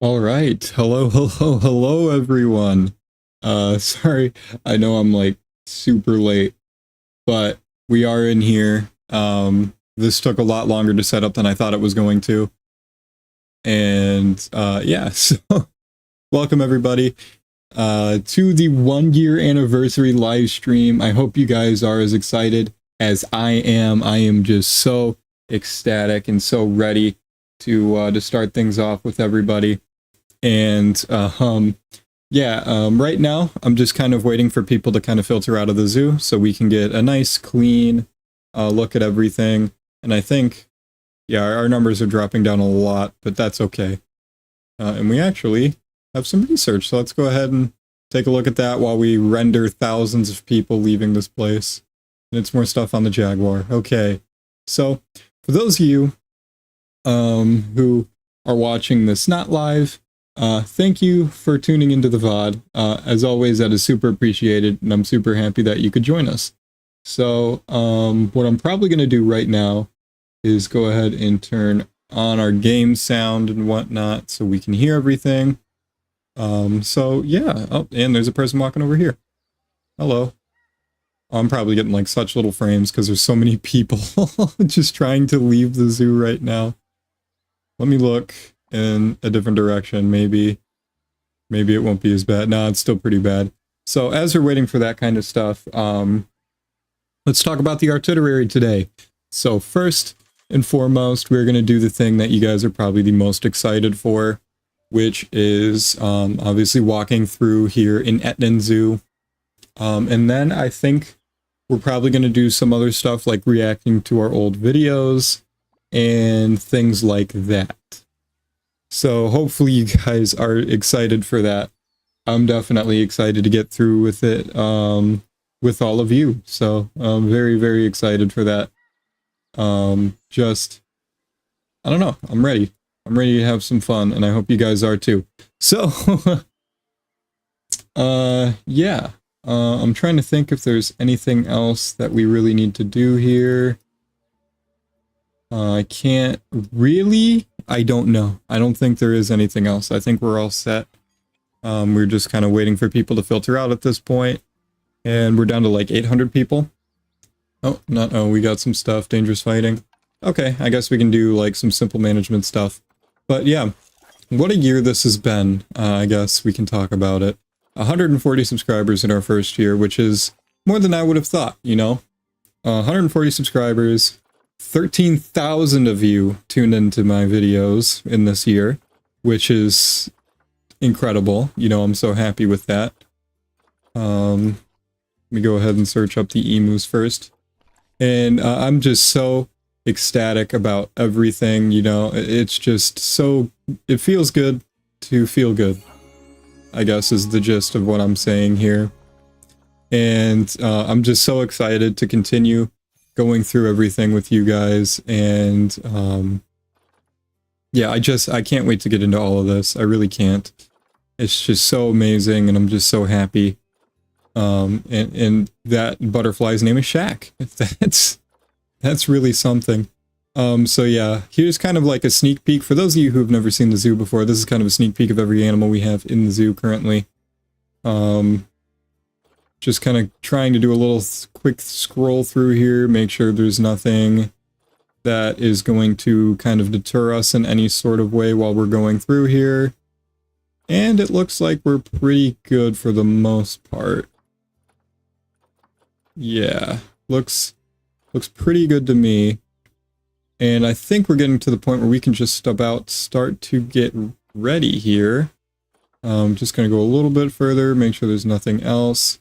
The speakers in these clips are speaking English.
All right. Hello, everyone. Sorry, I know I'm like super late, but we are in here. This took a lot longer to set up than I thought it was going to. And yeah, so welcome everybody to the 1 year anniversary live stream. I hope you guys are as excited as I am. I am just so ecstatic and so ready to start things off with everybody. And right now I'm just kind of waiting for people to kind of filter out of the zoo so we can get a nice clean look at everything. And I think, yeah, our numbers are dropping down a lot, but that's okay. And we actually have some research, so let's go ahead and take a look at that while we render thousands of people leaving this place. And it's more stuff on the Jaguar. Okay, so for those of you who are watching this not live, thank you for tuning into the VOD. As always, that is super appreciated, and I'm super happy that you could join us. So, what I'm probably going to do right now is go ahead and turn on our game sound and whatnot so we can hear everything. So yeah. Oh, and there's a person walking over here. Hello. I'm probably getting like such little frames because there's so many people just trying to leave the zoo right now. Let me look in a different direction. Maybe it won't be as bad. No, it's still pretty bad. So as we're waiting for that kind of stuff, let's talk about the itinerary today. So first and foremost, we're going to do the thing that you guys are probably the most excited for, which is obviously walking through here in Etnan Zoo. And then I think we're probably going to do some other stuff like reacting to our old videos and things like that. So hopefully you guys are excited for that. I'm definitely excited to get through with it with all of you. So I'm very, very excited for that. I don't know. I'm ready. I'm ready to have some fun, and I hope you guys are too. So, yeah. I'm trying to think if there's anything else that we really need to do here. I can't really. I don't know. I don't think there is anything else. I think we're all set. We're just kind of waiting for people to filter out at this point. And we're down to like 800 people. Oh, we got some stuff. Dangerous fighting. Okay, I guess we can do like some simple management stuff. But yeah, what a year this has been. I guess we can talk about it. 140 subscribers in our first year, which is more than I would have thought, you know? 140 subscribers. 13,000 of you tuned into my videos in this year, which is incredible. You know, I'm so happy with that. Let me go ahead and search up the emus first. And I'm just so ecstatic about everything, you know. It's just so, it feels good to feel good, I guess is the gist of what I'm saying here. And I'm just so excited to continue going through everything with you guys. And yeah, I can't wait to get into all of this. I really can't. It's just so amazing, and I'm just so happy. And that butterfly's name is Shaq. That's really something. So yeah, here's kind of like a sneak peek. For those of you who have never seen the zoo before, this is kind of a sneak peek of every animal we have in the zoo currently. Just kind of trying to do a little quick scroll through here, make sure there's nothing that is going to kind of deter us in any sort of way while we're going through here. And it looks like we're pretty good for the most part. Yeah, looks pretty good to me. And I think we're getting to the point where we can just about start to get ready here. Just gonna go a little bit further, make sure there's nothing else.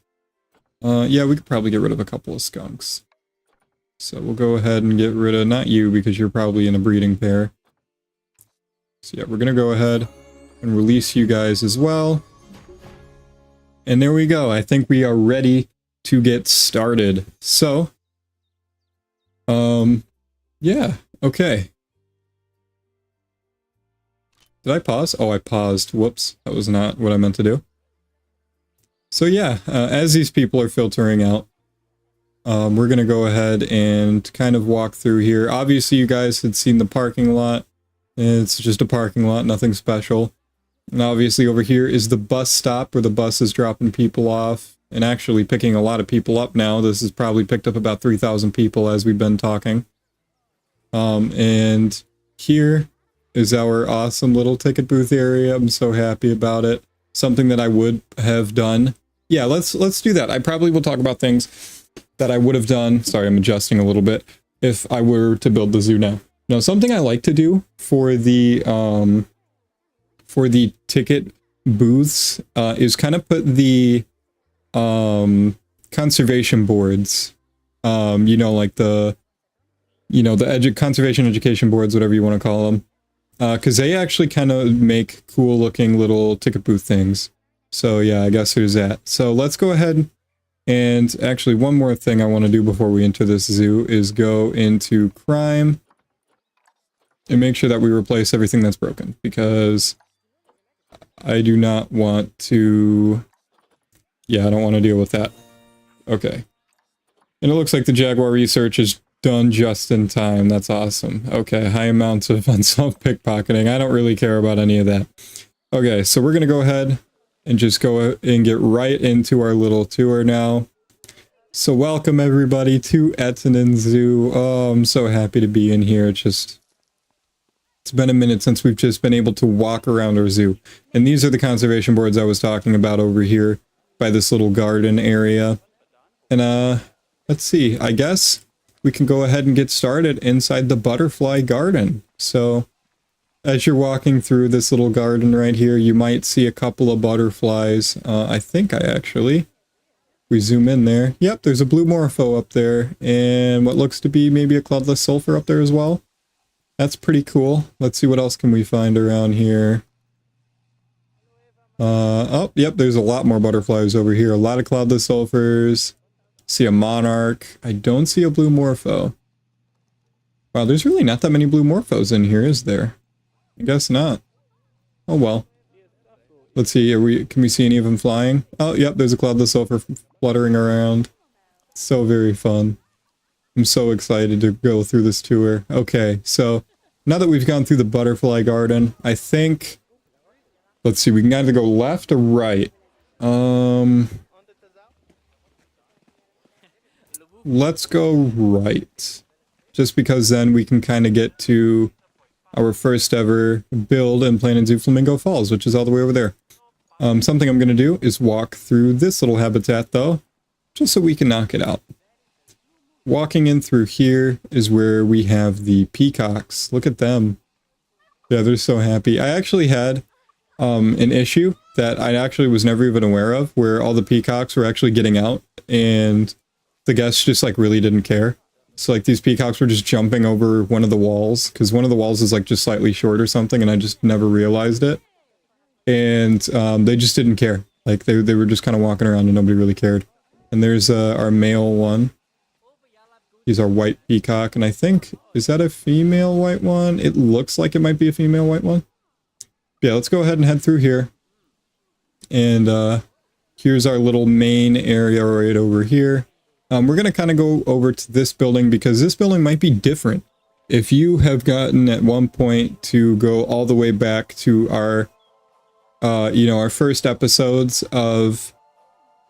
Yeah, we could probably get rid of a couple of skunks. So we'll go ahead and get rid of, not you, because you're probably in a breeding pair. So yeah, we're gonna go ahead and release you guys as well. And there we go. I think we are ready to get started. So, yeah, okay. Did I pause? Oh, I paused. Whoops, that was not what I meant to do. So yeah, as these people are filtering out, we're gonna go ahead and kind of walk through here. Obviously, you guys had seen the parking lot. It's just a parking lot, nothing special. And obviously over here is the bus stop where the bus is dropping people off and actually picking a lot of people up now. This has probably picked up about 3,000 people as we've been talking. And here is our awesome little ticket booth area. I'm so happy about it. Something that I would have done. Yeah, let's do that. I probably will talk about things that I would have done. Sorry, I'm adjusting a little bit. If I were to build the zoo now. Now, something I like to do for the ticket booths is kind of put the conservation boards, you know, like the conservation education boards, whatever you want to call them, because they actually kind of make cool looking little ticket booth things. So yeah, I guess there's that. So let's go ahead and actually one more thing I want to do before we enter this zoo is go into crime and make sure that we replace everything that's broken, because I do not want to, yeah, I don't want to deal with that. Okay. And it looks like the Jaguar research is done just in time. That's awesome. Okay, high amounts of unsolved pickpocketing. I don't really care about any of that. Okay, so we're going to go ahead and just go and get right into our little tour now. So welcome everybody to Ettinen Zoo. Oh, I'm so happy to be in here. It's been a minute since we've just been able to walk around our zoo. And these are the conservation boards I was talking about over here by this little garden area. And let's see, I guess we can go ahead and get started inside the butterfly garden. So as you're walking through this little garden right here, you might see a couple of butterflies. I think we zoom in there. Yep, there's a blue morpho up there and what looks to be maybe a cloudless sulfur up there as well. That's pretty cool. Let's see what else can we find around here. Oh, yep, there's a lot more butterflies over here. A lot of cloudless sulfurs. See a monarch. I don't see a blue morpho. Wow, there's really not that many blue morphos in here, is there? I guess not. Oh well. Let's see, can we see any of them flying? Oh, yep, there's a cloudless sulfur fluttering around. So very fun. I'm so excited to go through this tour. Okay, so now that we've gone through the butterfly garden, I think, let's see, we can either go left or right. Let's go right. Just because then we can kind of get to our first ever build in Planet Zoo Flamingo Falls, which is all the way over there. Something I'm going to do is walk through this little habitat though, just so we can knock it out. Walking in through here is where we have the peacocks. Look at them. Yeah, they're so happy. I actually had an issue that I actually was never even aware of, where all the peacocks were actually getting out and the guests just like really didn't care. So like these peacocks were just jumping over one of the walls, because one of the walls is like just slightly short or something, and I just never realized it. And they just didn't care. Like they were just kind of walking around and nobody really cared. And there's our male one. He's our white peacock, and I think, is that a female white one? It looks like it might be a female white one. Yeah, let's go ahead and head through here. And here's our little main area right over here. We're going to kind of go over to this building, because this building might be different. If you have gotten at one point to go all the way back to our, our first episodes of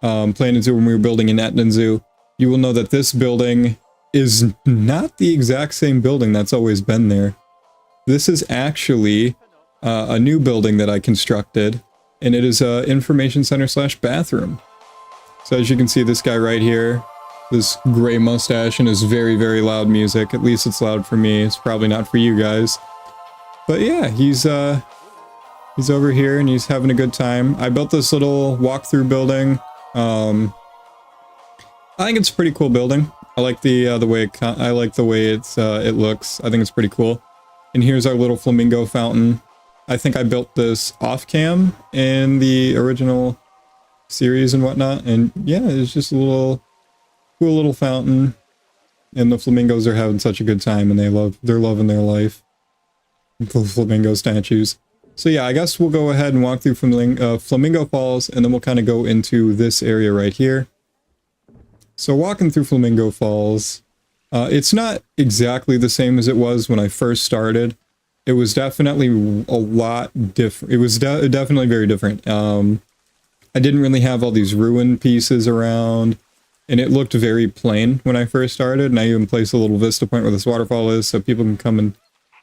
Planet Zoo when we were building an Ettinen Zoo, you will know that this building is not the exact same building that's always been there. This is actually a new building that I constructed, and it is a information center / bathroom. So as you can see, this guy right here, this gray mustache, and his very, very loud music. At least it's loud for me. It's probably not for you guys. But yeah, he's over here and he's having a good time. I built this little walk-through building. I think it's a pretty cool building. I like the way it looks. I think it's pretty cool. And here's our little flamingo fountain. I think I built this off cam in the original series and whatnot. And yeah, it's just a little cool little fountain. And the flamingos are having such a good time, and they're loving their life. The flamingo statues. So yeah, I guess we'll go ahead and walk through Flamingo Falls, and then we'll kind of go into this area right here. So walking through Flamingo Falls, it's not exactly the same as it was when I first started. it was definitely a lot different. It was definitely very different. I didn't really have all these ruined pieces around, and it looked very plain when I first started, and I even placed a little vista point where this waterfall is, so people can come and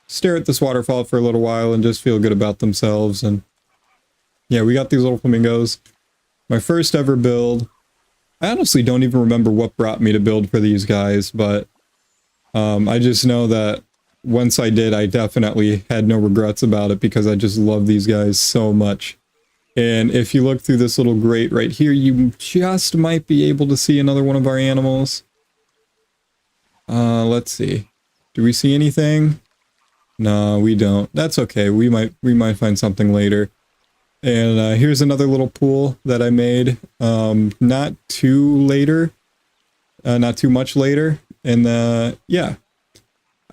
stare at this waterfall for a little while and just feel good about themselves. And yeah, we got these little flamingos. My first ever build. I honestly don't even remember what brought me to build for these guys, but I just know that once I did, I definitely had no regrets about it because I just love these guys so much. And if you look through this little grate right here, you just might be able to see another one of our animals. Let's see. Do we see anything? No, we don't. That's okay. We might find something later. And here's another little pool that I made. Not too much later. And yeah.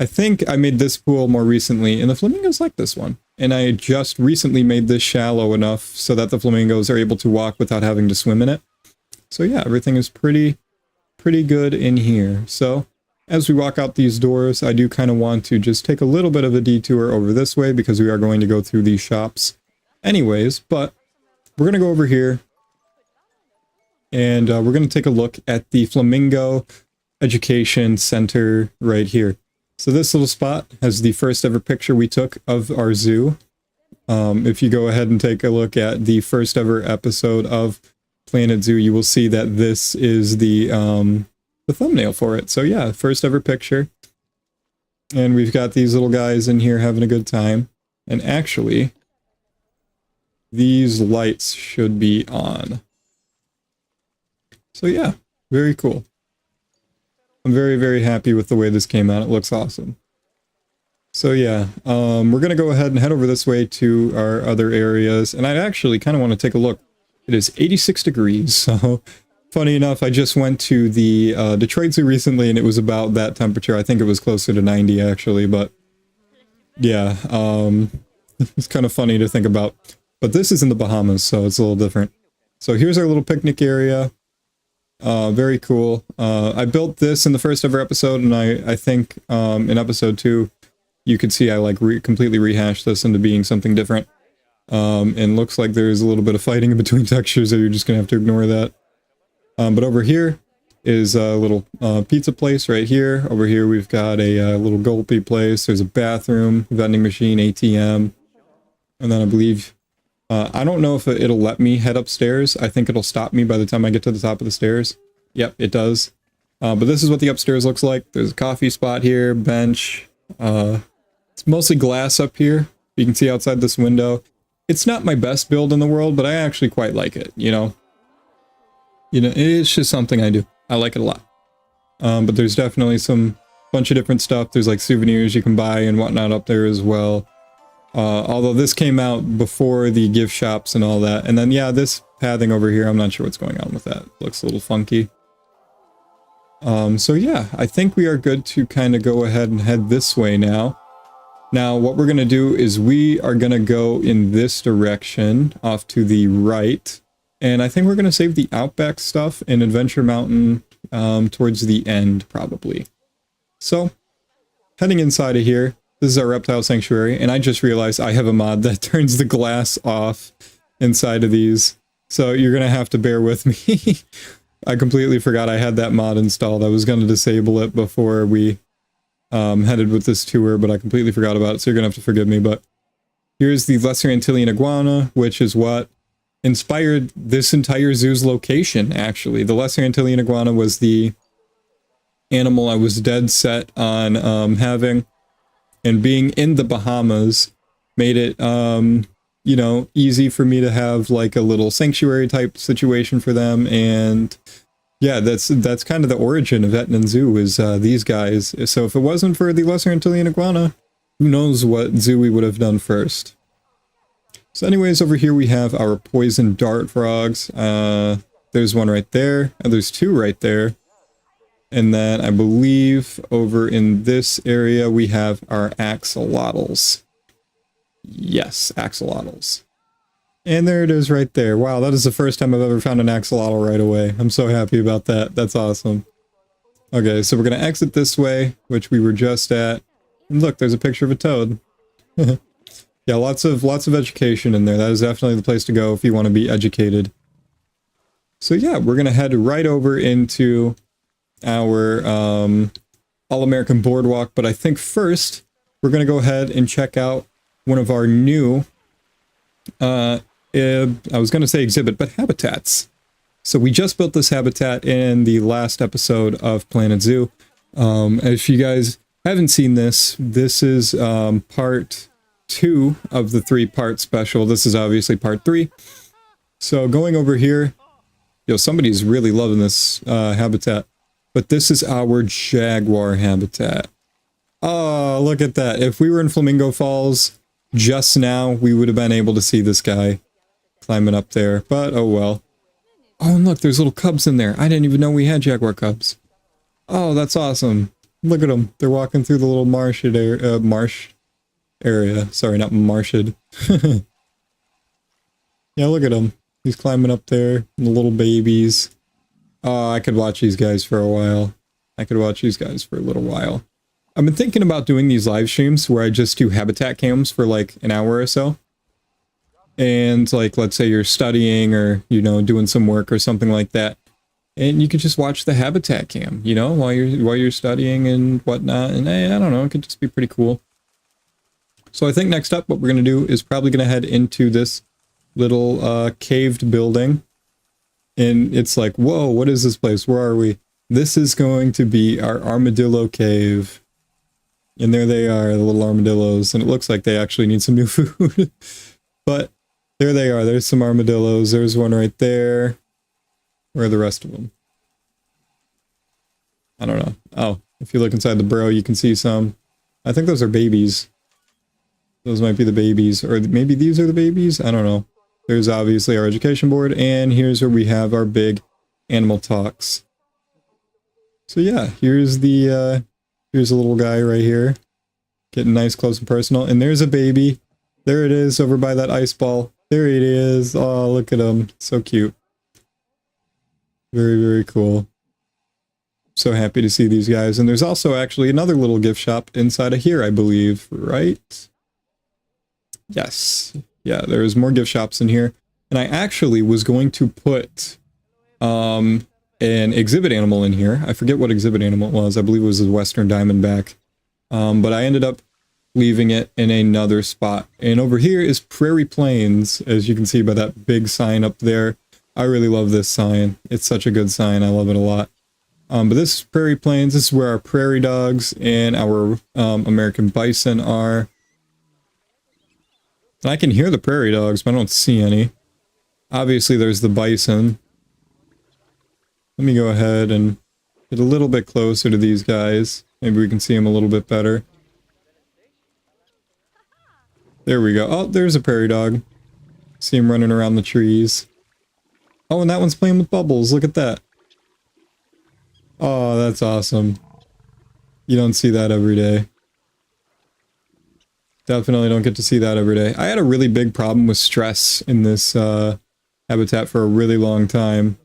I think I made this pool more recently, and the flamingos like this one. And I just recently made this shallow enough so that the flamingos are able to walk without having to swim in it. So yeah, everything is pretty good in here. So as we walk out these doors, I do kind of want to just take a little bit of a detour over this way because we are going to go through these shops anyways. But we're going to go over here, and we're going to take a look at the Flamingo Education Center right here. So this little spot has the first ever picture we took of our zoo. If you go ahead and take a look at the first ever episode of Planet Zoo, you will see that this is the thumbnail for it. So yeah, first ever picture. And we've got these little guys in here having a good time. And actually, these lights should be on. So yeah, very cool. I'm very happy with the way this came out. It looks awesome. So yeah, we're going to go ahead and head over this way to our other areas. And I actually kind of want to take a look. It is 86 degrees. So funny enough, I just went to the Detroit Zoo recently and it was about that temperature. I think it was closer to 90 actually. But yeah, it's kind of funny to think about. But this is in the Bahamas, so it's a little different. So here's our little picnic area. Very cool. I built this in the first ever episode, and I think in episode 2 you could see I like completely rehashed this into being something different. And looks like there's a little bit of fighting in between textures, so you're just gonna have to ignore that. But over here is a little pizza place right here. Over here we've got a little gulpy place. There's a bathroom, vending machine, ATM, and then I believe I don't know if it'll let me head upstairs. I think it'll stop me by the time I get to the top of the stairs. Yep, it does. But this is what the upstairs looks like. There's a coffee spot here, bench. It's mostly glass up here. You can see outside this window. It's not my best build in the world, but I actually quite like it, you know? It's just something I do. I like it a lot. But there's definitely some bunch of different stuff. There's like souvenirs you can buy and whatnot up there as well. Although this came out before the gift shops and all that. And then, yeah, this pathing over here, I'm not sure what's going on with that. Looks a little funky. So yeah, I think we are good to kind of go ahead and head this way now. Now, what we're going to do is we are going to go in this direction off to the right. And I think we're going to save the Outback stuff in Adventure Mountain towards the end, probably. So, heading inside of here. This is our reptile sanctuary, and I just realized I have a mod that turns the glass off inside of these. So you're going to have to bear with me. I completely forgot I had that mod installed. I was going to disable it before we headed with this tour, but I completely forgot about it, so you're going to have to forgive me. But here's the Lesser Antillean iguana, which is what inspired this entire zoo's location, actually. The Lesser Antillean iguana was the animal I was dead set on having. And being in the Bahamas made it, you know, easy for me to have like a little sanctuary type situation for them. And yeah, that's kind of the origin of Etnan Zoo is these guys. So if it wasn't for the Lesser Antillean iguana, who knows what zoo we would have done first. So anyways, over here we have our poison dart frogs. There's one right there, and there's two right there. And then I believe over in this area we have our axolotls. Yes, axolotls. And there it is right there. Wow, that is the first time I've ever found an axolotl right away. I'm so happy about that. That's awesome. Okay, so we're going to exit this way, which we were just at. And look, there's a picture of a toad. Yeah, lots of education in there. That is definitely the place to go if you want to be educated. So yeah, we're gonna head right over into our All-American Boardwalk, but I think first we're gonna go ahead and check out one of our new I was gonna say exhibit, but habitats. So we just built this habitat in the last episode of Planet Zoo. If you guys haven't seen this, this is part 2 of the 3-part special. This is obviously part 3. So going over here, yo, somebody's really loving this habitat. But this is our jaguar habitat. Oh, look at that. If we were in Flamingo Falls just now, we would have been able to see this guy climbing up there. But oh well. Oh, and look, there's little cubs in there. I didn't even know we had jaguar cubs. Oh, that's awesome. Look at them. They're walking through the little marsh area. Sorry, not marshed. Yeah, look at him. He's climbing up there. And the little babies. Oh, I could watch these guys for a while. I could watch these guys for a little while. I've been thinking about doing these live streams where I just do habitat cams for like an hour or so. And like, let's say you're studying or, you know, doing some work or something like that. And you could just watch the habitat cam, you know, while you're studying and whatnot. And I don't know, it could just be pretty cool. So I think next up, what we're going to do is probably going to head into this little caved building. And it's like, whoa, what is this place? Where are we? This is going to be our armadillo cave. And there they are, the little armadillos. And it looks like they actually need some new food. But there they are. There's some armadillos. There's one right there. Where are the rest of them? I don't know. Oh, if you look inside the burrow, you can see some. I think those are babies. Those might be the babies. Or maybe these are the babies? I don't know. There's obviously our education board. And here's where we have our big animal talks. So yeah, here's a little guy right here. Getting nice, close, and personal. And there's a baby. There it is over by that ice ball. There it is. Oh, look at him. So cute. Very, very cool. So happy to see these guys. And there's also actually another little gift shop inside of here, I believe, right? Yes. Yeah, there's more gift shops in here. And I actually was going to put an exhibit animal in here. I forget what exhibit animal it was. I believe it was a Western Diamondback. But I ended up leaving it in another spot. And over here is Prairie Plains, as you can see by that big sign up there. I really love this sign. It's such a good sign. I love it a lot. But this is Prairie Plains. This is where our prairie dogs and our American bison are. And I can hear the prairie dogs, but I don't see any. Obviously, there's the bison. Let me go ahead and get a little bit closer to these guys. Maybe we can see them a little bit better. There we go. Oh, there's a prairie dog. See him running around the trees. Oh, and that one's playing with bubbles. Look at that. Oh, that's awesome. You don't see that every day. Definitely don't get to see that every day. I had a really big problem with stress in this habitat for a really long time.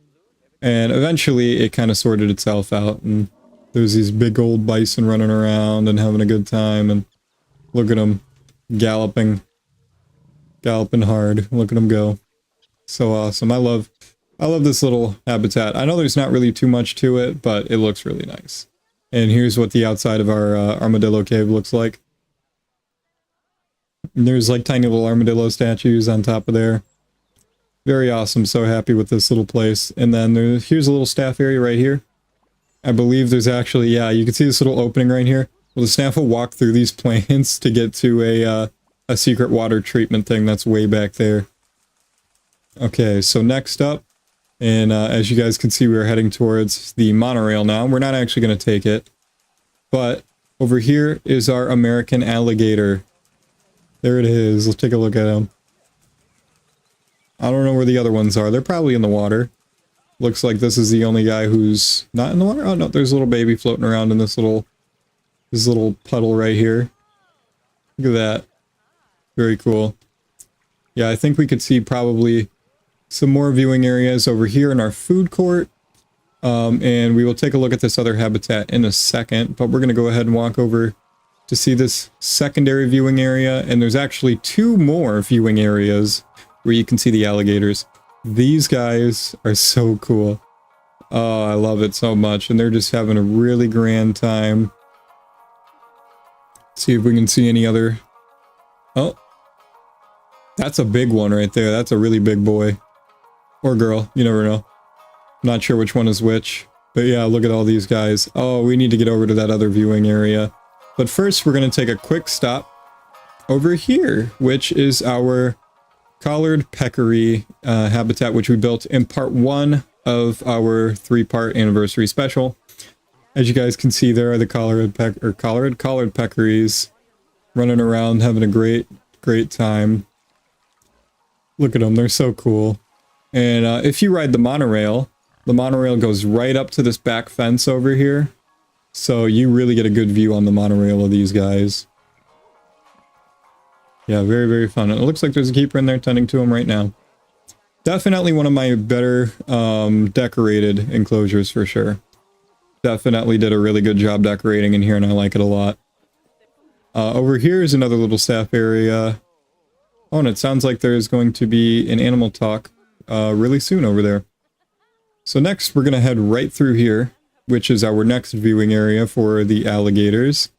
And eventually it kind of sorted itself out. And there's these big old bison running around and having a good time. And look at them galloping. Galloping hard. Look at them go. So awesome. I love this little habitat. I know there's not really too much to it, but it looks really nice. And here's what the outside of our armadillo cave looks like. And there's like tiny little armadillo statues on top of there. Very awesome. So happy with this little place. And then here's a little staff area right here. I believe there's actually, yeah, you can see this little opening right here. Well, the staff will walk through these plants to get to a secret water treatment thing that's way back there. Okay, so next up, and as you guys can see, we're heading towards the monorail now. We're not actually going to take it, but over here is our American alligator. There it is. Let's take a look at him. I don't know where the other ones are. They're probably in the water. Looks like this is the only guy who's not in the water. Oh no, there's a little baby floating around in this little puddle right here. Look at that. Very cool. Yeah, I think we could see probably some more viewing areas over here in our food court. And we will take a look at this other habitat in a second, but we're going to go ahead and walk over to see this secondary viewing area, and there's actually 2 more viewing areas where you can see the alligators. These guys are so cool. Oh, I love it so much, and they're just having a really grand time. See if we can see any other... Oh, that's a big one right there. That's a really big boy. Or girl, you never know. Not sure which one is which. But yeah, look at all these guys. Oh, we need to get over to that other viewing area. But first, we're going to take a quick stop over here, which is our collared peccary habitat, which we built in part 1 of our 3-part anniversary special. As you guys can see, there are the collared peccaries running around, having a great time. Look at them, they're so cool. And if you ride the monorail goes right up to this back fence over here. So you really get a good view on the monorail of these guys. Yeah, very, very fun. And it looks like there's a keeper in there tending to them right now. Definitely one of my better decorated enclosures for sure. Definitely did a really good job decorating in here, and I like it a lot. Over here is another little staff area. Oh, and it sounds like there's going to be an animal talk really soon over there. So next, we're going to head right through here, which is our next viewing area for the alligators.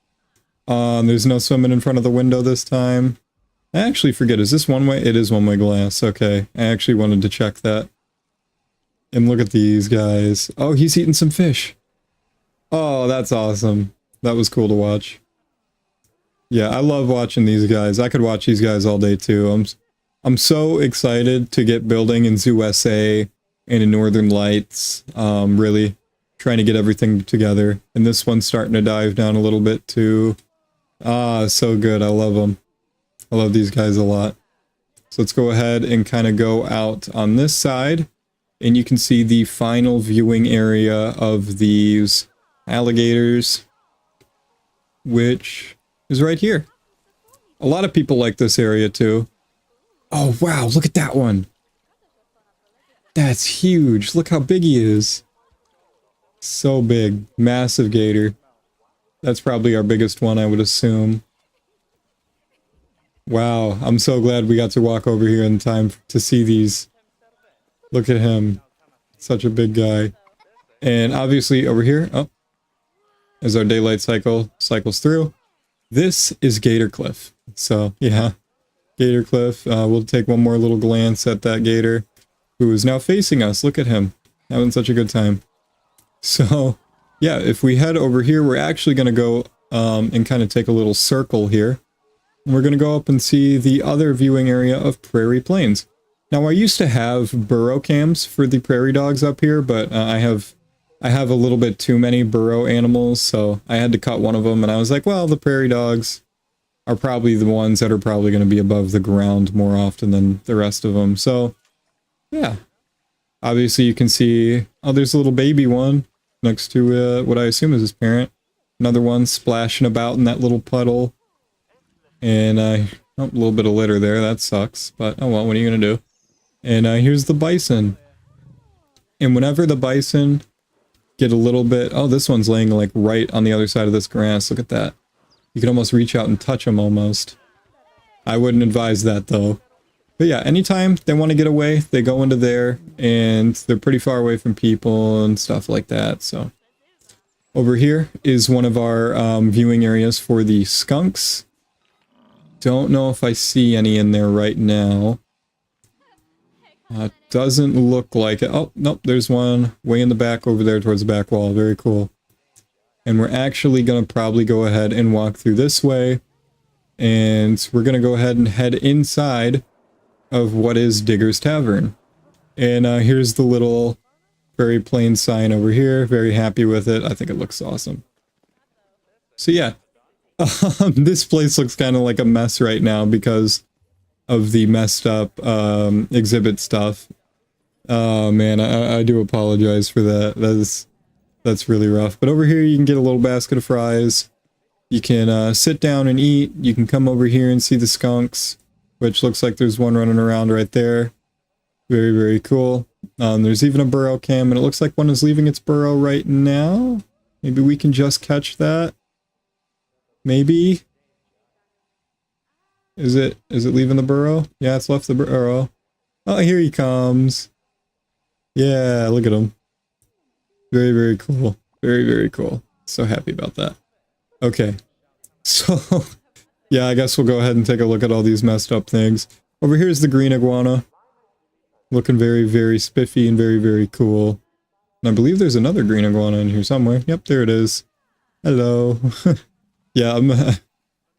There's no swimming in front of the window this time. I actually forget, is this one way? It is one-way glass, okay. I actually wanted to check that. And look at these guys. Oh, he's eating some fish. Oh, that's awesome. That was cool to watch. Yeah, I love watching these guys. I could watch these guys all day too. I'm so excited to get building in Zoo SA and in Northern Lights. Really trying to get everything together. And this one's starting to dive down a little bit too. Ah, so good. I love them. I love these guys a lot. So let's go ahead and kind of go out on this side. And you can see the final viewing area of these alligators, which is right here. A lot of people like this area too. Oh wow, look at that one. That's huge. Look how big he is. So big. Massive gator. That's probably our biggest one, I would assume. Wow, I'm so glad we got to walk over here in time to see these. Look at him. Such a big guy. And obviously over here, oh, as our daylight cycles through, this is Gator Cliff. So yeah, Gator Cliff. We'll take one more little glance at that gator who is now facing us. Look at him, having such a good time. So yeah, if we head over here, we're actually going to go and kind of take a little circle here. And we're going to go up and see the other viewing area of Prairie Plains. Now I used to have burrow cams for the prairie dogs up here, but I have a little bit too many burrow animals, so I had to cut one of them, and I was like, well, the prairie dogs are probably the ones that are probably going to be above the ground more often than the rest of them. So, yeah. Obviously, you can see, oh, there's a little baby one next to what I assume is his parent. Another one splashing about in that little puddle. And, oh, a little bit of litter there. That sucks. But, oh well, what are you going to do? And here's the bison. And whenever the bison get a little bit... Oh, this one's laying like right on the other side of this grass. Look at that. You can almost reach out and touch them almost. I wouldn't advise that though. But yeah, anytime they want to get away, they go into there, and they're pretty far away from people and stuff like that. So over here is one of our viewing areas for the skunks. Don't know if I see any in there right now. Doesn't look like it. Oh, nope, there's one way in the back over there towards the back wall. Very cool. And we're actually going to probably go ahead and walk through this way. And we're going to go ahead and head inside of what is Digger's Tavern. And here's the little Prairie Plains sign over here. Very happy with it. I think it looks awesome. So yeah, this place looks kind of like a mess right now because of the messed up exhibit stuff. Oh man, I do apologize for that. That's really rough. But over here you can get a little basket of fries. You can sit down and eat. You can come over here and see the skunks, which looks like there's one running around right there. Very, very cool. There's even a burrow cam, and it looks like one is leaving its burrow right now. Maybe we can just catch that. Maybe? Is it leaving the burrow? Yeah, it's left the burrow. Oh, here he comes. Yeah, look at him. Very, very cool. Very, very cool. So happy about that. Okay. So, yeah, I guess we'll go ahead and take a look at all these messed up things. Over here is the green iguana. Looking very, very spiffy and very, very cool. And I believe there's another green iguana in here somewhere. Yep, there it is. Hello. Yeah,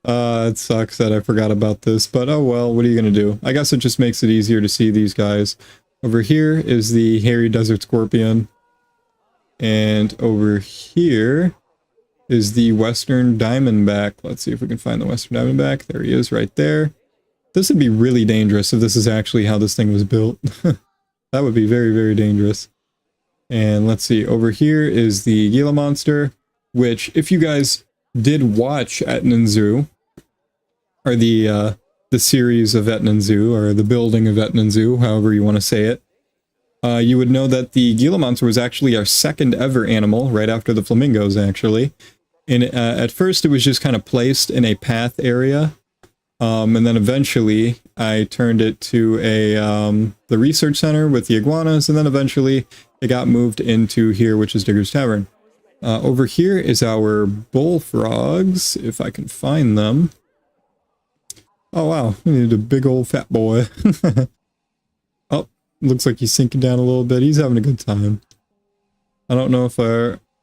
it sucks that I forgot about this, but oh well, what are you gonna do? I guess it just makes it easier to see these guys. Over here is the hairy desert scorpion. And over here is the western diamondback. Let's see if we can find the western diamondback. There he is right there. This would be really dangerous if this is actually how this thing was built. That would be very, very dangerous. And let's see, over here is the Gila monster, which if you guys did watch Etnan Zoo, or the series of Etnan Zoo, or the building of Etnan Zoo, however you want to say it, you would know that the Gila monster was actually our second ever animal, right after the flamingos, actually. And at first it was just kind of placed in a path area, and then eventually I turned it to the research center with the iguanas, and then eventually it got moved into here, which is Digger's Tavern. Over here is our bullfrogs, if I can find them. Oh wow, we need a big old fat boy. Oh, looks like he's sinking down a little bit. He's having a good time. I don't know if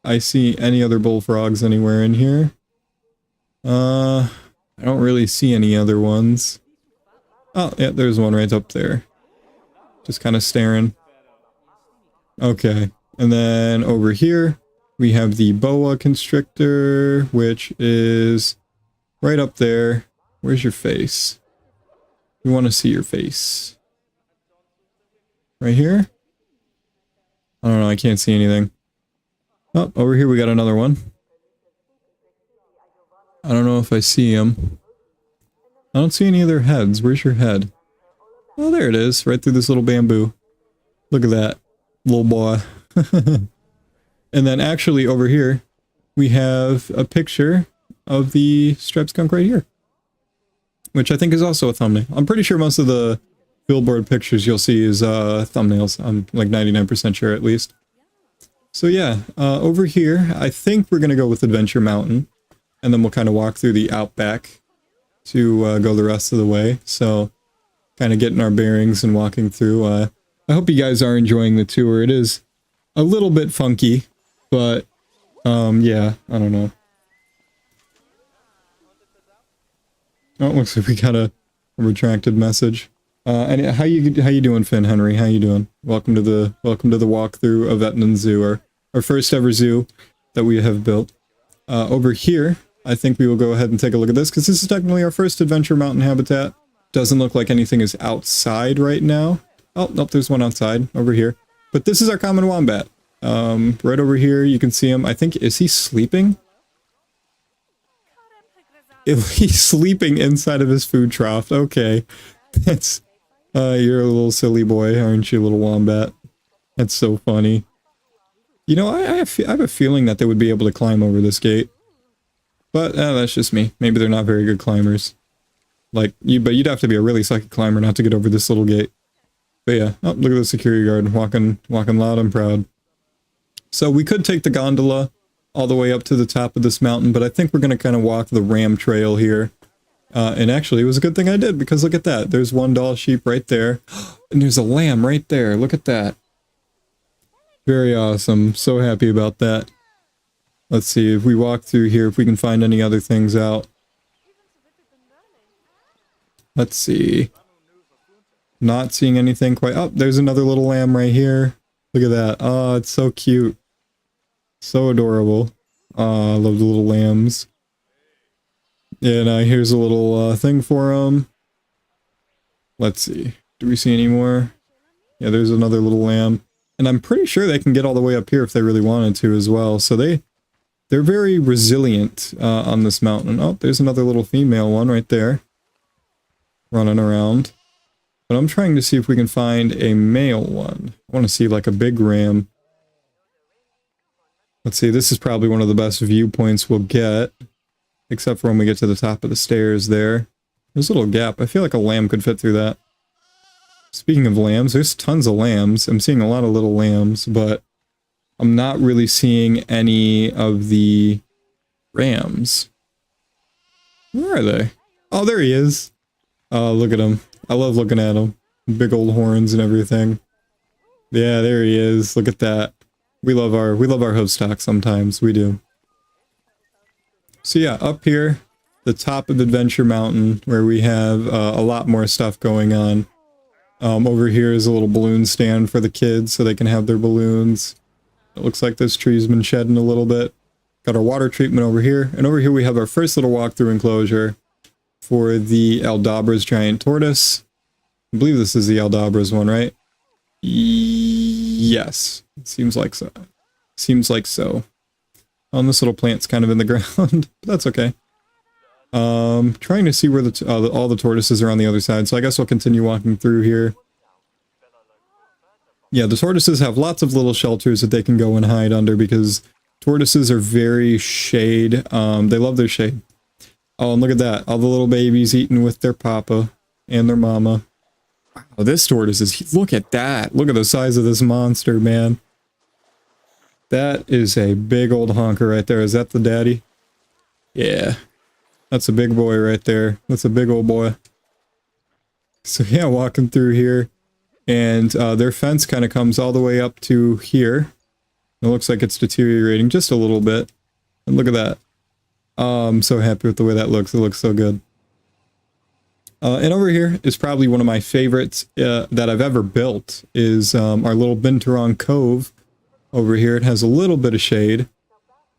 I see any other bullfrogs anywhere in here. I don't really see any other ones. Oh, yeah, there's one right up there. Just kind of staring. Okay, and then over here, we have the boa constrictor, which is right up there. Where's your face? We want to see your face. Right here? I don't know, I can't see anything. Oh, over here we got another one. I don't know if I see him. I don't see any other heads. Where's your head? Oh, there it is, right through this little bamboo. Look at that, little boy. And then actually over here, we have a picture of the striped skunk right here, which I think is also a thumbnail. I'm pretty sure most of the billboard pictures you'll see is thumbnails. I'm like 99% sure at least. So yeah, over here, I think we're going to go with Adventure Mountain, and then we'll kind of walk through the outback to go the rest of the way. So kind of getting our bearings and walking through. I hope you guys are enjoying the tour. It is a little bit funky, but yeah, I don't know. Oh, it looks like we got a retracted message. And how you doing, Finn Henry? How you doing? Welcome to the walkthrough of Etnan Zoo, our first ever zoo that we have built. Over here, I think we will go ahead and take a look at this, because this is technically our first Adventure Mountain habitat. Doesn't look like anything is outside right now. Oh, nope, there's one outside over here. But this is our common wombat. Right over here, you can see him. I think, is he sleeping? If he's sleeping inside of his food trough, okay. That's, you're a little silly boy, aren't you, little wombat? That's so funny. You know, I have a feeling that they would be able to climb over this gate. But, that's just me. Maybe they're not very good climbers. Like, but you'd have to be a really psychic climber not to get over this little gate. But yeah, oh, look at the security guard, walking loud and proud. So we could take the gondola all the way up to the top of this mountain, but I think we're going to kind of walk the ram trail here. And actually, it was a good thing I did, because look at that. There's one doll sheep right there. And there's a lamb right there. Look at that. Very awesome. So happy about that. Let's see if we walk through here, if we can find any other things out. Let's see. Not seeing anything quite. Oh, there's another little lamb right here. Look at that. Oh, it's so cute. So adorable. I love the little lambs. And here's a little thing for them. Let's see. Do we see any more? Yeah, there's another little lamb. And I'm pretty sure they can get all the way up here if they really wanted to as well. So they're very resilient on this mountain. Oh, there's another little female one right there. Running around. But I'm trying to see if we can find a male one. I want to see like a big ram. Let's see, this is probably one of the best viewpoints we'll get. except for when we get to the top of the stairs there. There's a little gap. I feel like a lamb could fit through that. Speaking of lambs, there's tons of lambs. I'm seeing a lot of little lambs, but I'm not really seeing any of the rams. Where are they? Oh, there he is. Oh, look at him. I love looking at him. Big old horns and everything. Yeah, there he is. Look at that. We love our hoof stock sometimes. We do. So yeah, up here, the top of Adventure Mountain, where we have a lot more stuff going on. Over here is a little balloon stand for the kids so they can have their balloons. It looks like this tree's been shedding a little bit. Got our water treatment over here. And over here we have our first little walkthrough enclosure for the Aldabra's giant tortoise. I believe this is the Aldabra's one, right? Yes. It seems like so. Seems like so. Oh, this little plant's kind of in the ground, but that's okay. Trying to see where all the tortoises are on the other side, so I guess we'll continue walking through here. Yeah, the tortoises have lots of little shelters that they can go and hide under because tortoises are very shade. They love their shade. Oh, and look at that. All the little babies eating with their papa and their mama. Wow, this tortoise is... Look at that. Look at the size of this monster, man. That is a big old honker right there. Is that the daddy? Yeah. That's a big boy right there. That's a big old boy. So yeah, walking through here. And their fence kind of comes all the way up to here. It looks like it's deteriorating just a little bit. And look at that. I'm so happy with the way that looks. It looks so good. And over here is probably one of my favorites that I've ever built is our little Binturong Cove. Over here it has a little bit of shade.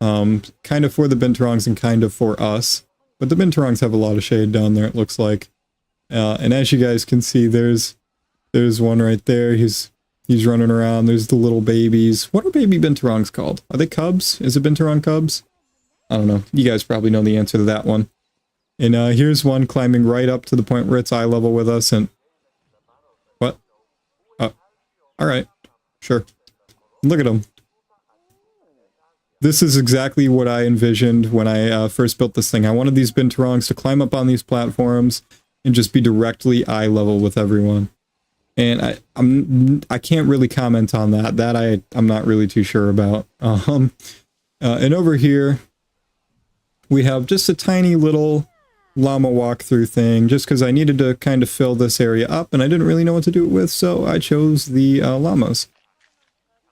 Kind of for the Binturongs and kind of for us. But the Binturongs have a lot of shade down there, it looks like. And as you guys can see, there's one right there. He's running around. There's the little babies. What are baby Binturongs called? Are they cubs? Is it Binturong cubs? I don't know. You guys probably know the answer to that one. And here's one climbing right up to the point where it's eye level with us. And what? Oh, all right, sure. Look at him. This is exactly what I envisioned when I first built this thing. I wanted these Binturongs to climb up on these platforms and just be directly eye level with everyone. And I can't really comment on that. That I'm not really too sure about. And over here, we have just a tiny little llama walkthrough thing, just because I needed to kind of fill this area up, and I didn't really know what to do it with, so I chose the llamas.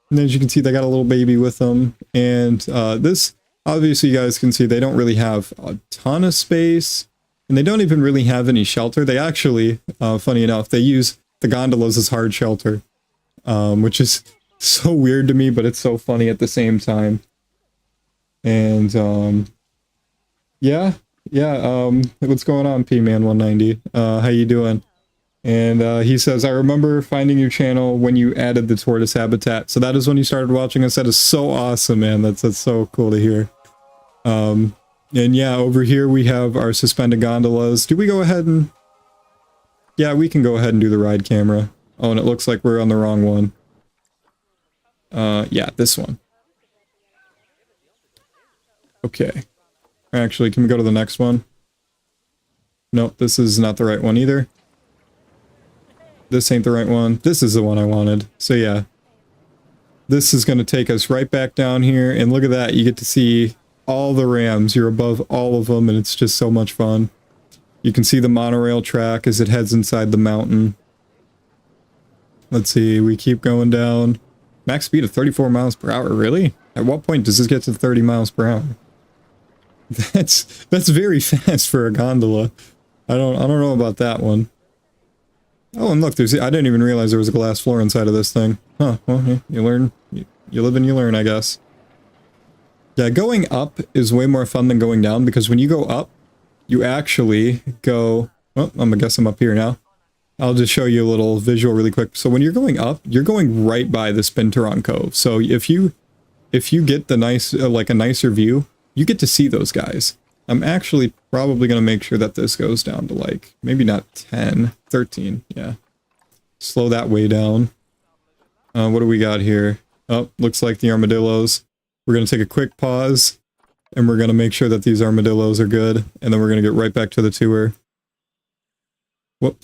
And as you can see, they got a little baby with them. And this, obviously you guys can see, they don't really have a ton of space. And they don't even really have any shelter. They actually, funny enough, they use the gondolas as hard shelter. Which is so weird to me, but it's so funny at the same time. And, yeah, what's going on, P-Man190? How you doing? And he says, I remember finding your channel when you added the tortoise habitat. So that is when you started watching us. That is so awesome, man. That's so cool to hear. And yeah, over here we have our suspended gondolas. Do we go ahead and... Yeah, we can go ahead and do the ride camera. Oh, and it looks like we're on the wrong one. Yeah, this one. Okay. Actually, can we go to the next one? Nope, this is not the right one either. This ain't the right one. This is the one I wanted. So yeah. This is going to take us right back down here. And look at that. You get to see all the rams. You're above all of them. And it's just so much fun. You can see the monorail track as it heads inside the mountain. Let's see. We keep going down. Max speed of 34 miles per hour. Really? At what point does this get to 30 miles per hour? That's very fast for a gondola. I don't know about that one. Oh, and look, I didn't even realize there was a glass floor inside of this thing. Huh, well, yeah, you learn. You live and you learn, I guess. Yeah, going up is way more fun than going down, because when you go up, you actually go... Oh, I guess I'm up here now. I'll just show you a little visual really quick. So when you're going up, you're going right by the Binturong Cove. So if you get the nice, like a nicer view, you get to see those guys. I'm actually probably going to make sure that this goes down to like, maybe not 10, 13, yeah. Slow that way down. What do we got here? Oh, looks like the armadillos. We're going to take a quick pause And we're going to make sure that these armadillos are good. And then we're going to get right back to the tour. Whoop.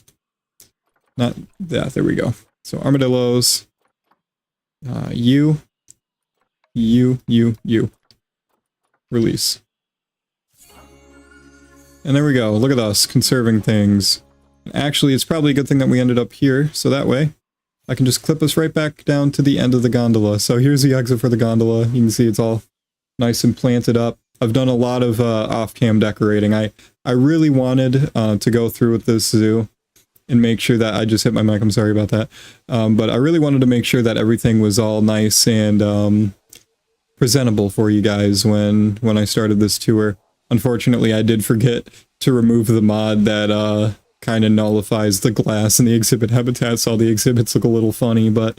Not, yeah, there we go. So armadillos. You. Release. And there we go. Look at us conserving things. Actually, it's probably a good thing that we ended up here. So that way, I can just clip us right back down to the end of the gondola. So here's the exit for the gondola. You can see it's all nice and planted up. I've done a lot of off-cam decorating. I really wanted to go through with this zoo and make sure that I just hit my mic. I'm sorry about that. But I really wanted to make sure that everything was all nice and presentable for you guys when I started this tour. Unfortunately, I did forget to remove the mod that kind of nullifies the glass in the exhibit habitat, so all the exhibits look a little funny, but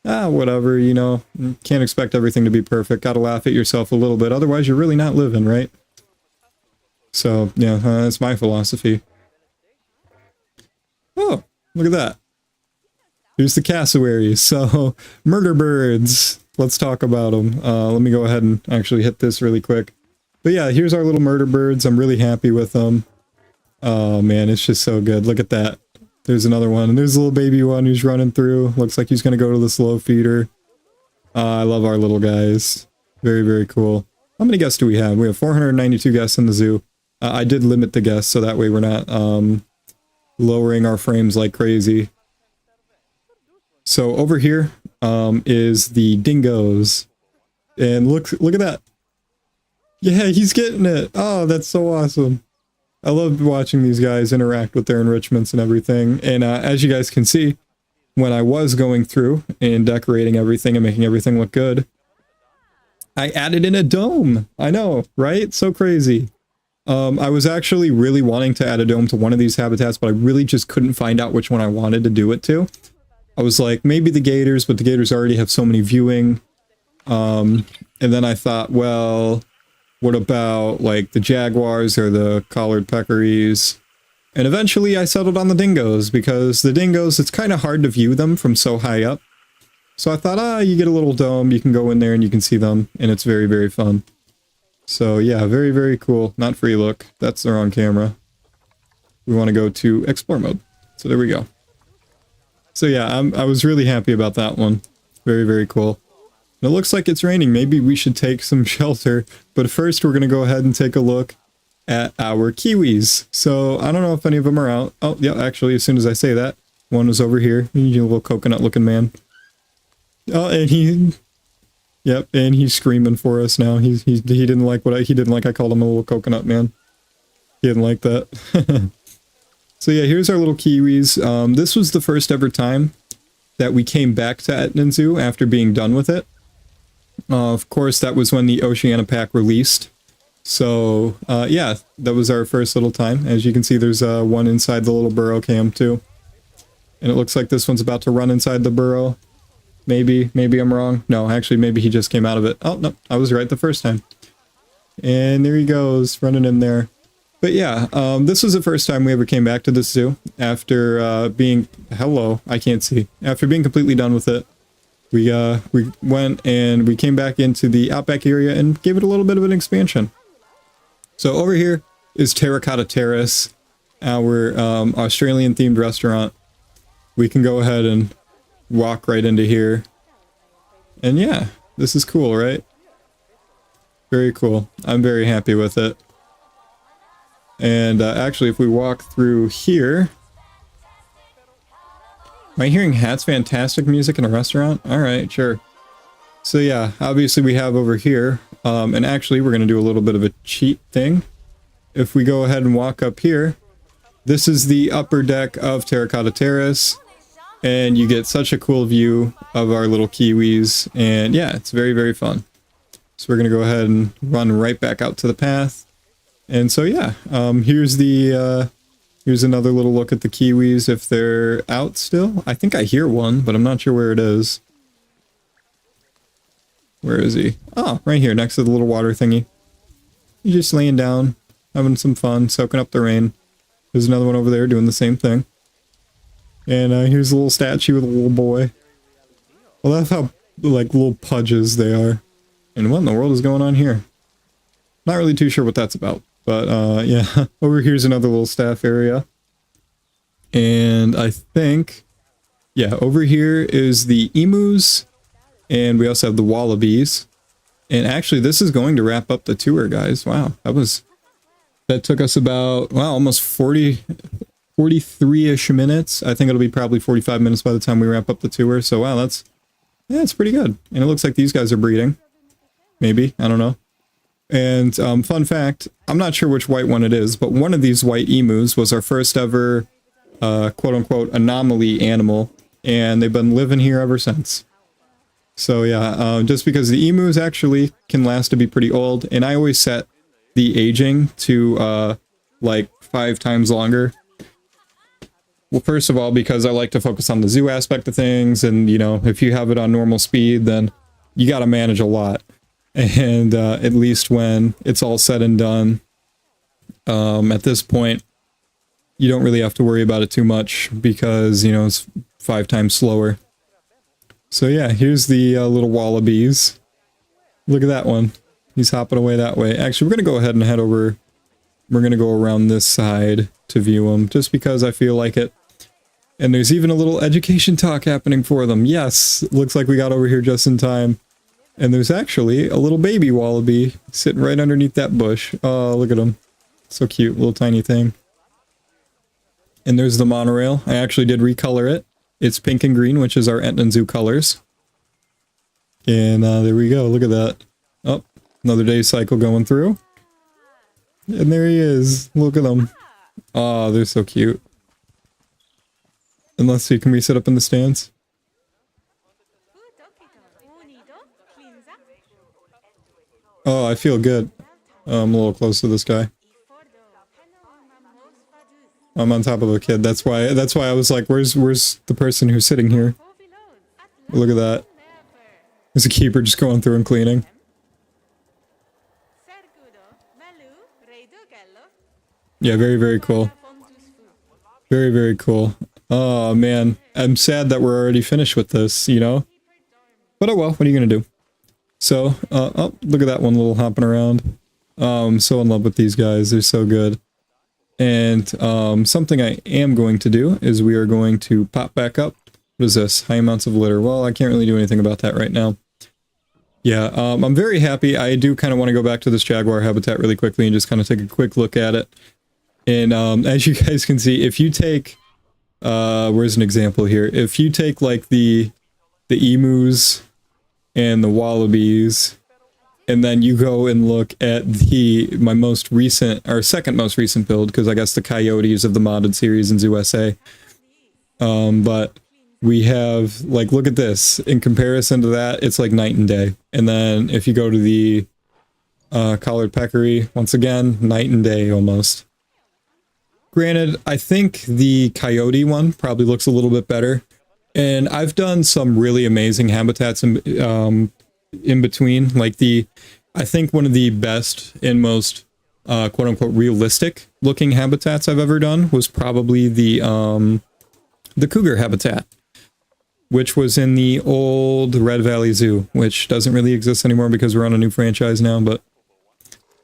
whatever, you know, can't expect everything to be perfect. Gotta laugh at yourself a little bit, otherwise you're really not living, right? So, yeah, that's my philosophy. Oh, look at that. Here's the cassowaries. So, murder birds. Let's talk about them. Let me go ahead and actually hit this really quick. But yeah, here's our little murder birds. I'm really happy with them. Oh man, it's just so good. Look at that. There's another one. And there's a little baby one who's running through. Looks like he's going to go to the slow feeder. I love our little guys. Very, very cool. How many guests do we have? We have 492 guests in the zoo. I did limit the guests so that way we're not lowering our frames like crazy. So over here is the dingoes. And look at that. Yeah, he's getting it. Oh, that's so awesome. I love watching these guys interact with their enrichments and everything. And as you guys can see, when I was going through and decorating everything and making everything look good, I added in a dome. I know, right? So crazy. I was actually really wanting to add a dome to one of these habitats, but I really just couldn't find out which one I wanted to do it to. I was like, maybe the gators, but the gators already have so many viewing. And then I thought, well, what about like the jaguars or the collared peccaries? And eventually I settled on the dingoes because the dingoes, it's kind of hard to view them from so high up. So I thought, you get a little dome, you can go in there and you can see them, and it's very, very fun. So yeah, very, very cool. Not free look. That's the wrong camera. We want to go to explore mode. So there we go. So yeah, I was really happy about that one. Very, very cool. It looks like it's raining. Maybe we should take some shelter. But first, we're going to go ahead and take a look at our kiwis. So I don't know if any of them are out. Oh, yeah, actually, as soon as I say that, one was over here. You little coconut-looking man. Oh, and he... Yep, and he's screaming for us now. He didn't like what he didn't like. I called him a little coconut man. He didn't like that. So yeah, here's our little kiwis. This was the first ever time that we came back to Etnan Zoo after being done with it. Of course, that was when the Oceania Pack released. So, yeah, that was our first little time. As you can see, there's one inside the little burrow cam, too. And it looks like this one's about to run inside the burrow. Maybe I'm wrong. No, actually, maybe he just came out of it. Oh, no, I was right the first time. And there he goes, running in there. But yeah, this was the first time we ever came back to this zoo after being... Hello, I can't see. After being completely done with it. We went and we came back into the outback area and gave it a little bit of an expansion. So over here is Terracotta Terrace, our Australian-themed restaurant. We can go ahead and walk right into here. And yeah, this is cool, right? Very cool. I'm very happy with it. And actually, if we walk through here... Am I hearing Hat's Fantastic music in a restaurant? Alright, sure. So yeah, obviously we have over here, and actually we're going to do a little bit of a cheat thing. If we go ahead and walk up here, this is the upper deck of Terracotta Terrace, and you get such a cool view of our little kiwis, and yeah, it's very, very fun. So we're going to go ahead and run right back out to the path. And so yeah, here's the... Here's another little look at the kiwis if they're out still. I think I hear one, but I'm not sure where it is. Where is he? Oh, right here next to the little water thingy. He's just laying down, having some fun, soaking up the rain. There's another one over there doing the same thing. And here's a little statue with a little boy. I love how, like, little pudges they are. And what in the world is going on here? Not really too sure what that's about. But yeah, over here's another little staff area. And I think, yeah, over here is the emus. And we also have the wallabies. And actually, this is going to wrap up the tour, guys. Wow, that took us about, wow, almost 43-ish minutes. I think it'll be probably 45 minutes by the time we wrap up the tour. So wow, yeah, it's pretty good. And it looks like these guys are breeding. Maybe, I don't know. And fun fact, I'm not sure which white one it is, but one of these white emus was our first ever quote-unquote anomaly animal, and they've been living here ever since. So yeah, just because the emus actually can last to be pretty old, and I always set the aging to like 5 times longer. Well, first of all, because I like to focus on the zoo aspect of things, and you know, if you have it on normal speed, then you got to manage a lot. And at least when it's all said and done, at this point, you don't really have to worry about it too much because, you know, it's 5 times slower. So yeah, here's the little wallabies. Look at that one. He's hopping away that way. Actually, we're going to go ahead and head over. We're going to go around this side to view them, just because I feel like it. And there's even a little education talk happening for them. Yes, looks like we got over here just in time. And there's actually a little baby wallaby sitting right underneath that bush. Oh, look at him. So cute, little tiny thing. And there's the monorail. I actually did recolor it. It's pink and green, which is our Etnan Zoo colors. And there we go, look at that. Oh, another day cycle going through. And there he is, look at them. Oh, they're so cute. And let's see, can we sit up in the stands? Oh, I feel good. I'm a little close to this guy. I'm on top of a kid. That's why I was like, where's the person who's sitting here? Look at that. There's a keeper just going through and cleaning. Yeah, very, very cool. Very, very cool. Oh, man. I'm sad that we're already finished with this, you know? But oh well, what are you gonna do? So, oh, look at that one little hopping around. I'm so in love with these guys. They're so good. And something I am going to do is we are going to pop back up. What is this? High amounts of litter. Well, I can't really do anything about that right now. Yeah, I'm very happy. I do kind of want to go back to this jaguar habitat really quickly and just kind of take a quick look at it. And as you guys can see, if you take... where's an example here? If you take like the emus and the wallabies, and then you go and look at my most recent, or second most recent build, because I guess the coyotes of the modded series in Zoo SA. But we have, like, look at this. In comparison to that, it's like night and day. And then if you go to the collared peccary, once again, night and day almost. Granted, I think the coyote one probably looks a little bit better. And I've done some really amazing habitats in between. Like I think one of the best and most quote-unquote realistic looking habitats I've ever done was probably the cougar habitat, which was in the old Red Valley Zoo, which doesn't really exist anymore because we're on a new franchise now. But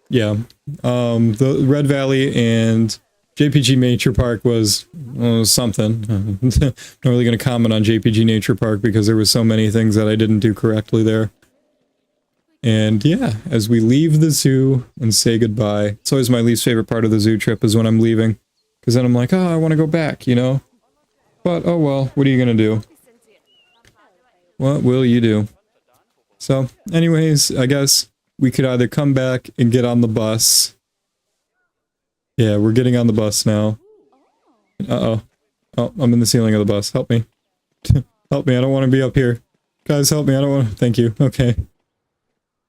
yeah, the Red Valley and JPG Nature Park was something. I'm not really going to comment on JPG Nature Park because there were so many things that I didn't do correctly there. And yeah, as we leave the zoo and say goodbye, it's always my least favorite part of the zoo trip is when I'm leaving. Because then I'm like, oh, I want to go back, you know? But, oh well, what are you going to do? What will you do? So, anyways, I guess we could either come back and get on the bus. Yeah, we're getting on the bus now. Uh-oh. Oh, I'm in the ceiling of the bus. Help me. Help me, I don't want to be up here. Guys, help me, I don't want to... Thank you. Okay.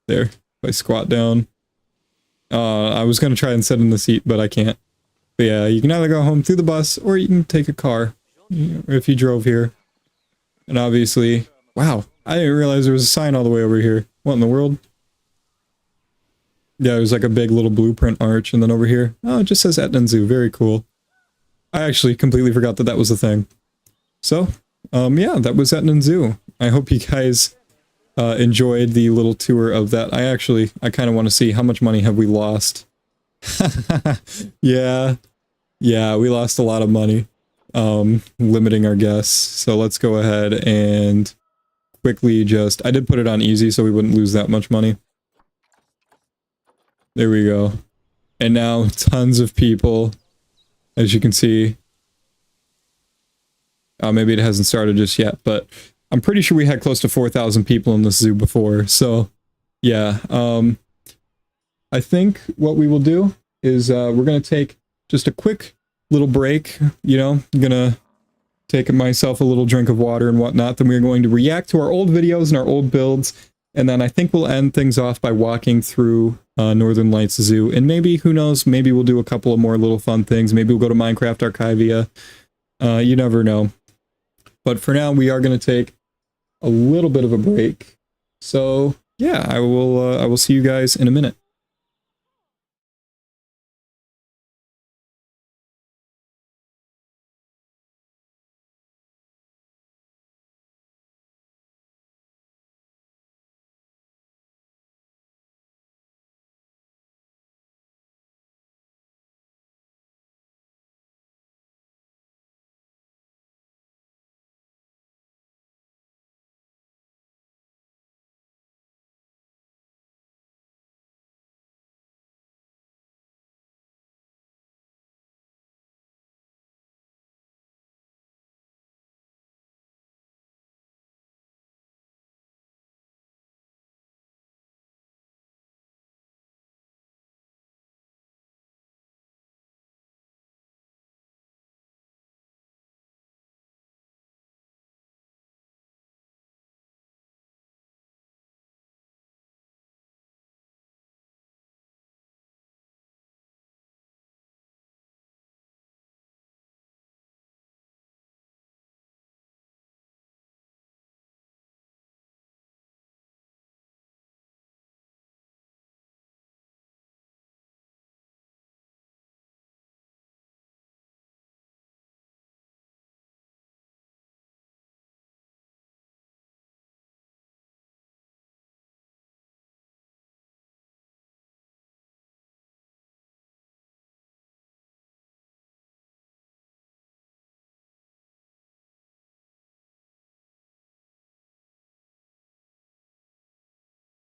There. If I squat down. I was going to try and sit in the seat, but I can't. But yeah, you can either go home through the bus, or you can take a car. If you drove here. And obviously... Wow, I didn't realize there was a sign all the way over here. What in the world? Yeah, there's like a big little blueprint arch, and then over here, oh, it just says Etnan Zoo. Very cool. I actually completely forgot that that was the thing. So, yeah, that was Etnan Zoo. I hope you guys enjoyed the little tour of that. I kind of want to see how much money have we lost. Yeah, yeah, we lost a lot of money, limiting our guests. So let's go ahead and quickly I did put it on easy so we wouldn't lose that much money. There we go. And now tons of people, as you can see. Maybe it hasn't started just yet, but I'm pretty sure we had close to 4,000 people in this zoo before. So yeah, I think what we will do is we're going to take just a quick little break. You know, I'm going to take myself a little drink of water and whatnot. Then we're going to react to our old videos and our old builds. And then I think we'll end things off by walking through Northern Lights Zoo. And maybe, who knows, maybe we'll do a couple of more little fun things. Maybe we'll go to Minecraft Archivia. You never know. But for now, we are going to take a little bit of a break. So yeah, I will see you guys in a minute.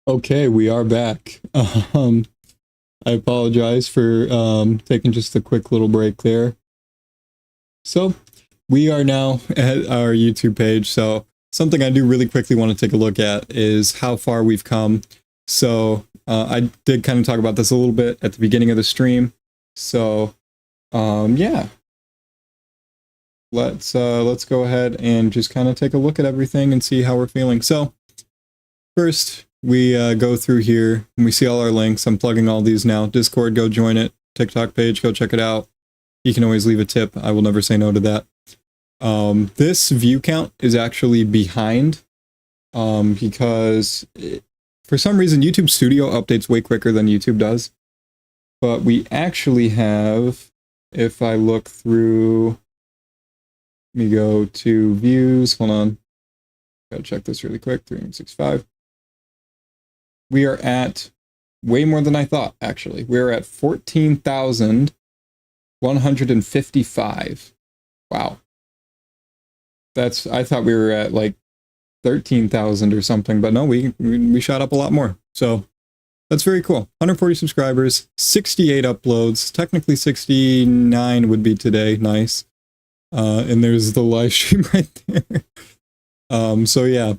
Okay, we are back. I apologize for taking just a quick little break there. So we are now at our YouTube page. So something I do really quickly want to take a look at is how far we've come. So I did kind of talk about this a little bit at the beginning of the stream. So yeah, let's go ahead and just kind of take a look at everything and see how we're feeling. So first, we go through here and we see all our links. I'm plugging all these now. Discord, go join it. TikTok page, go check it out. You can always leave a tip. I will never say no to that. This view count is actually behind because for some reason YouTube Studio updates way quicker than YouTube does. But we actually have, if I look through, let me go to views. Hold on. Gotta check this really quick. 365. We are at way more than I thought, actually. We're at 14,155. Wow. I thought we were at like 13,000 or something, but no, we shot up a lot more. So that's very cool. 140 subscribers, 68 uploads, technically 69 would be today. Nice. And there's the live stream right there. So yeah,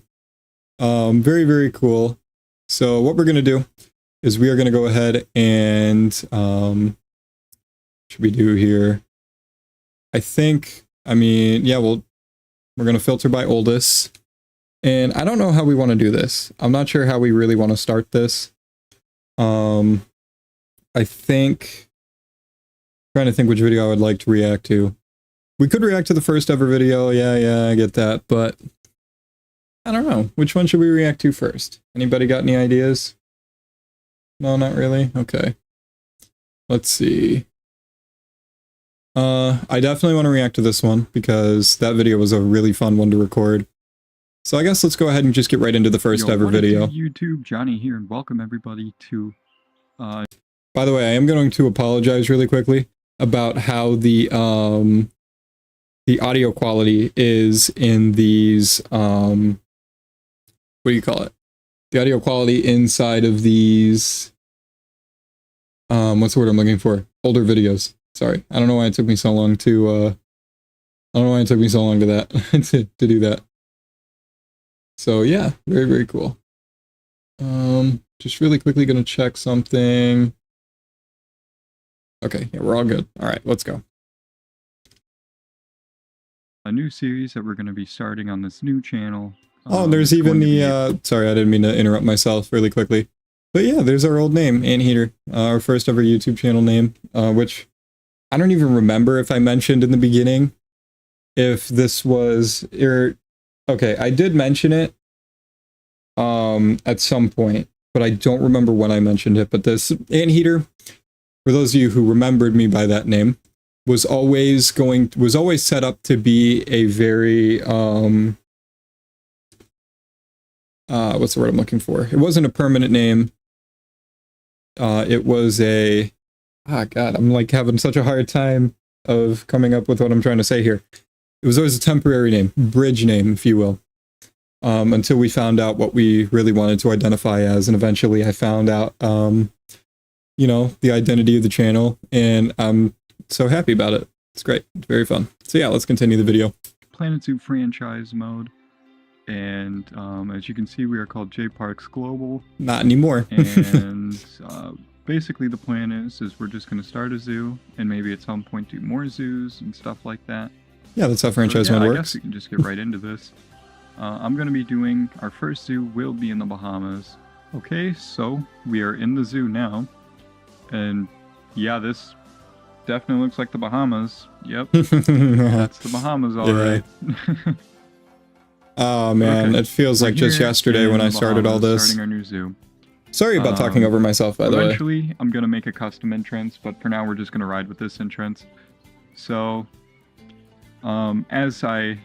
very, very cool. So what we're going to do is we are going to go ahead and, should we do here? Yeah, we're going to filter by oldest. And I don't know how we want to do this. I'm not sure how we really want to start this. Trying to think which video I would like to react to. We could react to the first ever video. Yeah, I get that. But I don't know. Which one should we react to first? Anybody got any ideas? No, not really? Okay. Let's see. I definitely want to react to this one because that video was a really fun one to record. So I guess let's go ahead and just get right into the first ever video. YouTube, Johnny here, and welcome everybody to... By the way, I am going to apologize really quickly about how the audio quality is in these, what do you call it? The audio quality inside of these, what's the word I'm looking for? Older videos. Sorry. I don't know why it took me so long to, that, to do that. So yeah, very, very cool. Just really quickly gonna check something. Okay, yeah, we're all good. All right, let's go. A new series that we're going to be starting on this new channel. Oh, there's even the, sorry, I didn't mean to interrupt myself really quickly. But yeah, there's our old name, Anteater, our first ever YouTube channel name, which I don't even remember if I mentioned in the beginning. If this was, okay, I did mention it at some point, but I don't remember when I mentioned it. But this Anteater, for those of you who remembered me by that name, was always set up to be a very what's the word I'm looking for? It wasn't a permanent name. It was a God, I'm like having such a hard time of coming up with what I'm trying to say here. It was always a temporary name, bridge name, if you will. Until we found out what we really wanted to identify as, and eventually I found out you know, the identity of the channel, and I'm so happy about it. It's great. It's very fun. So yeah, let's continue the video. Planet Zoo franchise mode. And as you can see, we are called J Parks Global. Not anymore. And basically the plan is we're just going to start a zoo and maybe at some point do more zoos and stuff like that. Yeah, that's how franchise mode works. I guess we can just get right into this. I'm going to be doing, our first zoo will be in the Bahamas. Okay, so we are in the zoo now. And yeah, this definitely looks like the Bahamas. Yep. That's the Bahamas, all right. Oh man, okay. It feels like just yesterday when I started all this. Starting our new zoo. Sorry about talking over myself, by the way. Eventually, I'm going to make a custom entrance, but for now we're just going to ride with this entrance. So, as I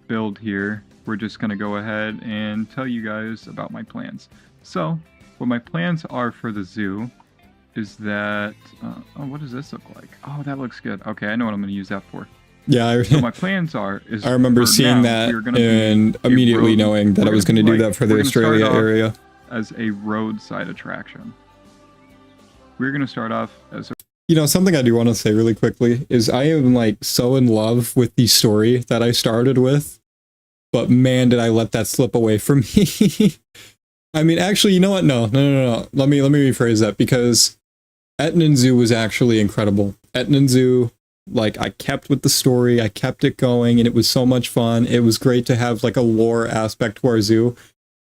build here, we're just going to go ahead and tell you guys about my plans. So, what my plans are for the zoo is that, oh, what does this look like? Oh, that looks good. Okay, I know what I'm going to use that for. Yeah, so my plans are, I remember seeing that and immediately knowing that I was going to do that for the Australia area. As a roadside attraction. We're going to start off as a... You know, something I do want to say really quickly is I am like so in love with the story that I started with, but man, did I let that slip away from me. I mean, actually, you know what? No. Let me rephrase that, because Ettinen Zoo was actually incredible. Ettinen Zoo, like, I kept with the story, I kept it going, and it was so much fun. It was great to have like a lore aspect to our zoo.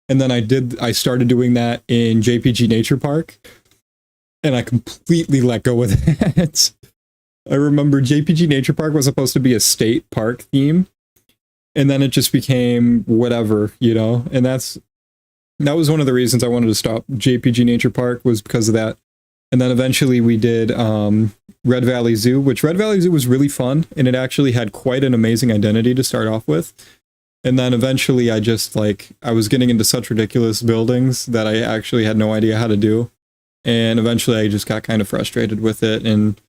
And then I started doing that in JPG Nature Park, and I completely let go of that. I remember JPG Nature Park was supposed to be a state park theme, and then it just became whatever, you know? And that was one of the reasons I wanted to stop JPG Nature Park, was because of that. And then eventually we did Red Valley Zoo, which Red Valley Zoo was really fun, and it actually had quite an amazing identity to start off with. And then eventually I just, like, I was getting into such ridiculous buildings that I actually had no idea how to do. And eventually I just got kind of frustrated with it. And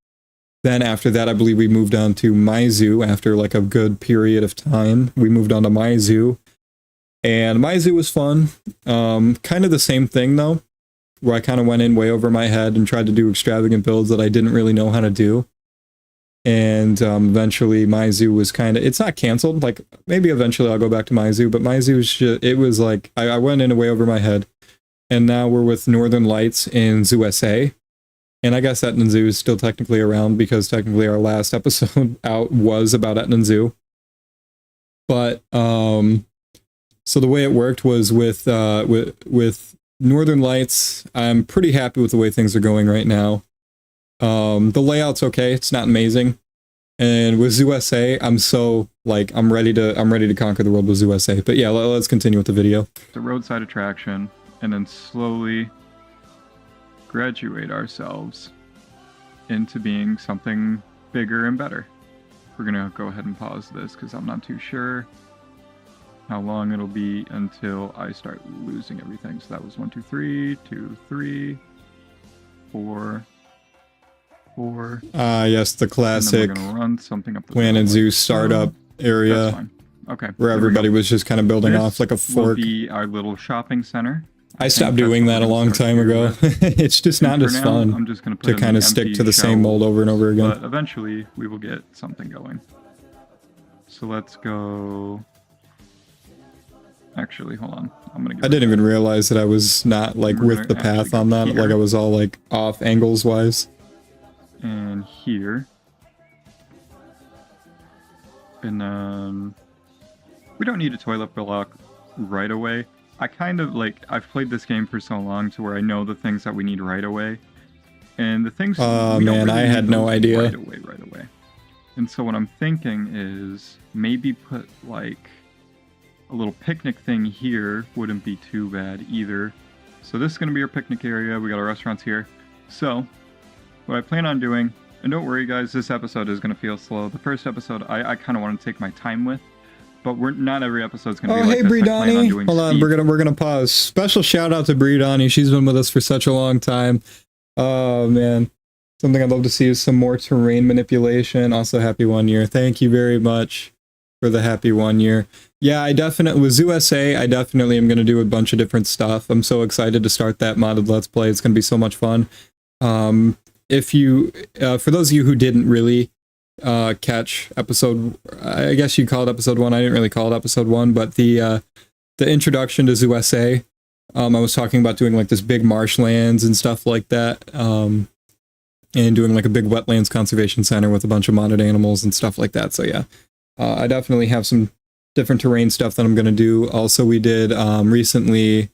then after that, I believe we moved on to My Zoo after like a good period of time. We moved on to My Zoo. And My Zoo was fun. Kind of the same thing though, where I kind of went in way over my head and tried to do extravagant builds that I didn't really know how to do. And eventually My Zoo was kind of, it's not canceled, like maybe eventually I'll go back to My Zoo, but My Zoo was just, it was like, I went in way over my head. And now we're with Northern Lights in Zoo SA. And I guess Ettinen Zoo is still technically around, because technically our last episode out was about Ettinen Zoo. But, so the way it worked was with Northern Lights, I'm pretty happy with the way things are going right now. The layout's okay, it's not amazing. And with Zoo SA, I'm so, like, I'm ready to conquer the world with Zoo SA. But yeah, let's continue with the video. The roadside attraction, and then slowly graduate ourselves into being something bigger and better. We're gonna go ahead and pause this because I'm not too sure how long it'll be until I start losing everything. So that was 1, 2, 3, 2, 3, 4, 4. Yes, the classic And then we're gonna run something up the Planet Zoo startup area. That's fine. Okay. Where everybody was just kind of building off like a fork. This will be our little shopping center. I stopped doing that a long time ago. It's just not as fun I'm just gonna put to kind of stick to the same mold over and over again. But eventually we will get something going. So let's go. Actually, hold on. I didn't even realize that I was not like with the path on that. Like I was all like off angles wise. And here. And then we don't need a toilet block right away. I kind of like, I've played this game for so long to where I know the things that we need right away. And the things oh man, really I had no idea. Right away. And so what I'm thinking is maybe put like a little picnic thing here wouldn't be too bad either. So this is going to be our picnic area. We got our restaurants here. So what I plan on doing, and don't worry guys, this episode is going to feel slow. The first episode I kind of want to take my time with, but not every episode's going to be like this. Oh hey Brie hold on, we're gonna pause. Special shout out to Brie Donnie. She's been with us for such a long time. Oh man, something I'd love to see is some more terrain manipulation. Also happy 1 year. Thank you very much for the happy 1 year. Yeah, I definitely with USA I definitely am going to do a bunch of different stuff. I'm so excited to start that modded let's play. It's going to be so much fun. If you for those of you who didn't really catch episode, I guess you call it episode 1. I didn't really call it episode 1, but the introduction to USA, I was talking about doing like this big marshlands and stuff like that, and doing like a big wetlands conservation center with a bunch of modded animals and stuff like that. So yeah, I definitely have some different terrain stuff that I'm going to do. Also, we did recently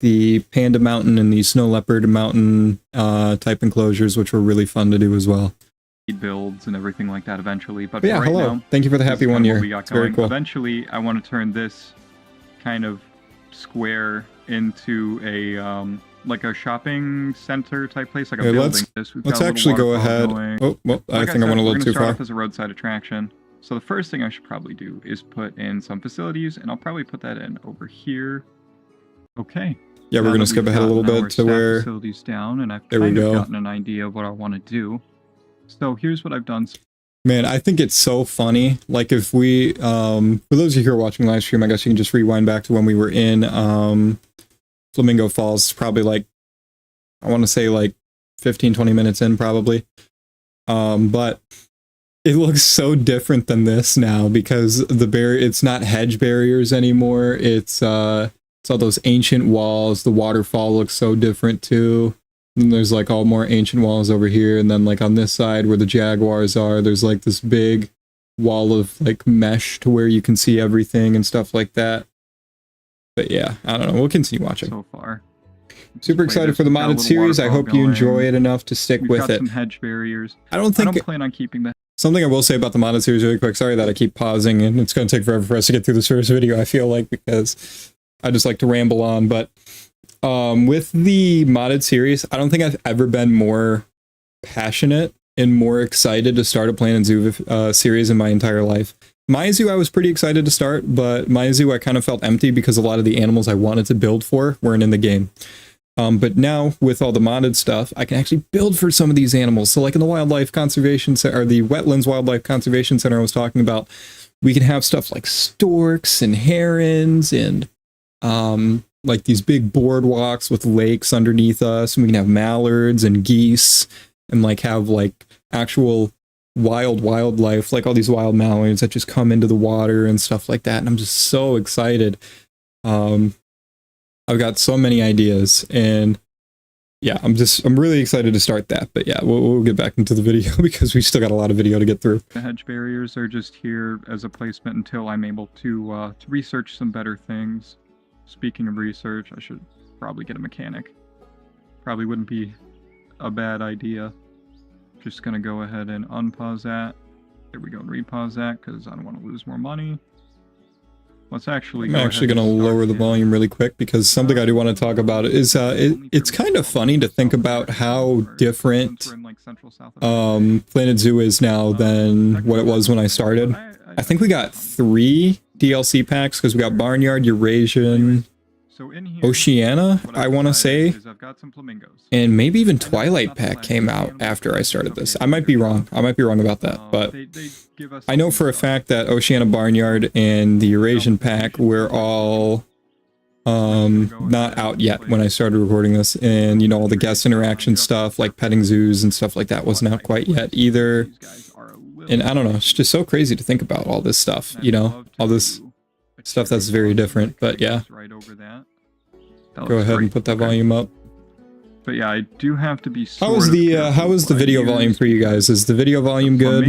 the Panda Mountain and the Snow Leopard Mountain type enclosures, which were really fun to do as well. Builds and everything like that eventually, but yeah, right hello. Now, thank you for the happy 1 year. It's very cool. Eventually, I want to turn this kind of square into a like a shopping center type place, like a building. Let's actually go ahead. Oh, well, I think I went a little too far. As a roadside attraction. So the first thing I should probably do is put in some facilities, and I'll probably put that in over here. Okay. Yeah, we're going to skip ahead a little bit to where facilities down, and I've kind of gotten an idea of what I want to do. So here's what I've done. Man, I think it's so funny. Like if we, for those of you who are watching live stream, I guess you can just rewind back to when we were in Flamingo Falls, probably like, I want to say like 15, 20 minutes in probably. But it looks so different than this now because it's not hedge barriers anymore. It's all those ancient walls. The waterfall looks so different too. And there's like all more ancient walls over here, and then like on this side where the jaguars are, there's like this big wall of like mesh to where you can see everything and stuff like that. But yeah, I don't know, we'll continue watching. So far, super excited for the modded series. I hope you enjoy it enough to stick with it. Some hedge barriers. I don't plan on keeping that. Something I will say about the modded series really quick, sorry that I keep pausing and it's going to take forever for us to get through this first video, I feel like, because I just like to ramble on, but with the modded series, I don't think I've ever been more passionate and more excited to start a Planet Zoo series in my entire life. Maya Zoo I was pretty excited to start, but Maya Zoo I kind of felt empty because a lot of the animals I wanted to build for weren't in the game. But now with all the modded stuff, I can actually build for some of these animals. So like in the Wildlife Conservation Center, or the Wetlands Wildlife Conservation Center I was talking about, we can have stuff like storks and herons and like these big boardwalks with lakes underneath us, and we can have mallards and geese and like have like actual wildlife, like all these wild mallards that just come into the water and stuff like that. And I'm just so excited. I've got so many ideas, and yeah, I'm really excited to start that. But yeah, we'll get back into the video because we still got a lot of video to get through. The hedge barriers are just here as a placement until I'm able to research some better things. Speaking of research, I should probably get a mechanic. Probably wouldn't be a bad idea. Just gonna go ahead and unpause that. There we go, and repause that because I don't want to lose more money. Let's actually I'm actually going to lower the volume really quick because something I do want to talk about is it's kind of funny to think about how different Planet Zoo is now than what it was when I started. I think we got 3 DLC packs because we got Barnyard, Eurasian, So in here, Oceania, what I I've want to decided say, is I've got some flamingos. and maybe even I know it's Twilight not the Pack last came animal out after I pack, started so this. okay, I might be they're wrong. I might be wrong about that, but they give us I know some for a stuff. fact that Oceania Barnyard and the Eurasian pack were all not out yet when I started recording this, and you know, all the guest interaction stuff like petting zoos and stuff like that wasn't out quite yet either. And I don't know, it's just so crazy to think about all this stuff, you know, all this stuff that's very different. But yeah, Right over that. go ahead and put that volume up. But yeah, I do have to be How is the video volume for you guys? Is the video volume good?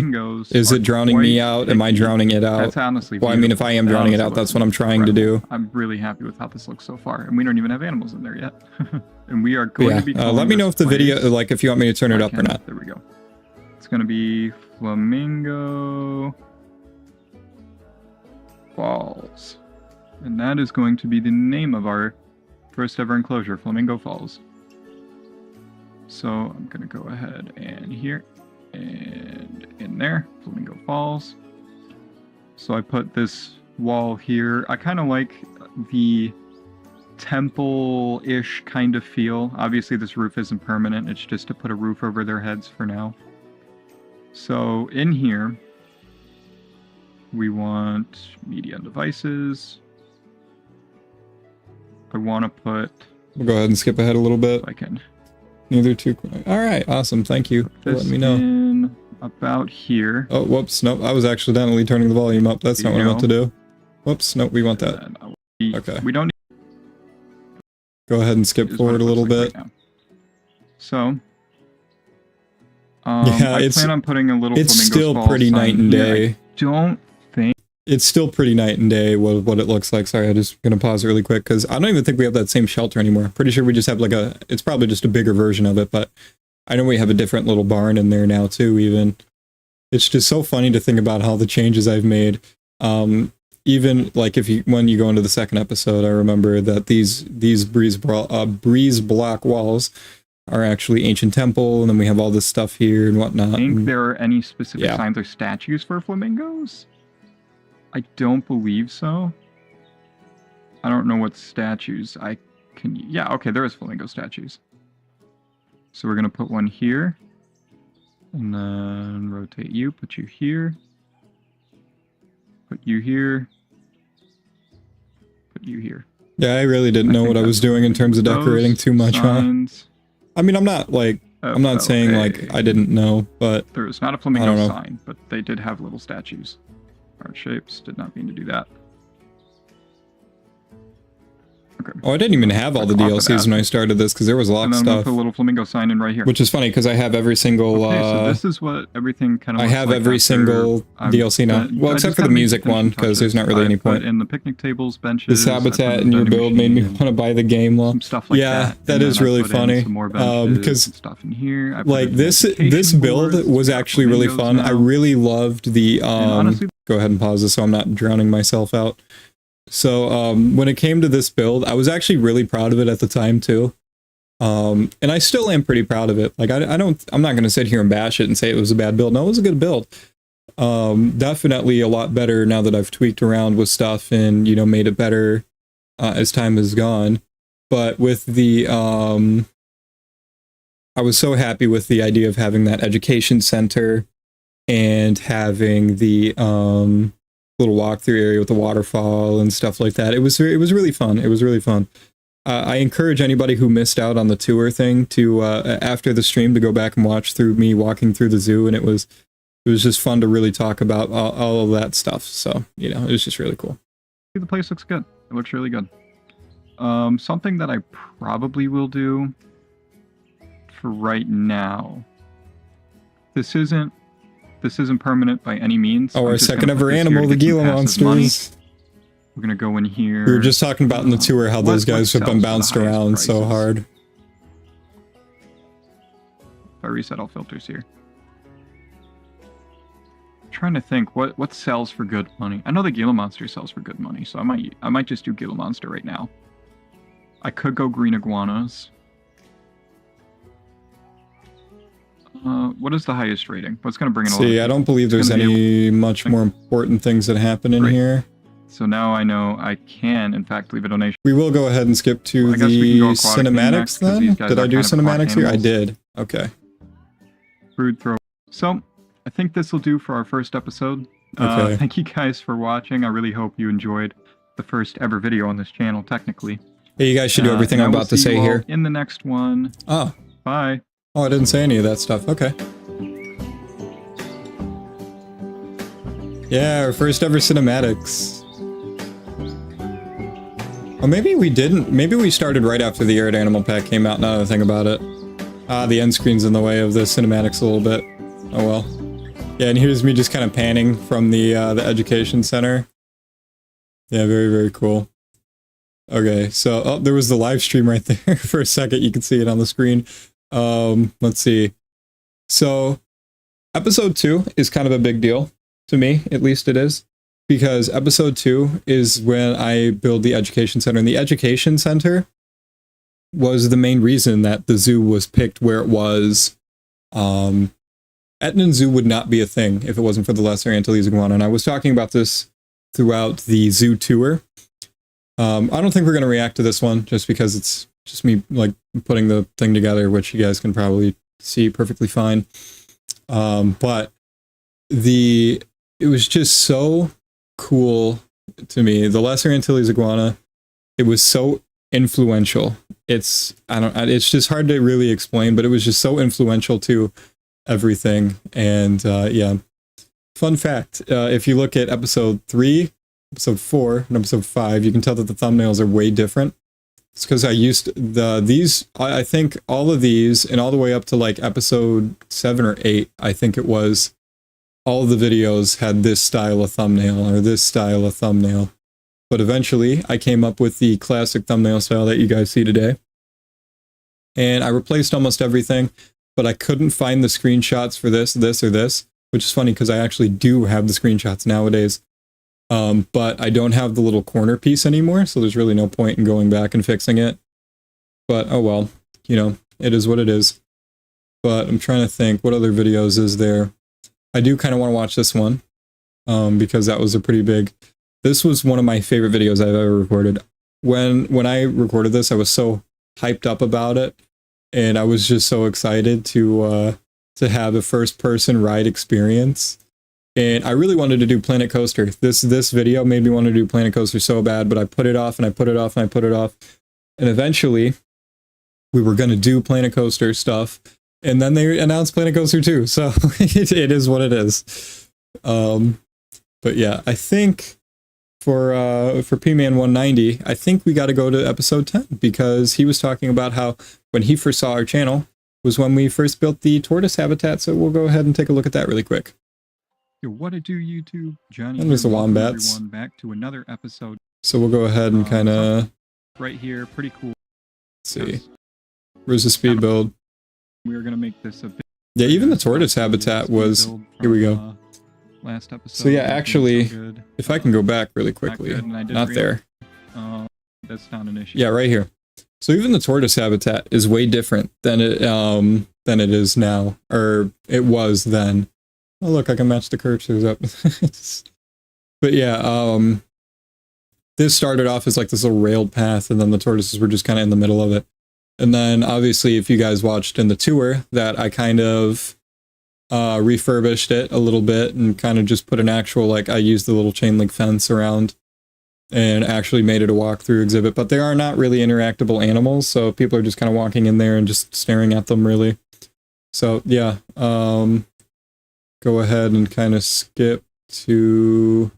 Is it drowning me out? Am I drowning it out? That's honestly well, I mean, if I am drowning it out, that's what I'm trying to do. I'm really happy with how this looks so far, and we don't even have animals in there yet. And we are going to be let me know if the video, like, if you want me to turn it up or not. There we go. It's going to be Flamingo Falls, and that is going to be the name of our first ever enclosure, Flamingo Falls. So I'm going to go ahead and here and in there, Flamingo Falls. So I put this wall here. I kind of like the temple-ish kind of feel. Obviously this roof isn't permanent. It's just to put a roof over their heads for now. So in here, we want media and devices. I want to put... We'll go ahead and skip ahead a little bit. I can... Neither too quick. All right, awesome. Thank you for letting me know. In about here. Oh, whoops. Nope, I was accidentally turning the volume up. That's not what I meant to do. Whoops. Nope, we want that. Okay. We don't need... Go ahead and skip forward a little bit. Right, so, yeah, I plan on putting a little. It's still pretty night and day. I don't think it's still pretty night and day what it looks like. Sorry, I'm just gonna pause really quick because I don't even think we have that same shelter anymore. Pretty sure we just have like it's probably just a bigger version of it, but I know we have a different little barn in there now too. Even it's just so funny to think about how the changes I've made. Even like when you go into the second episode, I remember that these breeze block walls are actually ancient temple, and then we have all this stuff here and whatnot. I think there are any specific signs or statues for flamingos? I don't believe so. I don't know what statues I can... Yeah, okay, there is flamingo statues. So we're going to put one here. And then rotate you, put you here. Put you here. Put you here. Yeah, I really didn't know what I was doing in terms of decorating too much, signs. Huh? I mean, I'm not like... I'm not saying like I didn't know, but... There's not a flamingo sign, but they did have little statues. Art shapes, did not mean to do that. Okay. Oh, I didn't even have all the DLCs when I started this because there was a lot of stuff. And then we'll put a little flamingo sign in right here. Which is funny because I have every single... Okay, so this is what everything kind of I have every single DLC now. Well, except for the music one because there's not really any point. In the picnic tables, benches... This habitat in your build made me want to buy the game. Well, stuff like that is really funny. Because stuff in here. Like this build was actually really fun. I really loved the... Go ahead and pause this so I'm not drowning myself out. So when it came to this build, I was actually really proud of it at the time too. And I still am pretty proud of it. Like I'm not going to sit here and bash it and say it was a bad build. No, it was a good build. Definitely a lot better now that I've tweaked around with stuff and, you know, made it better as time has gone. But with the, I was so happy with the idea of having that education center and having the, little walkthrough area with the waterfall and stuff like that. It was really fun. It was really fun. I encourage anybody who missed out on the tour thing to after the stream to go back and watch through me walking through the zoo, and it was just fun to really talk about all of that stuff. So, you know, it was just really cool. The place looks good. It looks really good. Something that I probably will do for right now. This isn't permanent by any means. Oh, our second ever animal, the Gila monsters. We're gonna go in here. We were just talking about in the tour how those guys have been bounced around so hard. If I reset all filters here. I'm trying to think what sells for good money. I know the Gila monster sells for good money, so I might just do Gila monster right now. I could go green iguanas. What is the highest rating? What's going to bring in a lot of people? I don't believe there's any much more important things that happen in here. So now I know I can, in fact, leave a donation. We will go ahead and skip to Well, I guess we the can go aquatic theme cinematics next, 'cause these then. guys Did are I do kind of aquatic cinematics here? I animals. did. Okay. Brood throw. So I think this will do for our first episode. Okay. Thank you guys for watching. I really hope you enjoyed the first ever video on this channel, technically. Hey, you guys should do everything And I'm I will about to see say you all here. in the next one. Oh. Bye. Oh, I didn't say any of that stuff. Okay. Yeah, our first ever cinematics. Or maybe we didn't. Maybe we started right after the Arid Animal Pack came out, now that I think about it. Ah, the end screen's in the way of the cinematics a little bit. Oh well. Yeah, and here's me just kind of panning from the education center. Yeah, very, very cool. Okay, so, oh, there was the live stream right there for a second. You can see it on the screen. Let's see. So, episode 2 is kind of a big deal. To me, at least it is. Because episode 2 is when I build the education center. And the education center was the main reason that the zoo was picked where it was. Etnan Zoo would not be a thing if it wasn't for the Lesser Antilles iguana. And I was talking about this throughout the zoo tour. I don't think we're going to react to this one just because it's just me like putting the thing together, which you guys can probably see perfectly fine. But it was just so cool to me. The Lesser Antilles iguana, it was so influential. It's just hard to really explain, but it was just so influential to everything. And yeah, fun fact, if you look at episode 3, episode 4, and episode 5, you can tell that the thumbnails are way different. It's because I used I think all of these, and all the way up to like episode 7 or 8, I think it was, all of the videos had this style of thumbnail or this style of thumbnail. But eventually I came up with the classic thumbnail style that you guys see today. And I replaced almost everything, but I couldn't find the screenshots for this, or this, which is funny because I actually do have the screenshots nowadays. But I don't have the little corner piece anymore, so there's really no point in going back and fixing it. But oh well, you know, it is what it is. But I'm trying to think, what other videos is there? I do kind of want to watch this one, because that was a pretty big... This was one of my favorite videos I've ever recorded. When I recorded this, I was so hyped up about it, and I was just so excited to have a first-person ride experience. And I really wanted to do Planet Coaster. This video made me want to do Planet Coaster so bad, but I put it off, and I put it off, and I put it off. And eventually, we were going to do Planet Coaster stuff, and then they announced Planet Coaster 2, so it is what it is. But yeah, I think for P-Man 190, I think we got to go to episode 10, because he was talking about how when he first saw our channel was when we first built the tortoise habitat, so we'll go ahead and take a look at that really quick. Yo, what it do, YouTube? Johnny And there's the welcome wombats. everyone back to another episode. So we'll go ahead and kind of... Right here, pretty cool. see. Where's the speed build? We are going to make this a bit... Yeah, even the tortoise habitat was... Here we go. Last episode. So yeah, actually, if I can go back really quickly. Not there. That's not an issue. Yeah, right here. So even the tortoise habitat is way different than it is now, or it was then. Oh look, I can match the curves up. But yeah, this started off as like this little railed path, and then the tortoises were just kind of in the middle of it. And then obviously, if you guys watched in the tour, that I kind of refurbished it a little bit and kind of just put an actual, like, I used the little chain link fence around and actually made it a walkthrough exhibit. But they are not really interactable animals, so people are just kind of walking in there and just staring at them, really. So yeah, go ahead and kind of skip to...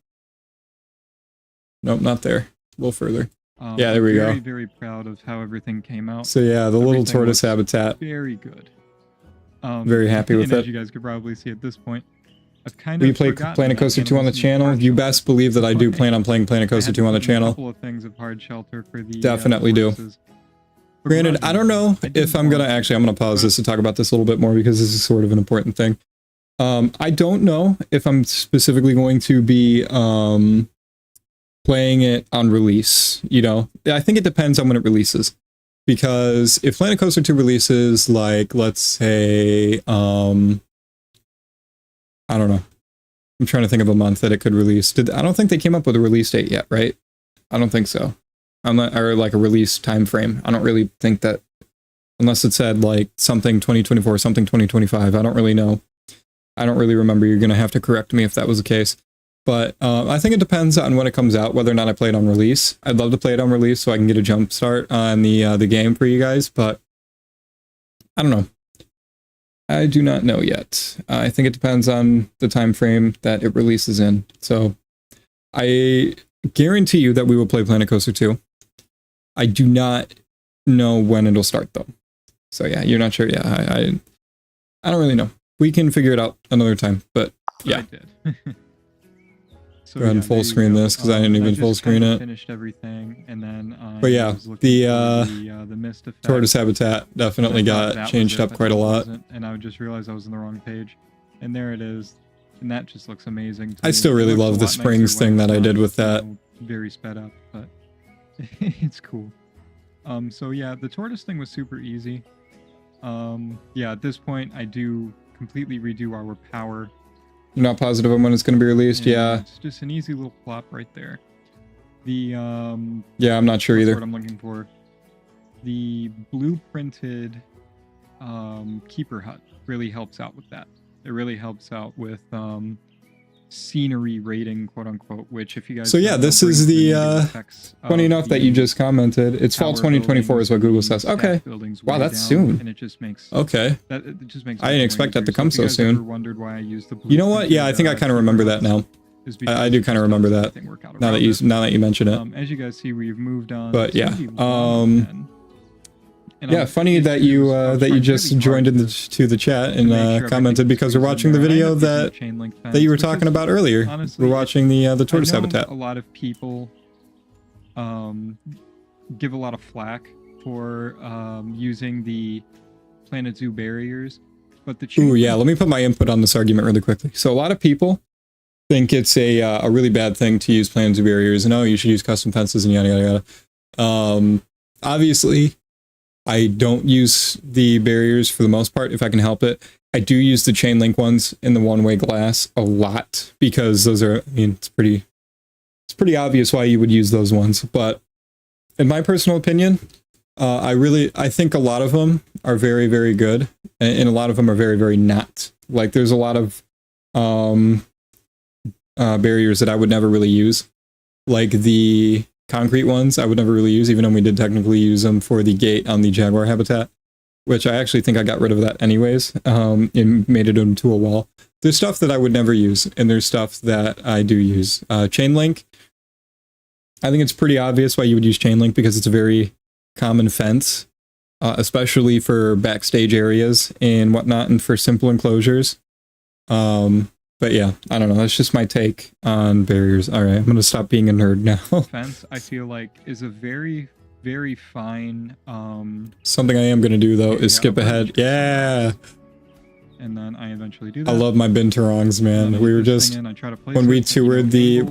Nope, not there. A little further. Yeah, there we go. Very, very proud of how everything came out. So yeah, the little tortoise habitat. Very good. Very happy with and it. As you guys could probably see at this point, I've kind We of play Planet Coaster 2 on the channel. You best believe that I do plan on playing Planet Coaster 2 on the channel. A couple of things of hard shelter for the definitely do. Granted, I don't know if I'm gonna pause this to talk about this a little bit more, because this is sort of an important thing. I don't know if I'm specifically going to be playing it on release. You know, I think it depends on when it releases. Because if Planet Coaster 2 releases, like, let's say, I don't know, I'm trying to think of a month that it could release. I don't think they came up with a release date yet, right? I don't think so. Or like a release time frame. I don't really think that, unless it said like something 2024, something 2025. I don't really know. I don't really remember. You're going to have to correct me if that was the case. But I think it depends on when it comes out, whether or not I play it on release. I'd love to play it on release so I can get a jump start on the game for you guys, but I don't know. I do not know yet. I think it depends on the time frame that it releases in. So I guarantee you that we will play Planet Coaster 2. I do not know when it'll start though. So yeah, you're not sure. Yeah, I don't really know. We can figure it out another time, but yeah. I did. So, go ahead and full screen this because I didn't even full screen it. Finished everything, and then but yeah, the mist effect. tortoise habitat definitely got changed up quite a lot. And I just realized I was on the wrong page, and there it is, and that just looks amazing. I still really love the springs thing that I did with that. Very sped up, but it's cool. So yeah, the tortoise thing was super easy. Yeah, at this point, I do completely redo our power. You're not positive on when it's going to be released. Yeah, it's just an easy little plop right there. The yeah, I'm not sure either. What I'm looking for, the blueprinted keeper hut really helps out with that. It really helps out with scenery rating, quote unquote. Which, if you guys so yeah, this is the funny enough that you just commented. It's fall 2024 is what Google says. Okay, wow, that's soon. And it just makes okay. It just makes. I didn't expect that to come so soon. Wondered why I used the you know what? Yeah, I think I kind of remember that now. I do kind of remember that now that you mention it. As you guys see, we've moved on. But yeah, yeah, funny that you just joined to the chat and commented because we're watching the video that you were talking about earlier. We're watching the tortoise habitat. A lot of people give a lot of flack for using the Planet Zoo barriers, but the ooh yeah, let me put my input on this argument really quickly. So a lot of people think it's a really bad thing to use Planet Zoo barriers, and oh, you should use custom fences and yada yada yada. Obviously, I don't use the barriers for the most part if I can help it. I do use the chain link ones in the one-way glass a lot because those are, I mean, it's pretty obvious why you would use those ones. But in my personal opinion, I think a lot of them are very, very good, and a lot of them are very, very not. Like there's a lot of barriers that I would never really use, like the concrete ones I would never really use, even though we did technically use them for the gate on the jaguar habitat, which I actually think I got rid of that anyways, and made it into a wall. There's stuff that I would never use, and there's stuff that I do use. Chain link, I think it's pretty obvious why you would use chain link because it's a very common fence, especially for backstage areas and whatnot, and for simple enclosures. But yeah, I don't know. That's just my take on barriers. All right, I'm going to stop being a nerd now. Fence, I feel like, is a very, very fine... something I am going to do, though, is skip ahead. Yeah! And then I eventually do that. I love my binturongs, man. We were just... When we toured the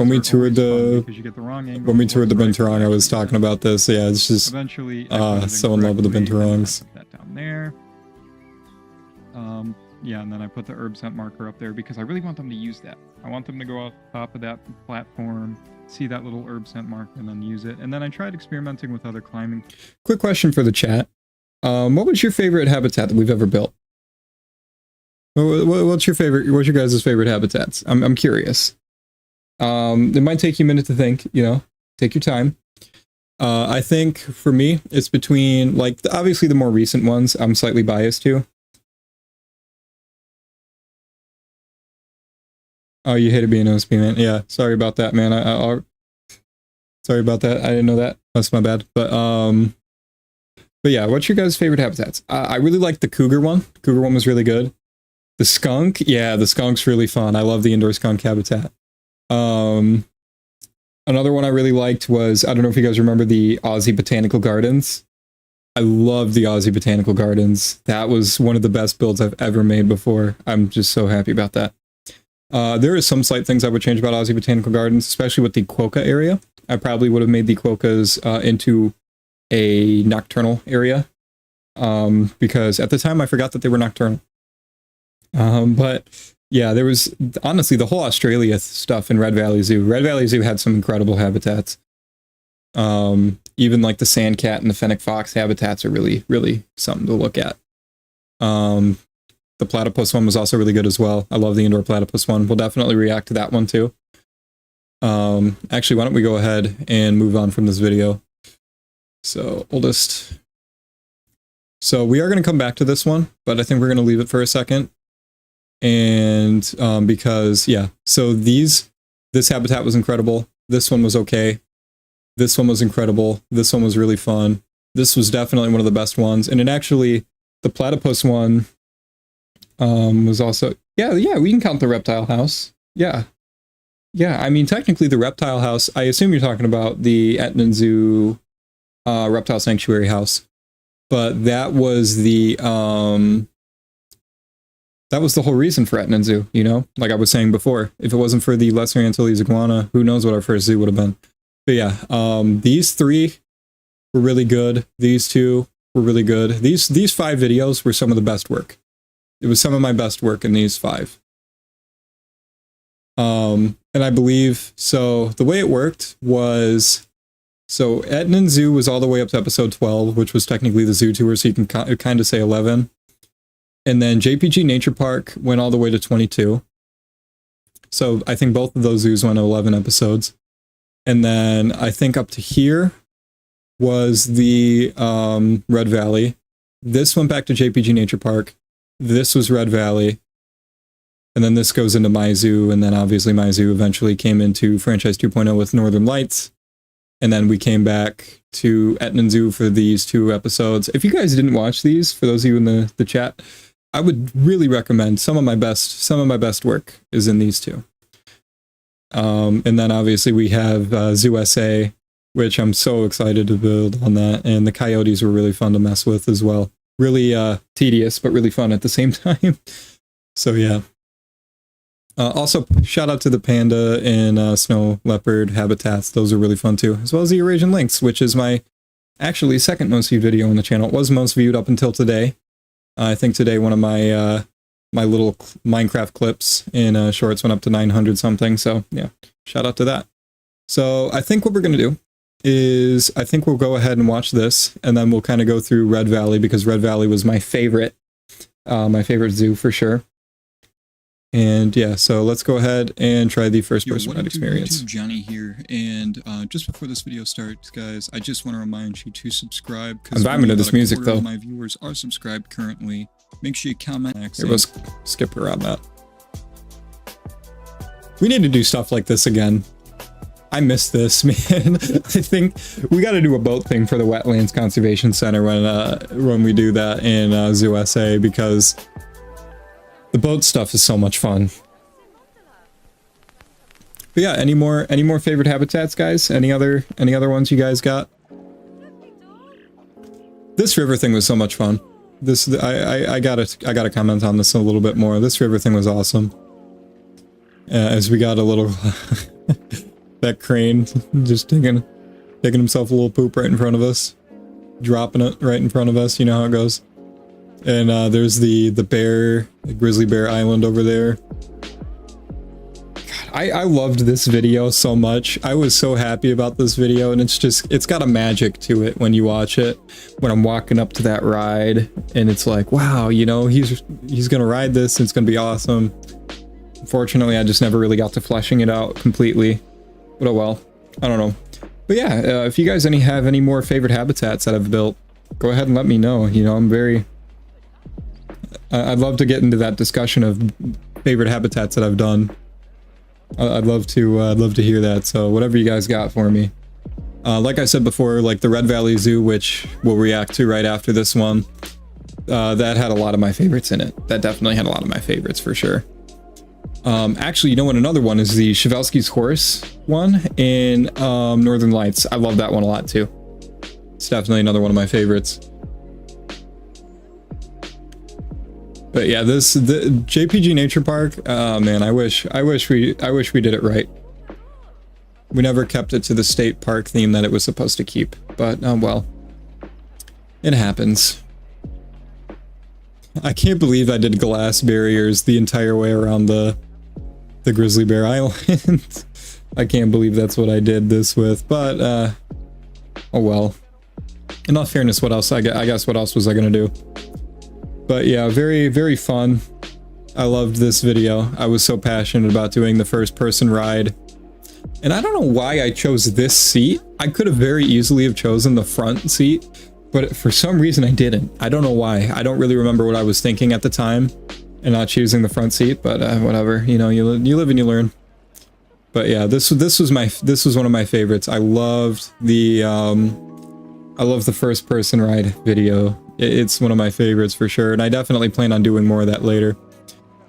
binturong, I was talking about this. Yeah, it's just... Eventually, so in love with the binturongs. Put that down there. Yeah, and then I put the herb scent marker up there because I really want them to use that. I want them to go off top of that platform, see that little herb scent mark, and then use it. And then I tried experimenting with other climbing. Quick question for the chat. What was your favorite habitat that we've ever built? What's your guys' favorite habitats? I'm curious. It might take you a minute to think, you know, take your time. I think for me, it's between, like, obviously the more recent ones I'm slightly biased to. Oh, you hated being OSP, man. Yeah, sorry about that, man. Sorry about that. I didn't know that. That's my bad. But yeah, what's your guys' favorite habitats? I really like the cougar one. Cougar one was really good. The skunk, yeah, the skunk's really fun. I love the indoor skunk habitat. Another one I really liked was, I don't know if you guys remember the Aussie Botanical Gardens. I love the Aussie Botanical Gardens. That was one of the best builds I've ever made before. I'm just so happy about that. There are some slight things I would change about Aussie Botanical Gardens, especially with the quokka area. I probably would have made the quokkas into a nocturnal area, because at the time I forgot that they were nocturnal. But Yeah, there was honestly the whole Australia stuff in Red Valley Zoo. Red Valley Zoo had some incredible habitats. Even like the sandcat and the fennec fox habitats are really, really something to look at. The platypus one was also really good as well. I love the indoor platypus one. We'll definitely react to that one too. Actually, why don't we go ahead and move on from this video? So So we are going to come back to this one, but I think we're going to leave it for a second. And because, yeah, so this habitat was incredible. This one was okay. This one was incredible. This one was really fun. This was definitely one of the best ones. And it actually, the platypus one was also, yeah, we can count the reptile house. Yeah. I mean, technically the reptile house, I assume you're talking about the Etnan Zoo reptile sanctuary house. But that was the whole reason for Etnan Zoo, you know? Like I was saying before, if it wasn't for the Lesser Antilles iguana, who knows what our first zoo would have been. But yeah, these 3 were really good. These 2 were really good. These 5 videos were some of the best work. It was some of my best work in these 5. And I believe, so the way it worked was, so Etnan Zoo was all the way up to episode 12, which was technically the zoo tour, so you can kind of say 11. And then JPG Nature Park went all the way to 22. So I think both of those zoos went to 11 episodes. And then I think up to here was the Red Valley. This went back to JPG Nature Park. This was Red Valley. And then this goes into My Zoo. And then obviously My Zoo eventually came into Franchise 2.0 with Northern Lights. And then we came back to Etnan Zoo for these 2 episodes. If you guys didn't watch these, for those of you in the chat, I would really recommend some of my best work is in these 2. And then obviously we have Zoo SA, which I'm so excited to build on that. And the coyotes were really fun to mess with as well. Really tedious, but really fun at the same time. So yeah. Also, shout out to the panda and snow leopard habitats. Those are really fun too. As well as the Eurasian lynx, which is my actually second most viewed video on the channel. It was most viewed up until today. I think today one of my my little Minecraft clips in shorts went up to 900 something. So yeah, shout out to that. So I think what we're going to do is I think we'll go ahead and watch this, and then we'll kind of go through Red Valley, because Red Valley was my favorite zoo for sure. And yeah, so let's go ahead and try the first person ride experience. YouTube, Johnny here, and just before this video starts, guys, I just want to remind you to subscribe, because I'm vibing to this music though. My viewers are subscribed currently. Make sure you comment. Here, we'll skip around that. We need to do stuff like this again. I miss this, man. I think we got to do a boat thing for the Wetlands Conservation Center when we do that in Zoo SA, because the boat stuff is so much fun. But yeah, any more favorite habitats, guys? Any other ones you guys got? This river thing was so much fun. I gotta comment on this a little bit more. This river thing was awesome. As we got a little that crane just taking himself a little poop right in front of us, dropping it right in front of us. You know how it goes. And there's the grizzly bear island over there. God, I loved this video so much. I was so happy about this video, and it's got a magic to it when you watch it. When I'm walking up to that ride, and it's like, wow, you know, he's gonna ride this, and it's gonna be awesome. Unfortunately, I just never really got to fleshing it out completely. But oh well, I don't know. But yeah, if you guys have any more favorite habitats that I've built, go ahead and let me know. You know, I'd love to get into that discussion of favorite habitats that I've done. I'd love to hear that. So whatever you guys got for me. Like I said before, like the Red Valley Zoo, which we'll react to right after this one, that had a lot of my favorites in it. That definitely had a lot of my favorites for sure. Actually, you know what? Another one is the Chevalsky's Horse one in Northern Lights. I love that one a lot too. It's definitely another one of my favorites. But yeah, the JPG Nature Park. Oh man, I wish we did it right. We never kept it to the state park theme that it was supposed to keep. But well, it happens. I can't believe I did glass barriers the entire way around the grizzly bear island. I can't believe that's what I did this with, but oh well. In all fairness, what else? I guess what else was I gonna do? But yeah, very, very fun. I loved this video. I was so passionate about doing the first person ride. And I don't know why I chose this seat. I could have very easily have chosen the front seat, but for some reason I didn't. I don't know why. I don't really remember what I was thinking at the time and not choosing the front seat, but whatever. You know, you live and you learn. But yeah, this was one of my favorites. I loved the first person ride video. It's one of my favorites for sure, and I definitely plan on doing more of that later.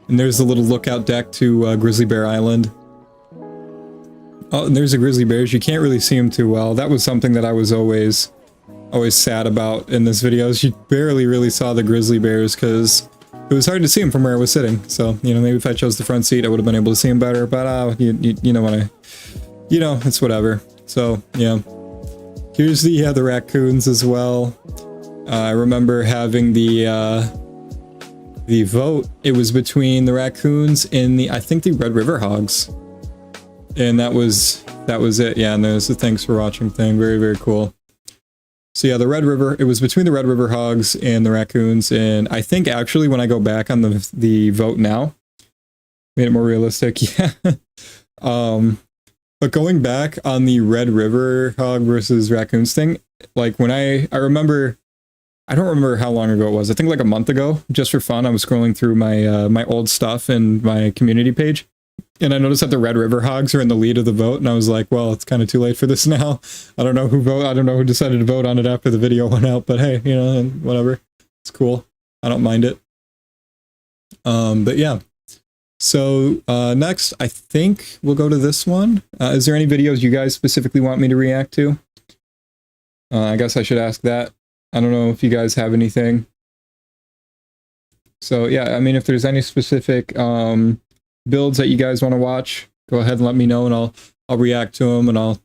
And there's the little lookout deck to Grizzly Bear Island. Oh, and there's the grizzly bears. You can't really see them too well. That was something that I was always sad about in this video. Is you barely really saw the grizzly bears because it was hard to see them from where I was sitting. So, you know, maybe if I chose the front seat, I would have been able to see them better. But you know what it's whatever. So yeah, here's the raccoons as well. I remember having the vote. It was between the raccoons and I think the Red River Hogs. And that was it. Yeah, and there's the thanks for watching thing. Very, very cool. So yeah, it was between the Red River Hogs and the raccoons. And I think actually when I go back on the vote now, made it more realistic. Yeah. But going back on the Red River Hog versus raccoons thing, like when I remember, I don't remember how long ago it was. I think like a month ago, just for fun, I was scrolling through my my old stuff and my community page. And I noticed that the Red River Hogs are in the lead of the vote, and I was like, well, it's kind of too late for this now. I don't know who decided to vote on it after the video went out, but hey, you know, whatever. It's cool. I don't mind it. But yeah. So next, I think we'll go to this one. Is there any videos you guys specifically want me to react to? I guess I should ask that. I don't know if you guys have anything. So yeah, I mean, if there's any specific builds that you guys want to watch, go ahead and let me know, and I'll react to them, and I'll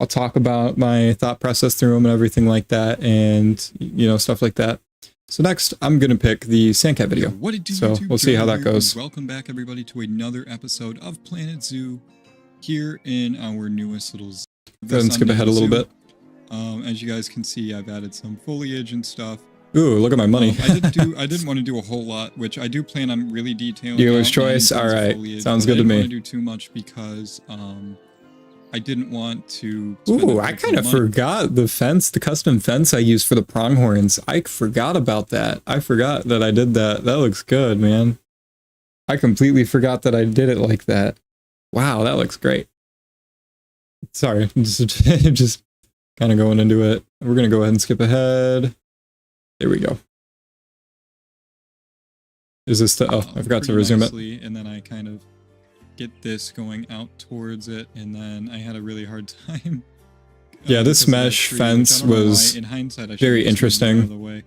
talk about my thought process through them and everything like that, and you know, stuff like that. So next, I'm gonna pick the Sandcat video. What did you so YouTube we'll see how that here, goes. Welcome back, everybody, to another episode of Planet Zoo here in our newest little zoo. Go ahead and skip ahead a little bit. As you guys can see, I've added some foliage and stuff. Ooh, look at my money. I didn't want to do a whole lot, which I do plan on really detailing. Dealer's choice. All right, sounds good to me. I didn't want to do too much because I didn't want to. Ooh, I kind of forgot the fence, the custom fence I used for the pronghorns. I forgot about that. I forgot that I did that. That looks good, man. I completely forgot that I did it like that. Wow, that looks great. Sorry, just kind of going into it. We're gonna go ahead and skip ahead. There we go. Is this the... Oh, I forgot to resume it. And then I kind of get this going out towards it, and then I had a really hard time. Yeah, this mesh fence was in hindsight, very interesting.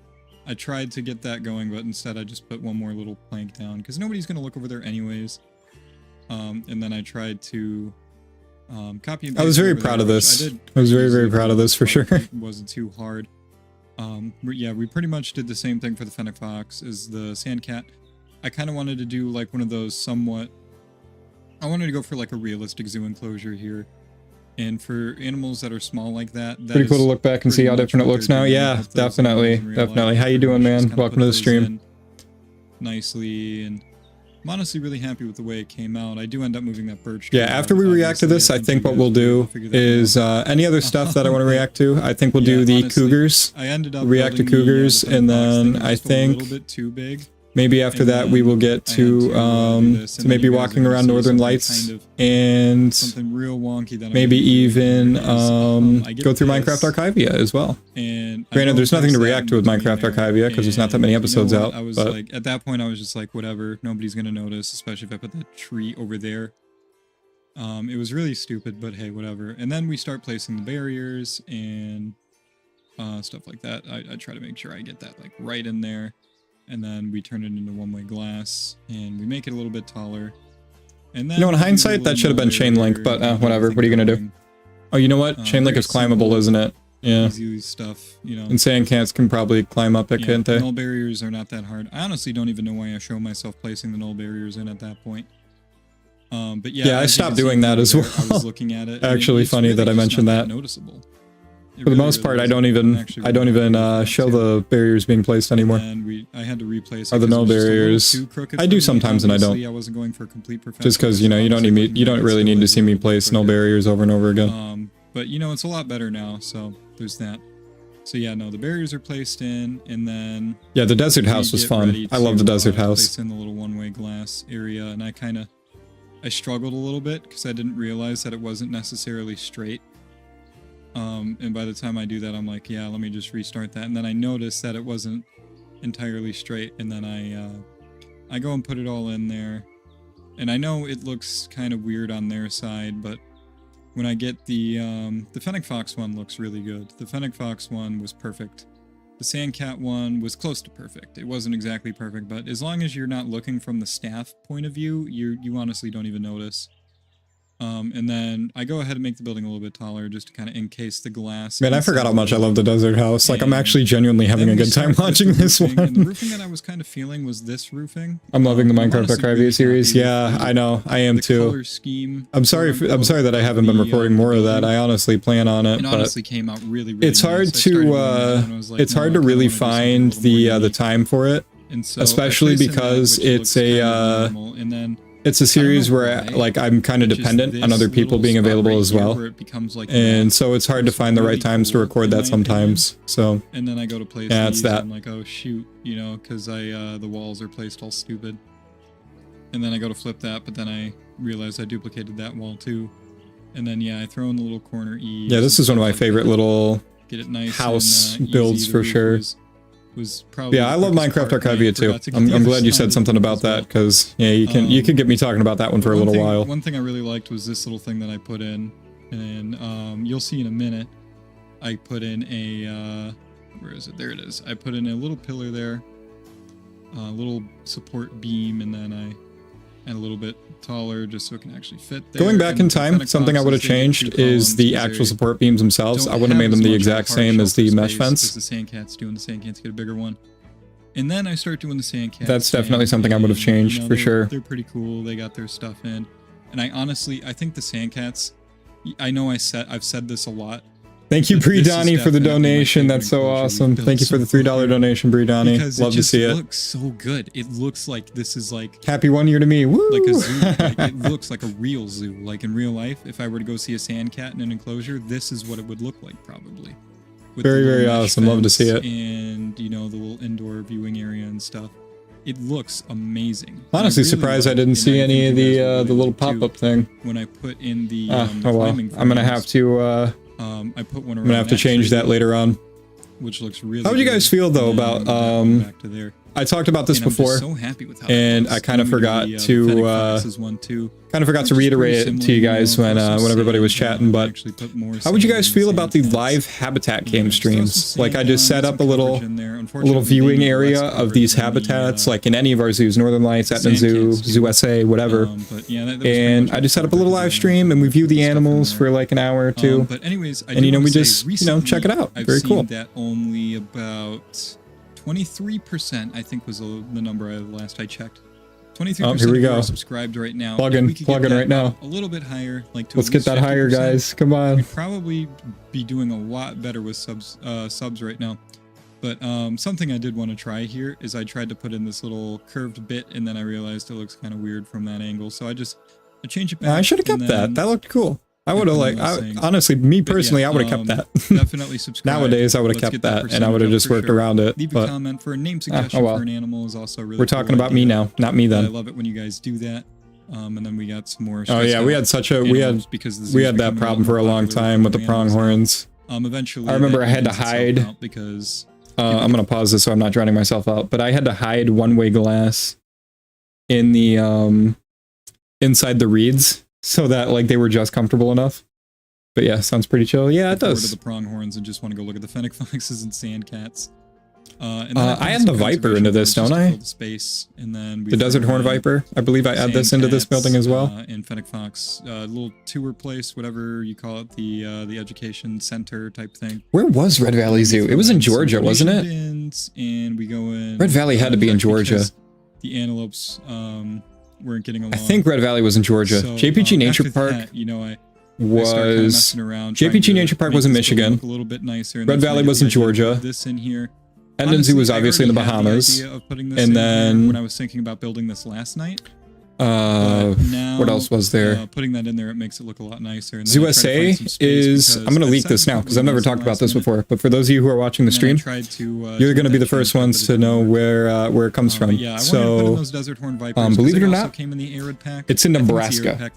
I tried to get that going, but instead I just put one more little plank down, because nobody's going to look over there anyways. And then I tried to copy and paste. I was very proud of this. I was very, very proud of this for sure. It wasn't too hard. Yeah, we pretty much did the same thing for the fennec fox as the Sandcat. I kind of wanted to do like one of those somewhat... I wanted to go for like a realistic zoo enclosure here. And for animals that are small like that... Pretty cool to look back and see how different it looks now. Yeah, definitely. Definitely. How you doing, man? Welcome to the stream. Nicely, and I'm honestly really happy with the way it came out. I do end up moving that birch. Yeah, after we react to this, I think what we'll do is any other stuff that I want to react to. I think we'll do the cougars. I ended up react to cougars, and then I think a little bit too big. Maybe after that we will get to maybe walking around Northern Lights and something real wonky that maybe even go through Minecraft Archivia as well. And granted, there's nothing to react to with Minecraft Archivia because there's not that many episodes out. I was like, at that point, I was just like, whatever, nobody's gonna notice, especially if I put that tree over there. It was really stupid, but hey, whatever. And then we start placing the barriers and stuff like that. I try to make sure I get that like right in there. And then we turn it into one-way glass, and we make it a little bit taller. And then, you know, in hindsight, that should have been chain link, but whatever. What are you gonna do? Oh, you know what? Chain link is climbable, isn't it? Yeah. easy stuff, you know. And sand cats can probably climb up it, can't they? Null barriers are not that hard. I honestly don't even know why I show myself placing the null barriers in at that point. But yeah, I as you stopped can see doing that over as there, well. I was looking at it. Actually, it's funny really that I just mentioned not that. noticeable. It For the really, most really part, I isn't. don't even show the barriers being placed anymore. And I had to replace it. Or the 'cause null it was just a little barriers. too crooked I for do me. sometimes and I don't. Obviously, I wasn't going for complete perfection. Just because, you know, you don't really need to see me place null barriers over and over again. But you know, it's a lot better now, so there's that. So yeah, no, the barriers are placed in, and then Yeah, the desert house was fun. I love the desert house. Place in the little one-way glass area, and I struggled a little bit because I didn't realize that it wasn't necessarily straight. And by the time I do that, I'm like, yeah, let me just restart that. And then I noticed that it wasn't entirely straight, and then I go and put it all in there. And I know it looks kind of weird on their side, but when I get the Fennec Fox one looks really good. The Fennec Fox one was perfect. The Sandcat one was close to perfect. It wasn't exactly perfect, but as long as you're not looking from the staff point of view, you honestly don't even notice. And then I go ahead and make the building a little bit taller just to kind of encase the glass. Man, I forgot how much I love the desert house. Like, I'm actually genuinely having a good time watching this one. And the roofing that I was kind of feeling was this roofing. I'm loving the Minecraft Archivia series. Yeah, I know. I am too. Color scheme. I'm sorry that I haven't been recording more of that. I honestly plan on it. It honestly came out really, really it's hard to really find the time for it. And so especially because it's a series where I'm kind of dependent on other people being available as well. And so it's hard to find the right times to record that sometimes. So and then I go to place it's that. I'm like, oh shoot, you know, because the walls are placed all stupid. And then I go to flip that, but then I realize I duplicated that wall too. And then I throw in the little corner E. Yeah, this is one of my favorite little get it nice house and, builds for sure. Was probably I love Minecraft Archivia too. I'm glad you said something about that because you can get me talking about that one for a little while. One thing I really liked was this little thing that I put in, and you'll see in a minute. I put in a where is it? There it is. I put in a little pillar there, a little support beam, and then I add a little bit taller just so it can actually fit there. Going back in time, something I would have changed is the actual support beams themselves. I would have made them the exact same as the mesh fence. The Sandcats do, and the Sandcats get a bigger one. And then I start doing the Sandcats. That's definitely something I would have changed for sure. They're pretty cool. They got their stuff in. And I think the Sandcats, I know I've said this a lot. Thank you, Bree Donnie, for the donation. That's so awesome. Thank you for the $3 donation, Bree Donnie. Love to see it. It looks so good. It looks like this is like... Happy 1 year to me. Woo! Like a zoo. It looks like a real zoo. Like in real life, if I were to go see a Sandcat in an enclosure, this is what it would look like probably. With very, very awesome. Love to see it. And, you know, the little indoor viewing area and stuff. It looks amazing. Honestly, surprised I didn't see any of the little pop-up thing. When I put in the oh well, I'm gonna have to I put one around. I'm gonna have to change that later on. Which looks really. How would you guys feel though about back to there? I talked about this before, I'm just so happy with how and I kind of forgot to reiterate it to you guys when everybody was chatting. But how would you guys feel about the live habitat game streams? Like I just set up a little viewing area of these habitats, like in any of our zoos, Northern Lights, Etna Zoo, Zoo SA, whatever. And I just set up a little live stream, and we view the animals for like an hour or two. But anyways, and we just check it out. Very cool. That only about 23%, I think, was the number last I checked. 23% here we go. Are subscribed right now. Plug-in right now. A little bit higher. Let's get that higher, guys. Come on. We'd probably be doing a lot better with subs right now. But something I did want to try here is I tried to put in this little curved bit, and then I realized it looks kind of weird from that angle. So I changed it back. I should have kept that. That looked cool. I would have honestly, me personally, I would have kept that. Definitely subscribe. Nowadays, I would have kept that, and I would have just worked around it. Leave a comment for a name suggestion for an animal is also really. We're talking about me now, not me then. I love it when you guys do that. And then we got some more. Oh yeah, we had that problem for a long time with the pronghorns. Eventually, I remember I had to hide because I'm gonna pause this so I'm not drowning myself out. But I had to hide one-way glass in the inside the reeds, so that like they were just comfortable enough. But yeah, sounds pretty chill. Yeah, it does. To the pronghorns and just want to go look at the fennec foxes and sandcats. And then I add the Viper into this, don't I? The space, and then The Desert Horn Viper. I believe I add this into this building as well. And Fennec Fox, little tour place, whatever you call it, the education center type thing. Where was Red Valley Zoo? It was in Georgia, wasn't it? And we go in. Red Valley had to be in Georgia. The antelopes weren't getting along. I think Red Valley was in Georgia. So, JPG Nature after Park. that, you know, I was started kind of messing around, JPG Nature Park was in Michigan. A little bit nicer. Red Valley was in Georgia. This in here. Enden Zoo was obviously in the Bahamas. And then when I was thinking about building this last night. Now, what else was there? Putting that in there, it makes it look a lot nicer. Zoo SA is, I'm going to leak this now because I've never talked about this before. But for those of you who are watching the stream, you're going to be the first ones to know where it comes from. Yeah, so, believe it or not, it's in Nebraska.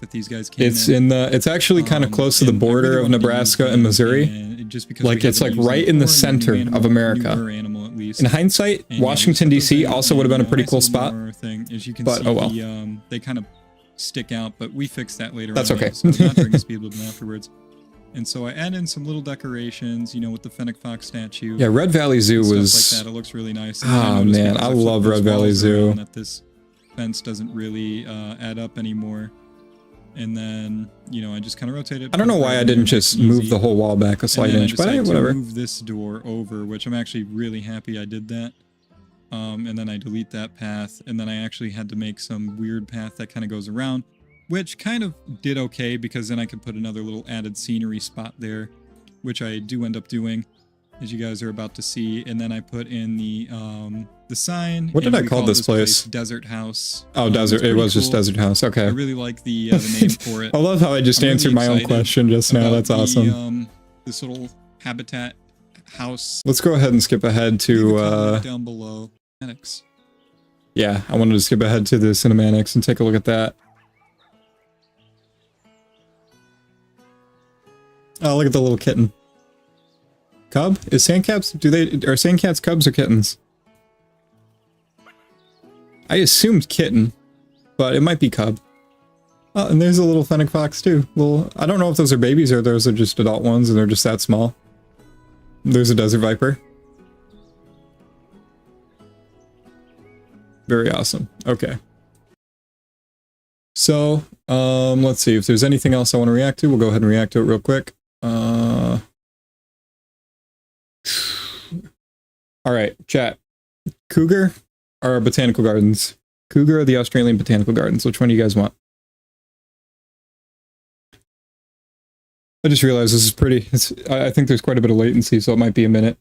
It's actually kind of close to the border of Nebraska and Missouri. Like it's like right in the center of America. In hindsight, Washington D.C. also would have been a pretty cool spot. But oh well. They kind of stick out, but we fixed that later. That's okay. So not during the speed build afterwards. And so I add in some little decorations, you know, with the Fennec Fox statue. Yeah, Red Valley Zoo was stuff like that. It looks really nice. Oh man, I love Red Valley Zoo. That this fence doesn't really add up anymore. And then, you know, I just kind of rotate it. I don't know why I didn't just move the whole wall back a slight inch, but whatever. Move this door over, which I'm actually really happy I did that. And then I delete that path, and then I actually had to make some weird path that kind of goes around, which kind of did okay because then I could put another little added scenery spot there, which I do end up doing, as you guys are about to see. And then I put in the sign. What did I call this place? Desert House. Oh, Desert. It was just Desert House. Okay. I really like the name for it. I love how I just answered my own question just now. That's awesome. This little habitat house. Let's go ahead and skip ahead to down below. Yeah, I wanted to skip ahead to the cinematics and take a look at that. Oh, look at the little kitten. Cub? Are sandcats cubs or kittens? I assumed kitten, but it might be cub. Oh, and there's a little Fennec Fox too. I don't know if those are babies or those are just adult ones and they're just that small. There's a Desert Viper. Very awesome. Okay. So, let's see if there's anything else I want to react to. We'll go ahead and react to it real quick. All right, chat. Cougar or Botanical Gardens? Cougar or the Australian Botanical Gardens? Which one do you guys want? I just realized this is pretty. I think there's quite a bit of latency, so it might be a minute.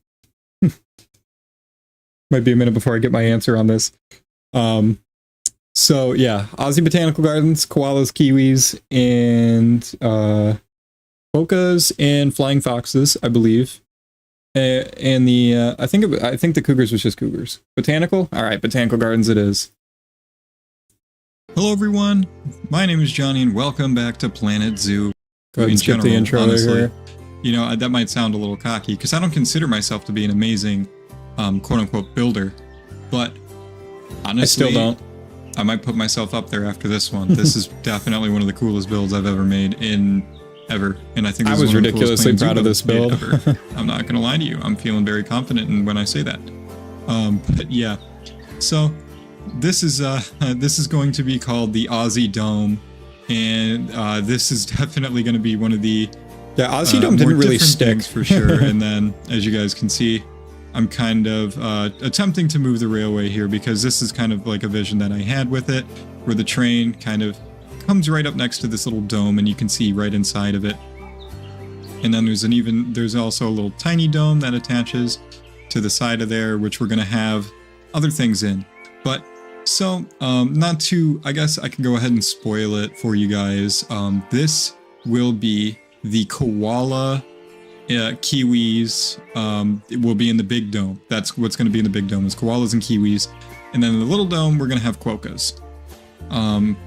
Might be a minute before I get my answer on this. So yeah, Aussie Botanical Gardens, koalas, kiwis, and quokkas and flying foxes, I believe. And the I think the cougars was just cougars. Botanical? All right, Botanical Gardens it is. Hello everyone, my name is Johnny and welcome back to Planet Zoo. Go ahead and skip the intro here. You know, that might sound a little cocky because I don't consider myself to be an amazing quote-unquote builder, but honestly, I still don't. I might put myself up there after this one. This is definitely one of the coolest builds I've ever made ever, and I think this I was ridiculously proud of this build. I'm not gonna lie to you. I'm feeling very confident in when I say that. But yeah, so this is going to be called the Aussie Dome, and this is definitely going to be one of the Aussie Dome didn't really stick for sure. And then, as you guys can see, I'm kind of attempting to move the railway here because this is kind of like a vision that I had with it, where the train kind of comes right up next to this little dome and you can see right inside of it. And then there's also a little tiny dome that attaches to the side of there, which we're going to have other things in. But so, I guess I can go ahead and spoil it for you guys. This will be the koala kiwis. It will be in the big dome. That's what's going to be in the big dome is koalas and kiwis. And then in the little dome, we're going to have quokkas.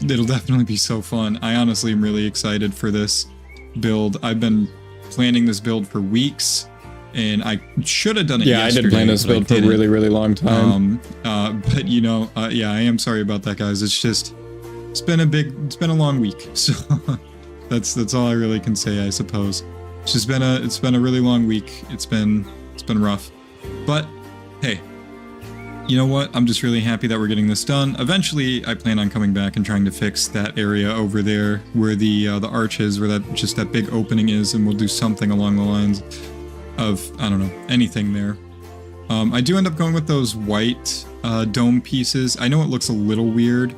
It'll definitely be so fun. I honestly am really excited for this build. I've been planning this build for weeks, and I should have done it yesterday. I did plan this build for a really, really long time. But you know, I am sorry about that, guys. It's been a long week. So that's all I really can say, I suppose. It's been a really long week. It's been rough. But hey, you know what? I'm just really happy that we're getting this done. Eventually, I plan on coming back and trying to fix that area over there where the arch is, where that big opening is, and we'll do something along the lines of, I don't know, anything there. I do end up going with those white dome pieces. I know it looks a little weird,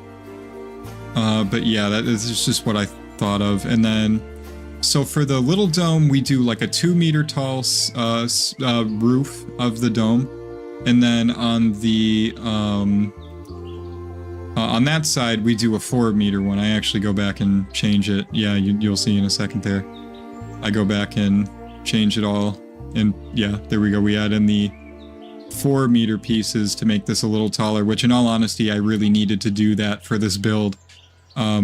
but yeah, that is just what I thought of. And then, so for the little dome, we do like a 2-meter tall roof of the dome. And then on the on that side, we do a 4-meter one. I actually go back and change it. Yeah, you'll see in a second there. I go back and change it all. And yeah, there we go. We add in the 4-meter pieces to make this a little taller, which in all honesty, I really needed to do that for this build.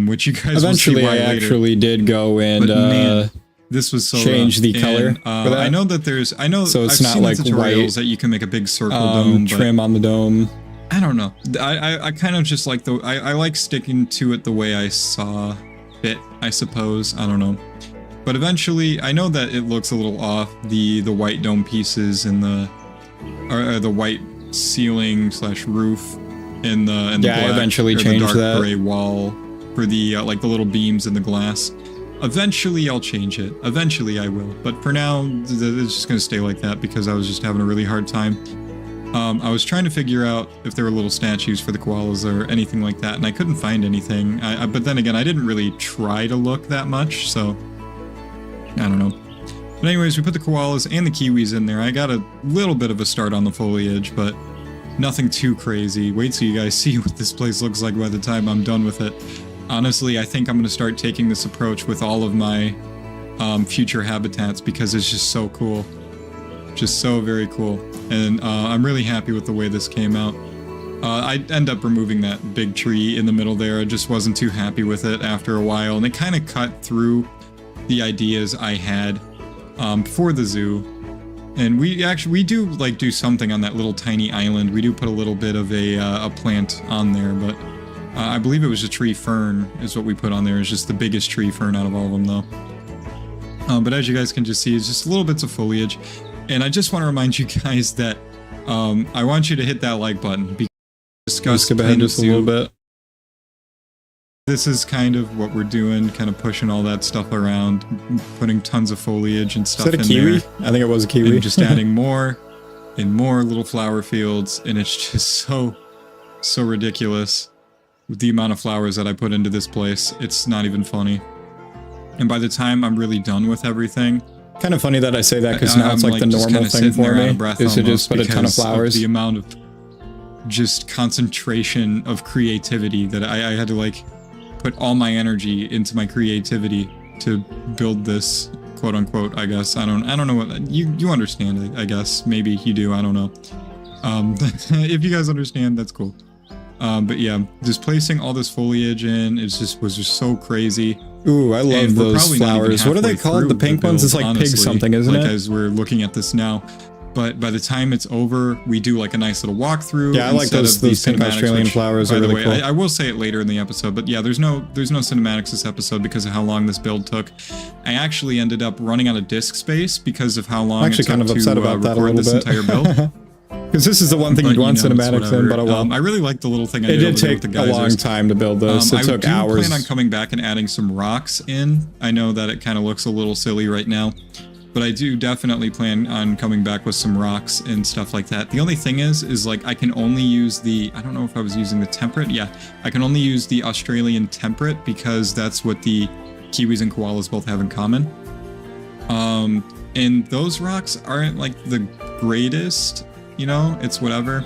Which you guys eventually will see why I later. actually did go and Man, this was so change rough. the color And, for that. I know that So it's I've not seen like the tutorials white, that you can make a big circle dome, but trim on the dome. I don't know. I kind of just like I like sticking to it the way I saw fit, I suppose. I don't know. But eventually, I know that it looks a little off, the white dome pieces and the white ceiling / roof and the Yeah, I black, eventually or the changed dark that. gray wall for the like the little beams in the glass. Eventually, I'll change it. Eventually, I will. But for now, it's just going to stay like that because I was just having a really hard time. I was trying to figure out if there were little statues for the koalas or anything like that, and I couldn't find anything. But then again, I didn't really try to look that much, so I don't know. But anyways, we put the koalas and the kiwis in there. I got a little bit of a start on the foliage, but nothing too crazy. Wait till you guys see what this place looks like by the time I'm done with it. Honestly, I think I'm going to start taking this approach with all of my future habitats because it's just so cool. Just so very cool. And I'm really happy with the way this came out. I end up removing that big tree in the middle there. I just wasn't too happy with it after a while. And it kind of cut through the ideas I had for the zoo. And we do like do something on that little tiny island. We do put a little bit of a plant on there, but I believe it was a tree fern is what we put on there. It's just the biggest tree fern out of all of them though. But as you guys can just see, it's just little bits of foliage. And I just want to remind you guys that I want you to hit that like button because Let's skip ahead just a little bit. This is kind of what we're doing, kind of pushing all that stuff around, putting tons of foliage and stuff Is that a in kiwi? there. I think it was a kiwi. And just adding more and more little flower fields, and it's just so ridiculous with the amount of flowers that I put into this place. It's not even funny. And by the time I'm really done with everything, Kind of funny that I say that because now it's I'm like the just normal kinda thing sitting for there out me of breath is to just almost put a ton of because flowers. the amount of just concentration of creativity that I had to like put all my energy into my creativity to build this, quote unquote. I guess I don't know what you understand it. I guess maybe you do. I don't know. If you guys understand, that's cool. But yeah, just placing all this foliage in was just so crazy. Ooh, I love And we're those probably not even flowers. What are they halfway called? through The pink ones? build, It's like pig honestly, something, isn't like it? as we're looking at this now. But by the time it's over, we do like a nice little walkthrough. Yeah, I like instead those of the pink cinematics, Australian which, flowers by are the really way, cool. I will say it later in the episode, but yeah, there's no cinematics this episode because of how long this build took. I actually ended up running out of disk space because of how long I'm actually it took kind of to upset about that a record little this bit. entire build. Because this is the one thing you'd But, want you know, it's cinematics in, whatever. but I won't. I really like the little thing I It did did over there with take the a long geysers. time to build this. It took I do hours. plan on coming back and adding some rocks in. I know that it kind of looks a little silly right now, but I do definitely plan on coming back with some rocks and stuff like that. The only thing is like I can only use I don't know if I was using the temperate. Yeah, I can only use the Australian temperate because that's what the kiwis and koalas both have in common. And those rocks aren't like the greatest, you know, it's whatever.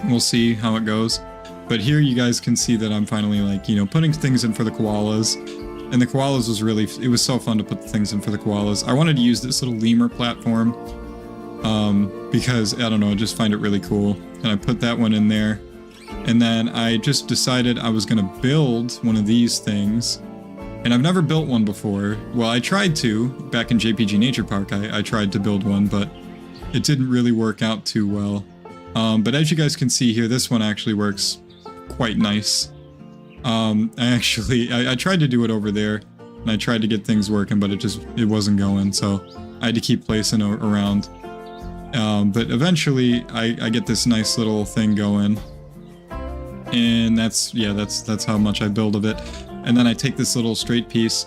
We'll see how it goes. But here you guys can see that I'm finally like, you know, putting things in for the koalas. And the koalas was really, it was so fun to put the things in for the koalas. I wanted to use this little lemur platform because, I don't know, I just find it really cool. And I put that one in there. And then I just decided I was going to build one of these things. And I've never built one before. Well, I tried to. Back in JPG Nature Park, I tried to build one, but it didn't really work out too well. But as you guys can see here, this one actually works quite nice. I tried to do it over there, and I tried to get things working, but it wasn't going, so I had to keep placing around. But eventually I get this nice little thing going. And that's how much I build of it. And then I take this little straight piece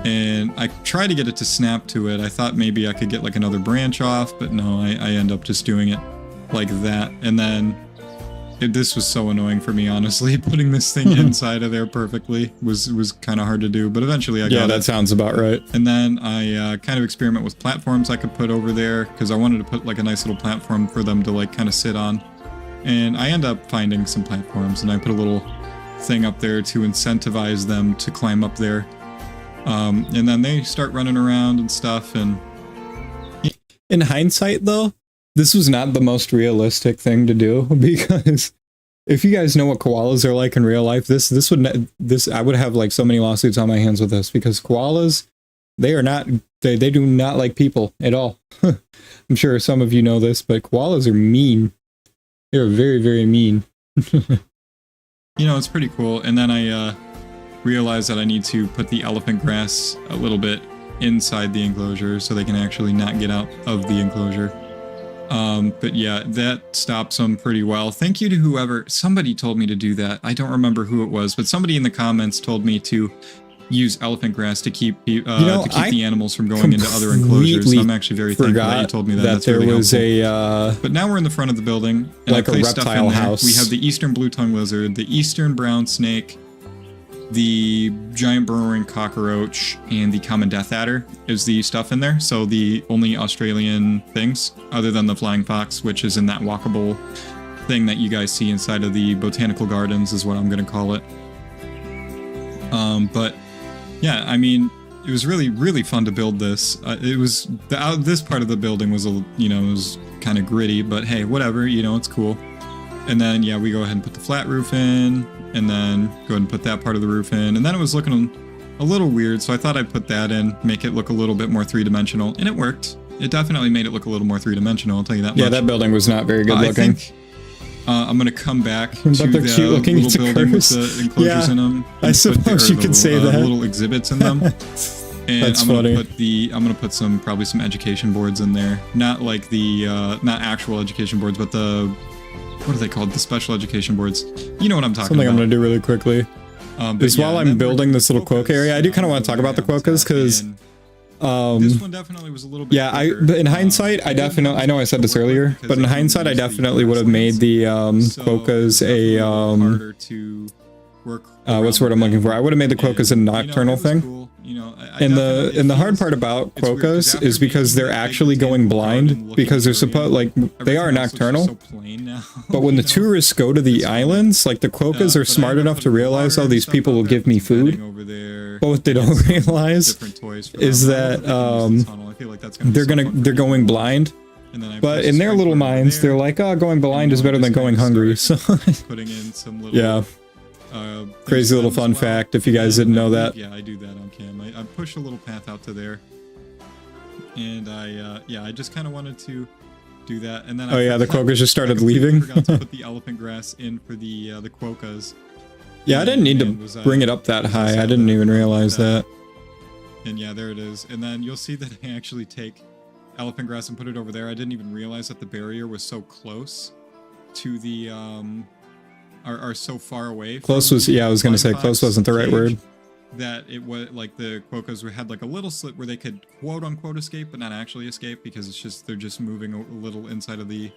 and I try to get it to snap to it. I thought maybe I could get like another branch off, but no, I end up just doing it like that. And then this was so annoying for me, honestly. Putting this thing inside of there perfectly was kind of hard to do, but eventually I got it. Yeah, that sounds about right. And then I kind of experiment with platforms I could put over there because I wanted to put like a nice little platform for them to like kind of sit on. And I end up finding some platforms, and I put a little thing up there to incentivize them to climb up there. And then they start running around and stuff. And in hindsight, though, this was not the most realistic thing to do, because if you guys know what koalas are like in real life, I would have like so many lawsuits on my hands with this, because koalas, they do not like people at all. I'm sure some of you know this, but koalas are mean. They're very, very mean. You know, it's pretty cool. And then I realized that I need to put the elephant grass a little bit inside the enclosure so they can actually not get out of the enclosure. But yeah, that stops them pretty well. Thank you to somebody told me to do that. I don't remember who it was, but somebody in the comments told me to use elephant grass to keep the animals from going into other enclosures. So I'm actually very thankful that you told me that. That's there really was helpful. But now we're in the front of the building, and like I a placed stuff reptile in there. house. We have the eastern blue-tongued lizard, the eastern brown snake, the giant burrowing cockroach, and the common death adder is the stuff in there. So the only Australian things, other than the flying fox, which is in that walkable thing that you guys see inside of the botanical gardens, is what I'm going to call it. But yeah, I mean, it was really, really fun to build this. This part of the building was it was kind of gritty, but hey, whatever, it's cool. And then yeah, we go ahead and put the flat roof in, and then go ahead and put that part of the roof in. And then it was looking a little weird, so I thought I'd put that in, make it look a little bit more three-dimensional, and it worked. It definitely made it look a little more three-dimensional, I'll tell you that much. Yeah, that building was not very good looking. I think I'm going to come back to the little building with the enclosures in them. I suppose you could say that. Little exhibits in them. And That's I'm funny. I'm going to put probably some education boards in there. Not like not actual education boards, but what are they called? The special education boards. You know what I'm talking Something about. I'm going to do really quickly is while I'm building this little quokka area, I do kind of want to talk about the quokkas, because this one definitely was a little bit but in hindsight, I know I said this earlier, but in hindsight, I definitely would have made the quokkas a harder to work. What's the word I'm looking for? I would have made the quokkas a nocturnal thing. Cool. And the hard part about quokkas is because they're actually going blind, because they are nocturnal. But when the tourists go to the islands, like, the quokkas are smart enough to realize, oh, these people will give me food. But what they don't realize is that they're going blind. But in their little minds, they're like, oh, going blind is better than going hungry. So putting in some little yeah. Crazy little fun fact, if you guys didn't know that. Yeah, I do that on cam. I push a little path out to there, and I just kind of wanted to do that. And then the quokkas just started leaving. I forgot to put the elephant grass in for the quokkas. Yeah, I didn't need to bring it up that high. I didn't even realize that. And yeah, there it is. And then you'll see that I actually take elephant grass and put it over there. I didn't even realize that the barrier was so close to the are so far away. Close was, I was gonna say close wasn't the right word. That it was like the quokkas had like a little slit where they could quote unquote escape, but not actually escape, because they're just moving a little inside of the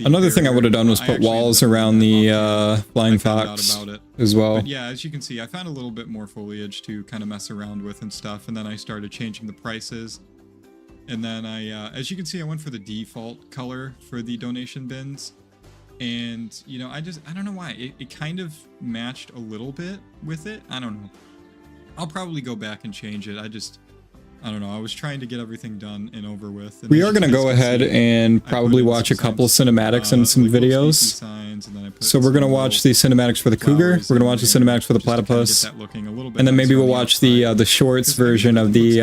Another thing I would have done was put walls around the flying fox as well. But yeah, as you can see, I found a little bit more foliage to kind of mess around with and stuff, and then I started changing the prices. And then as you can see, I went for the default color for the donation bins. And, I don't know why. It kind of matched a little bit with it. I don't know. I'll probably go back and change it. I don't know. I was trying to get everything done and over with. And we are going to go ahead and probably watch a couple of cinematics and some videos. So we're going to watch the cinematics for the cougar. We're going to watch the cinematics for the platypus. And then maybe we'll watch the shorts version of the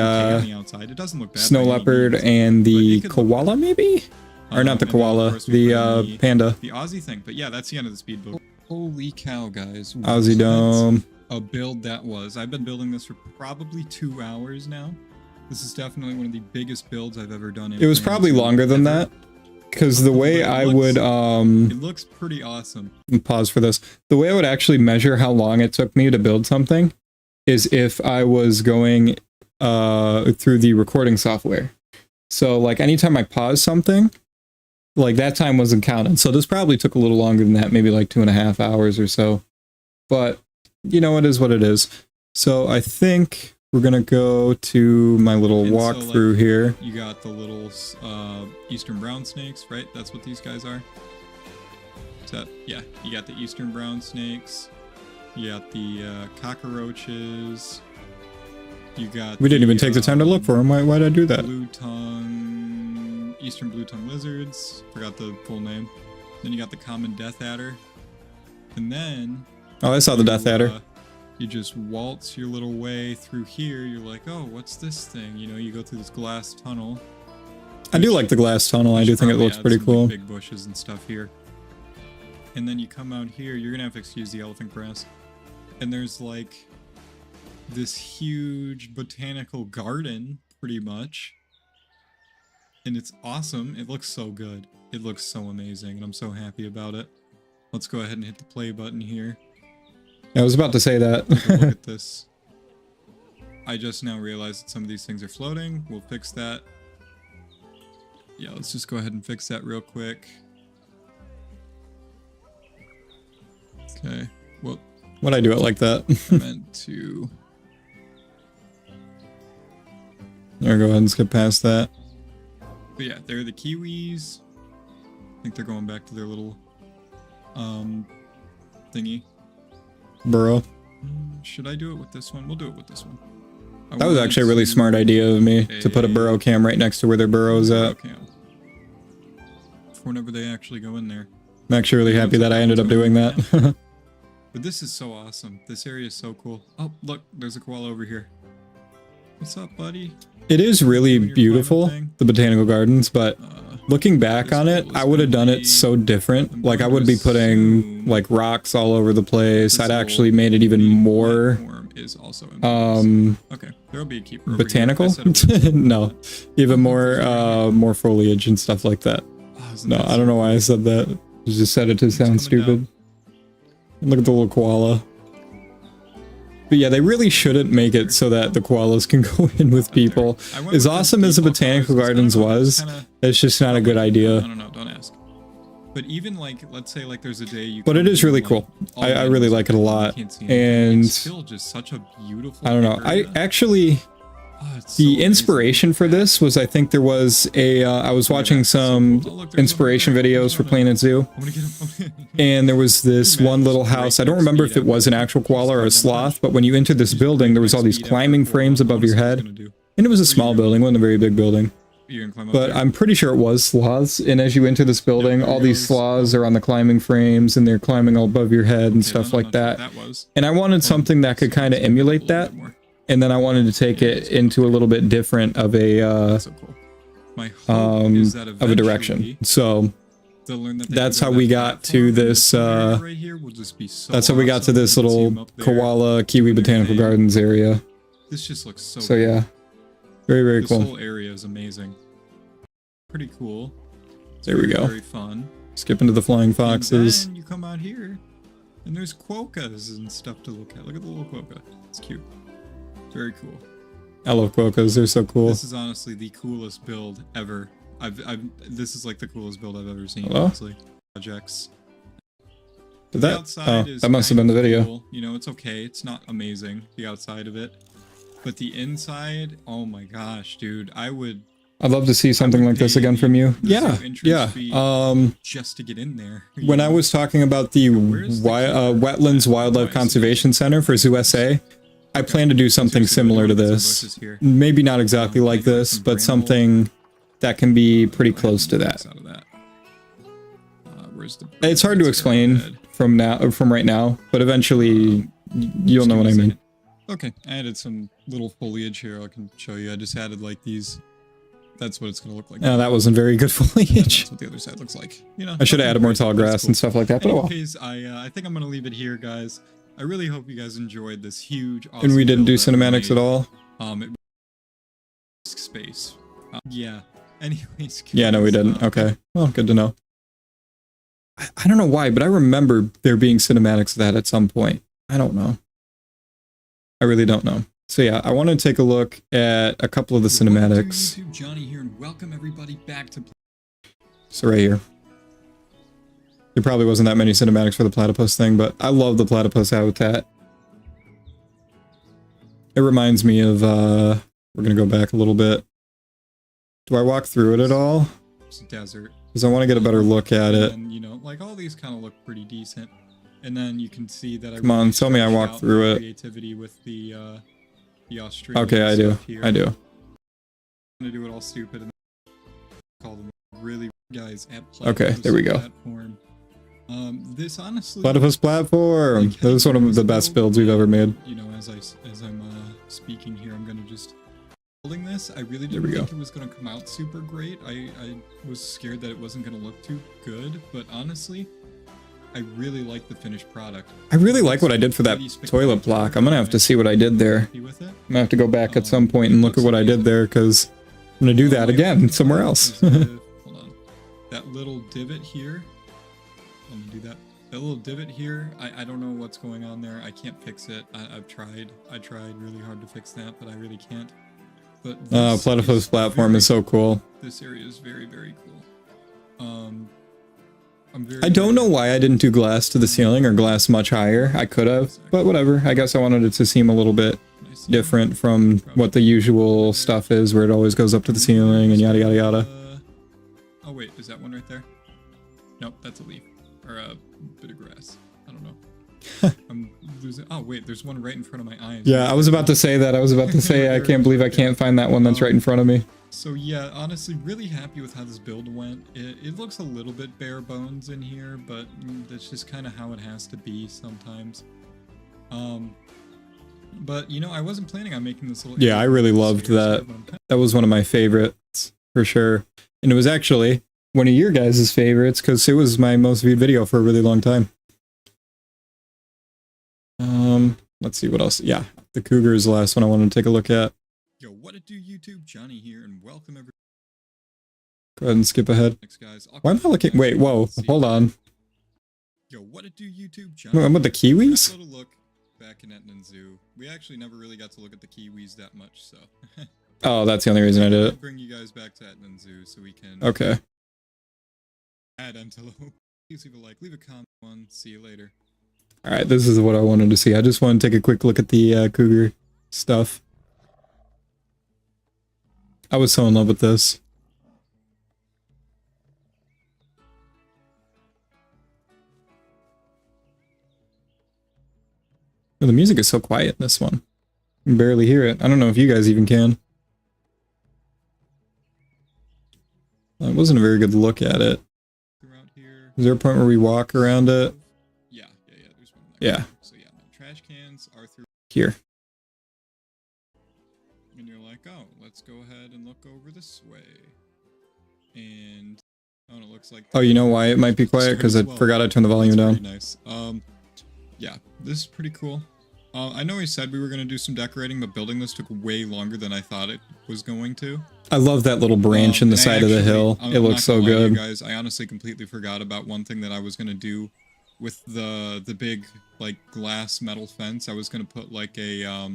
snow leopard and the koala, maybe? Or not the koala, the panda. The Aussie thing. But yeah, that's the end of the speed build. Holy cow, guys. Aussie Dome. A build that was. I've been building this for probably 2 hours now. This is definitely one of the biggest builds I've ever done. It was probably longer than that, because the way I would it looks pretty awesome. pause for this. The way I would actually measure how long it took me to build something is if I was going through the recording software. So like anytime I pause something, like that time wasn't counted. So this probably took a little longer than that, maybe like 2.5 hours or so. But you know, it is what it is. So I think we're gonna go to my little walkthrough here. You got the little eastern brown snakes, right? That's what these guys are. Is that, yeah, you got the eastern brown snakes. You got the cockroaches. You got. We didn't even take the time to look for them. Why did I do that? Eastern blue tongue lizards. Forgot the full name. Then you got the common death adder. And then. Oh, I saw the death adder. You just waltz your little way through here. You're like, oh, what's this thing? You know, you go through this glass tunnel. I do like the glass tunnel. I do think it looks pretty cool. Like, big bushes and stuff here. And then you come out here. You're gonna have to excuse the elephant grass. And there's like this huge botanical garden, pretty much. And it's awesome. It looks so good. It looks so amazing, and I'm so happy about it. Let's go ahead and hit the play button here. I was about to say that. Look at this. I just now realized that some of these things are floating. We'll fix that. Yeah, let's just go ahead and fix that real quick. Okay. Well, why'd I do it like that? I meant to. There, go ahead and skip past that. But yeah, they're the kiwis. I think they're going back to their little thingy. Burrow. Should I do it with this one? We'll do it with this one. That was actually a really smart idea of me to put a burrow cam right next to where their burrow's at. For whenever they actually go in there. I'm actually really happy that I ended up doing that. But this is so awesome. This area is so cool. Oh, look, there's a koala over here. What's up, buddy? It is really beautiful, the botanical gardens, but looking back on it, I would have done it so different. Like, I would be putting like rocks all over the place. I'd actually made it even more okay, there'll be a keeper over botanical. No, even more more foliage and stuff like that. No, I don't know why I said that. I just said it to sound stupid. Look at the little koala. But yeah, they really shouldn't make it so that the koalas can go in with people. As awesome as the botanical gardens was, it's just not a good idea. I don't know, don't ask. But even like, let's say like there's a day you. But it is really cool. I really like it a lot. And it's still just such a beautiful. I don't know. I actually. The inspiration for this was, I think there was a, I was watching some inspiration videos for Planet Zoo, and there was this one little house. I don't remember if it was an actual koala or a sloth, but when you entered this building, there was all these climbing frames above your head, and it was a small building, wasn't a very big building. But I'm pretty sure it was sloths, and as you enter this building, all these sloths are on the climbing frames, and they're climbing all above your head and stuff like that. And I wanted something that could kind of emulate that. And then I wanted to take it into a little bit different of a direction. So that's how we got to this. That's how we got to this little koala kiwi botanical gardens area. This just looks so. So yeah, very cool. This whole area is amazing. Pretty cool. There we go. Very fun. Skip into the flying foxes. And then you come out here, and there's quokkas and stuff to look at. Look at the little quokka. It's cute. Very cool. I love quokkas. They're so cool. This is honestly the coolest build ever. This is like the coolest build I've ever seen. Honestly, projects. Did that? Oh, that must have been the video. Cool. You know, it's okay. It's not amazing, the outside of it, but the inside. Oh my gosh, dude! I'd love to see something like this again from you. Yeah. Just to get in there. When I was talking about the Wetlands Wildlife Conservation Center for Zoo SA, I plan to do something similar to this. Maybe not exactly like this, but something that can be pretty close to that. It's hard to explain from right now, but eventually you'll know what I mean. Okay, I added some little foliage here. I can show you. I just added like these. That's what it's going to look like. No, that wasn't very good foliage. That's what the other side looks like. You know, I should have added more tall grass and stuff like that, but anyways, I think I'm going to leave it here, guys. I really hope you guys enjoyed this huge, awesome and we didn't do cinematics at all. It space. Yeah. Anyways. Yeah, no, we guys, didn't. Okay. Well, good to know. I don't know why, but I remember there being cinematics of that at some point. I don't know. I really don't know. So yeah, I want to take a look at a couple of the cinematics. Welcome to YouTube, Johnny here, and welcome everybody back to. So right here. There probably wasn't that many cinematics for the platypus thing, but I love the platypus habitat. It reminds me of, we're gonna go back a little bit. Do I walk through it at all? It's a desert. Because I want to get a better look at it. And, you know, like all these kind of look pretty decent. And then you can see that I Come on, tell me I walked through it. Creativity with the Australian Okay, I do. stuff here. I do. I'm gonna do it all stupid and call them really guys at Okay, there we go. platform. This honestly Platypus platform. like, This is one of the best builds we've ever made. You know, as I'm speaking here, I'm gonna just building this. I really There didn't we go. think it was gonna come out super great. I was scared that it wasn't gonna look too good, but honestly, I really like the finished product. I really like what I did for that toilet block. I'm gonna have to see what I did there. Happy with it. I'm gonna have to go back at some point and look at what I did there, because I'm gonna do that again somewhere else. Hold on. That little divot here. Let me do that. That little divot here, I don't know what's going on there. I can't fix it. I've tried. I tried really hard to fix that, but I really can't. But this Platypus is platform very is so cool. This area is very, very cool. I'm very. I don't know why I didn't do glass to the ceiling or glass much higher. I could have, but whatever. I guess I wanted it to seem a little bit different from what the usual stuff is, where it always goes up to the ceiling and yada yada yada. Oh wait, is that one right there? Nope, that's a leaf or a bit of grass. I don't know. I'm losing. Oh wait, there's one right in front of my eyes. Yeah, I was about to say that. I was about to say I can't believe I can't find that one that's right in front of me. So yeah, honestly, really happy with how this build went. It looks a little bit bare bones in here, but that's just kind of how it has to be sometimes. But you know, I wasn't planning on making this little. Yeah, I really loved that. That was one of my favorites for sure, and it was actually one of your guys' favorites because it was my most viewed video for a really long time. Let's see what else. Yeah, the cougar is the last one I wanted to take a look at. Yo, what it do, YouTube? Johnny here, and welcome everyone. Go ahead and skip ahead. Thanks, guys. Why am I looking? Wait, whoa, hold on. Yo, what it do, YouTube? Johnny. I'm with the Kiwis? Let's go to look back in Etnan Zoo. We actually never really got to look at the Kiwis that much, so. Oh, that's the only reason I did I'll it. bring you guys back to Etnan Zoo so we can Okay. add antelope. Please leave a like, leave a comment. See you later. All right, this is what I wanted to see. I just want to take a quick look at the cougar stuff. I was so in love with this. The music is so quiet in this one. You can barely hear it. I don't know if you guys even can. It wasn't a very good look at it. Throughout here. Is there a point where we walk around it? Yeah. There's one there. Yeah. So yeah, no, trash cans are through. Here. And you're like, oh, let's go ahead and look over this way. And oh, it looks like. Oh, you know why it might be quiet? Because I forgot I turned the volume down. Nice. Yeah, this is pretty cool. I know we said we were going to do some decorating, but building this took way longer than I thought it was going to. I love that little branch in the side of the hill. It looks so good. Guys, I honestly completely forgot about one thing that I was going to do with the big like glass metal fence. I was going to put like a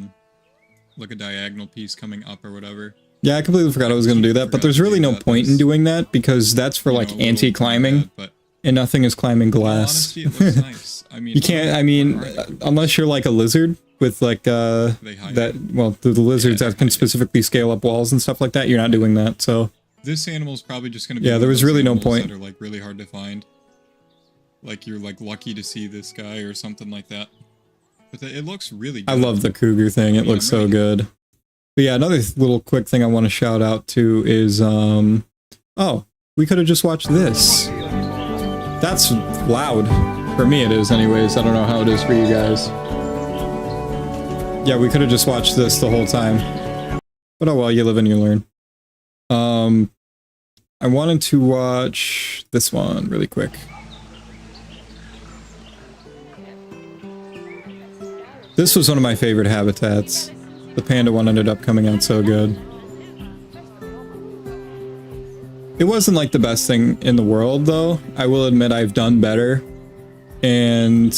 diagonal piece coming up or whatever. Yeah, I completely forgot I was going to do that, but there's really no point in doing that because that's for like anti-climbing. And nothing is climbing glass. Well, honestly, it looks nice. I mean, you can't. I mean, unless you're like a lizard with like the lizards that can specifically scale up walls and stuff like that. You're not doing that. So this animal is probably just going to be. Yeah, there was really no point. That are like really hard to find. Like you're like lucky to see this guy or something like that. But it looks really good. I love the cougar thing. It looks so good. But yeah, another little quick thing I want to shout out to is oh, we could have just watched this. That's loud. For me it is anyways. I don't know how it is for you guys. Yeah, we could have just watched this the whole time. But oh well, you live and you learn. I wanted to watch this one really quick. This was one of my favorite habitats. The panda one ended up coming out so good. It wasn't like the best thing in the world, though. I will admit I've done better. And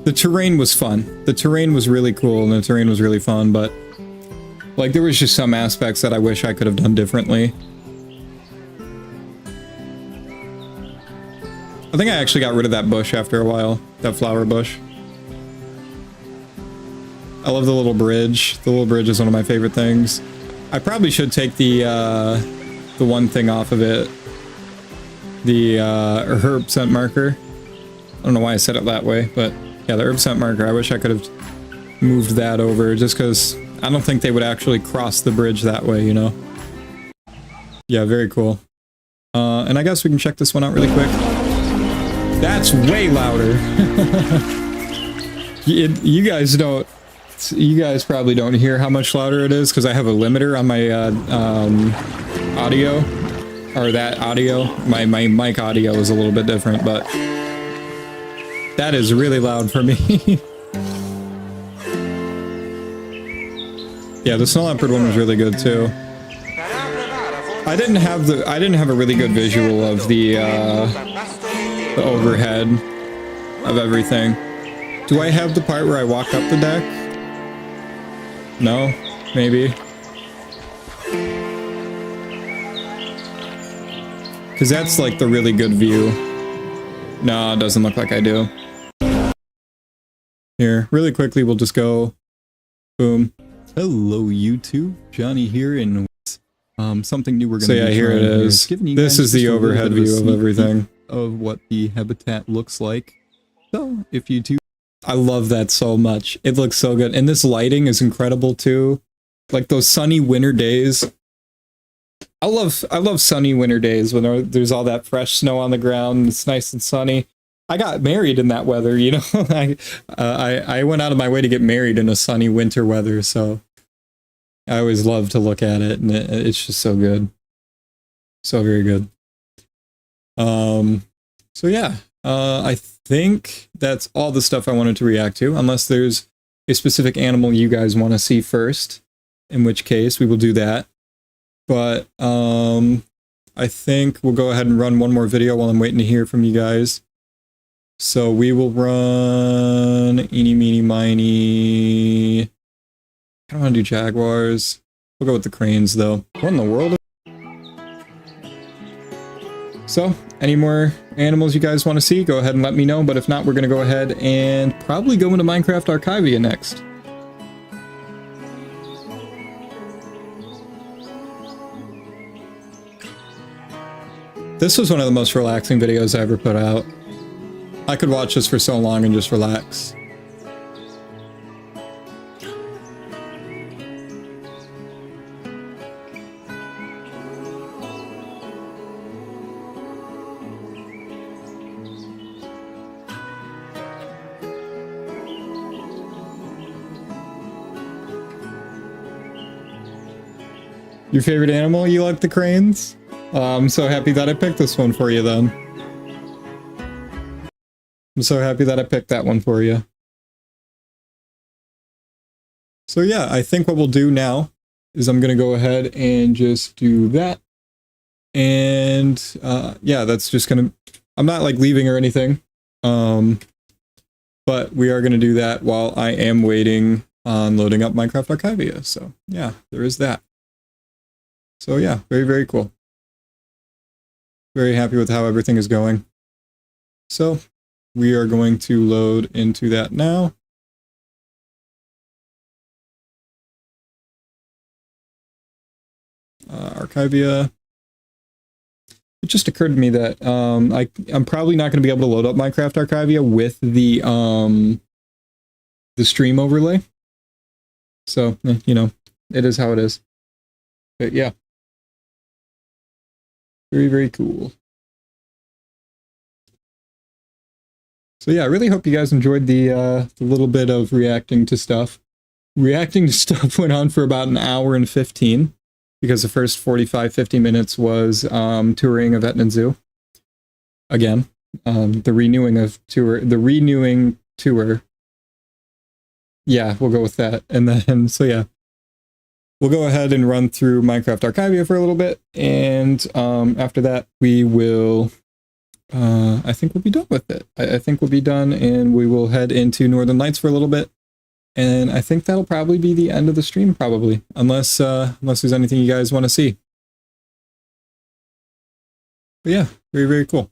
the terrain was fun. The terrain was really cool and the terrain was really fun, but like there was just some aspects that I wish I could have done differently. I think I actually got rid of that bush after a while, that flower bush. I love the little bridge. The little bridge is one of my favorite things. I probably should take the one thing off of it. The herb scent marker. I don't know why I said it that way, but yeah, the herb scent marker. I wish I could have moved that over just because I don't think they would actually cross the bridge that way, you know? Yeah, very cool. And I guess we can check this one out really quick. That's way louder. You guys don't... You guys probably don't hear how much louder it is because I have a limiter on my audio. Or that audio. My mic audio is a little bit different, but... That is really loud for me. Yeah, the snow leopard one was really good too. I didn't have a really good visual of the overhead of everything. Do I have the part where I walk up the deck? No? Maybe? Because that's like the really good view. No, it doesn't look like I do. Here, really quickly, we'll just go. Boom. Hello, YouTube. Johnny here, and something new we're going to do. So yeah, here it is. This is the overhead view of everything. Of what the habitat looks like. So, if you do... I love that so much. It looks so good. And this lighting is incredible, too. Like those sunny winter days. I love sunny winter days when there's all that fresh snow on the ground. It's nice and sunny. I got married in that weather, you know. I went out of my way to get married in a sunny winter weather, so I always love to look at it, and it's just so good, so very good. So yeah, I think that's all the stuff I wanted to react to, unless there's a specific animal you guys want to see first, in which case we will do that. But I think we'll go ahead and run one more video while I'm waiting to hear from you guys. So we will run eeny, meeny, miny. I don't want to do jaguars. We'll go with the cranes, though. What in the world? So, any more animals you guys want to see, go ahead and let me know. But if not, we're going to go ahead and probably go into Minecraft Archivia next. This was one of the most relaxing videos I ever put out. I could watch this for so long and just relax. Your favorite animal? You like the cranes? I'm so happy that I picked this one for you then. I'm so happy that I picked that one for you. So yeah, I think what we'll do now is I'm going to go ahead and just do that. And yeah, that's just going to... I'm not like leaving or anything. But we are going to do that while I am waiting on loading up Minecraft Archivia. So yeah, there is that. So yeah, very, very cool. Very happy with how everything is going. So we are going to load into that now. Archivia. It just occurred to me that I'm probably not going to be able to load up Minecraft Archivia with the stream overlay. So, you know, it is how it is. But yeah. Very, very cool. So yeah, I really hope you guys enjoyed the little bit of reacting to stuff. Reacting to stuff went on for about an hour and 15, because the first 45-50 minutes was touring of Etnan Zoo. Again, the renewing tour. Yeah, we'll go with that. And then, so yeah, we'll go ahead and run through Minecraft Archivia for a little bit, and after that we will, I think we'll be done with it. I think we'll be done, and we will head into Northern Lights for a little bit, and I think that'll probably be the end of the stream, probably, unless there's anything you guys want to see. But yeah, very, very cool.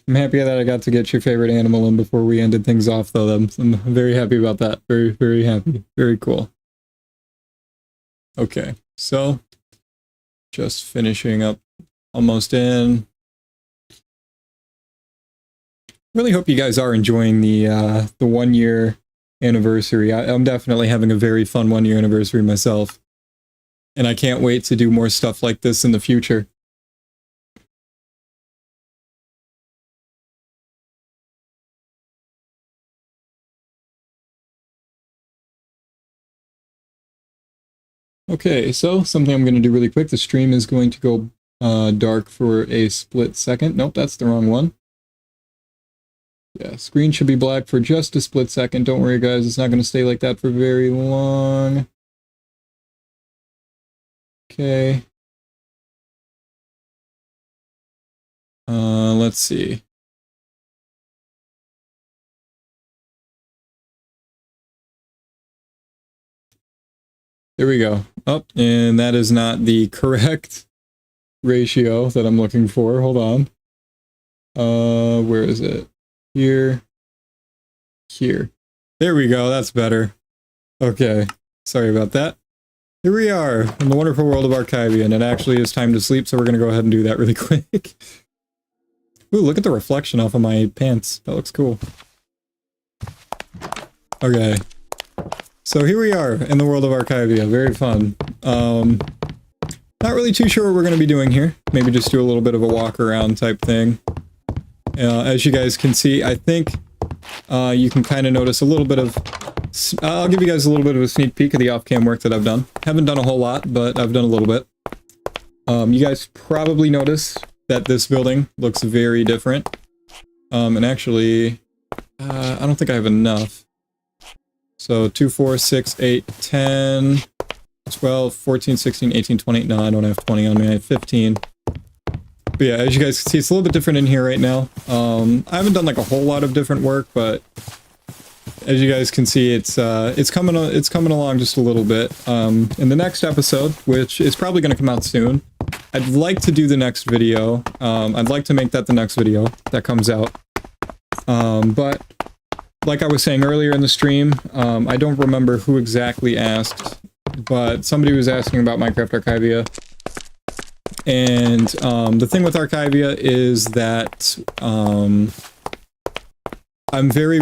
I'm happy that I got to get your favorite animal in before we ended things off, though. I'm very happy about that. Very, very happy. Very cool. Okay, so just finishing up, almost in. Really hope you guys are enjoying the 1 year anniversary. I'm definitely having a very fun 1 year anniversary myself, and I can't wait to do more stuff like this in the future. Okay, so something I'm going to do really quick. The stream is going to go dark for a split second. Nope, that's the wrong one. Yeah, screen should be black for just a split second. Don't worry, guys. It's not going to stay like that for very long. Okay. Let's see. There we go. Oh, and that is not the correct ratio that I'm looking for. Hold on. Where is it? Here. Here. There we go. That's better. Okay. Sorry about that. Here we are in the wonderful world of Archivia, and it actually is time to sleep, so we're going to go ahead and do that really quick. Ooh, look at the reflection off of my pants. That looks cool. Okay. So here we are in the world of Archivia. Very fun. Not really too sure what we're going to be doing here. Maybe just do a little bit of a walk around type thing. As you guys can see, I think you can kind of notice a little bit of... I'll give you guys a little bit of a sneak peek of the off-cam work that I've done. Haven't done a whole lot, but I've done a little bit. You guys probably notice that this building looks very different. And actually, I don't think I have enough. So 2, 4, 6, 8, 10, 12, 14, 16, 18, 20. No, I don't have 20 on me. I have 15. But yeah, as you guys can see, it's a little bit different in here right now. I haven't done like a whole lot of different work, but as you guys can see, it's coming along just a little bit. In the next episode, which is probably going to come out soon, I'd like to do the next video. I'd like to make that the next video that comes out. But like I was saying earlier in the stream, I don't remember who exactly asked, but somebody was asking about Minecraft Archivia. And the thing with Archivia is that I'm very...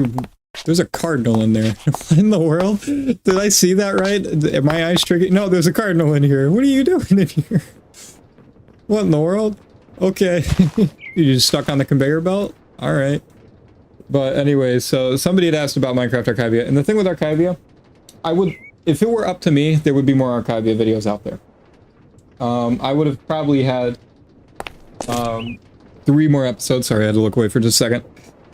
There's a cardinal in there. What in the world? Did I see that right? Am my eyes triggering? No, there's a cardinal in here. What are you doing in here? What in the world? Okay. You just stuck on the conveyor belt? Alright. But anyway, so somebody had asked about Minecraft Archivia. And the thing with Archivia, if it were up to me, there would be more Archivia videos out there. I would have probably had 3 more episodes. Sorry, I had to look away for just a second.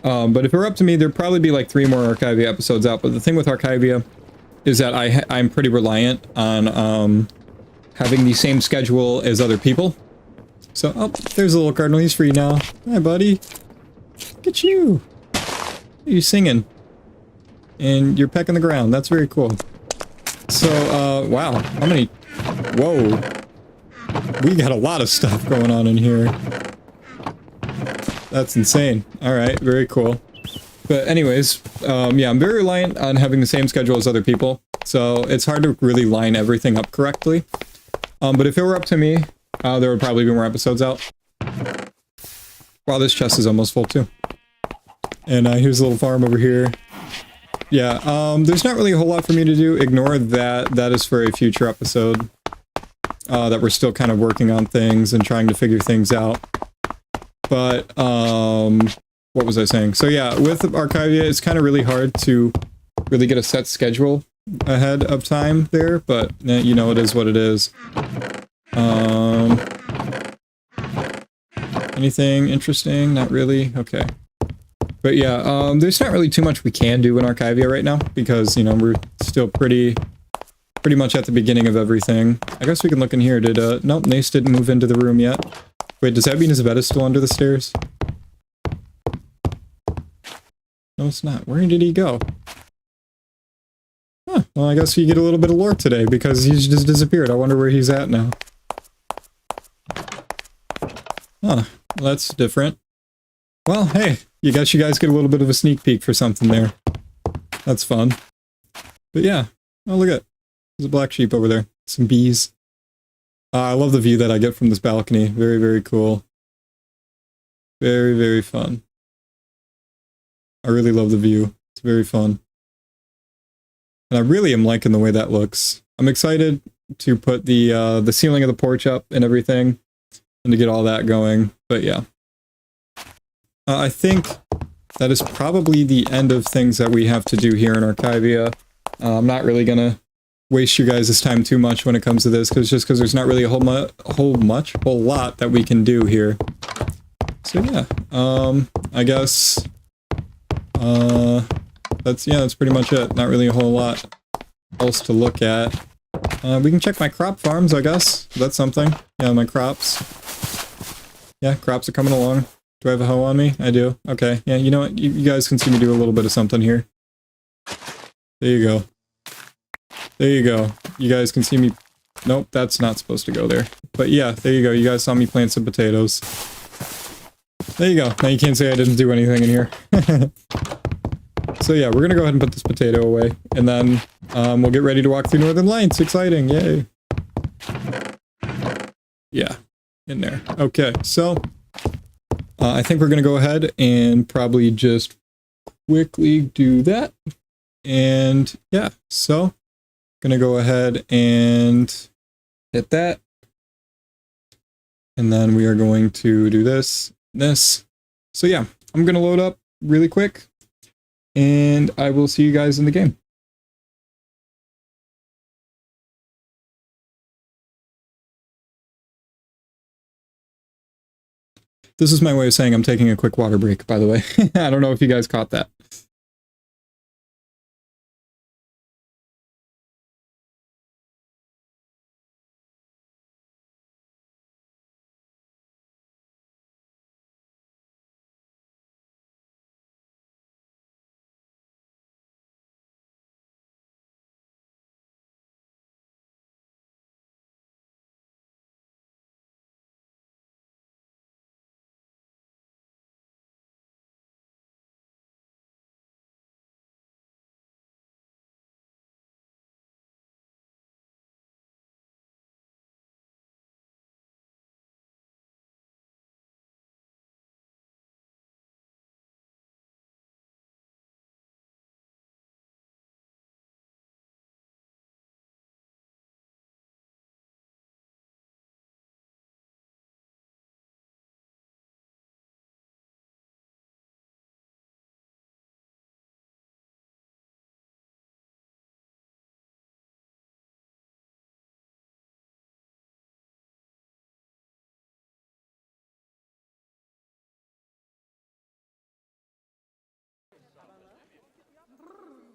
But if it were up to me, there'd probably be like 3 more Archivia episodes out. But the thing with Archivia is that I'm pretty reliant on having the same schedule as other people. So, oh, there's a little cardinal. He's free now. Hi, buddy. Look at you. You're singing. And you're pecking the ground. That's very cool. So, wow. How many... Whoa. We got a lot of stuff going on in here. That's insane. Alright, very cool. But anyways, yeah, I'm very reliant on having the same schedule as other people. So it's hard to really line everything up correctly. But if it were up to me, there would probably be more episodes out. Wow, this chest is almost full too. And here's a little farm over here. Yeah, there's not really a whole lot for me to do. Ignore that. That is for a future episode. That we're still kind of working on things and trying to figure things out. But, what was I saying? So yeah, with Archivia, it's kind of really hard to really get a set schedule ahead of time there, but, you know, it is what it is. Anything interesting? Not really. Okay. But yeah, there's not really too much we can do in Archivia right now because, you know, we're still pretty much at the beginning of everything. I guess we can look in here. Nope, Nace didn't move into the room yet. Wait, does that mean his bed is still under the stairs? No, it's not. Where did he go? Huh, well, I guess we get a little bit of lore today because he's just disappeared. I wonder where he's at now. Huh, well, that's different. Well, hey, you guys get a little bit of a sneak peek for something there. That's fun. But yeah, oh look at it. There's a black sheep over there. Some bees. I love the view that I get from this balcony. Very, very cool. Very, very fun. I really love the view. It's very fun. And I really am liking the way that looks. I'm excited to put the ceiling of the porch up and everything, and to get all that going. But yeah. I think that is probably the end of things that we have to do here in Archivia. I'm not really gonna waste you guys' time too much when it comes to this, because there's not really a whole lot that we can do here. So yeah, I guess that's pretty much it. Not really a whole lot else to look at. We can check my crop farms, I guess. That's something. Yeah, my crops. Yeah, crops are coming along. Do I have a hoe on me? I do. Okay. Yeah, you know what? You guys can see me do a little bit of something here. There you go. There you go. You guys can see me. Nope, that's not supposed to go there. But yeah, there you go. You guys saw me plant some potatoes. There you go. Now you can't say I didn't do anything in here. So yeah, we're gonna go ahead and put this potato away. And then we'll get ready to walk through Northern Lights. Exciting. Yay. Yeah, in there. Okay, so I think we're going to go ahead and probably just quickly do that. And yeah, so going to go ahead and hit that. And then we are going to do this. So yeah, I'm going to load up really quick and I will see you guys in the game. This is my way of saying I'm taking a quick water break, by the way. I don't know if you guys caught that.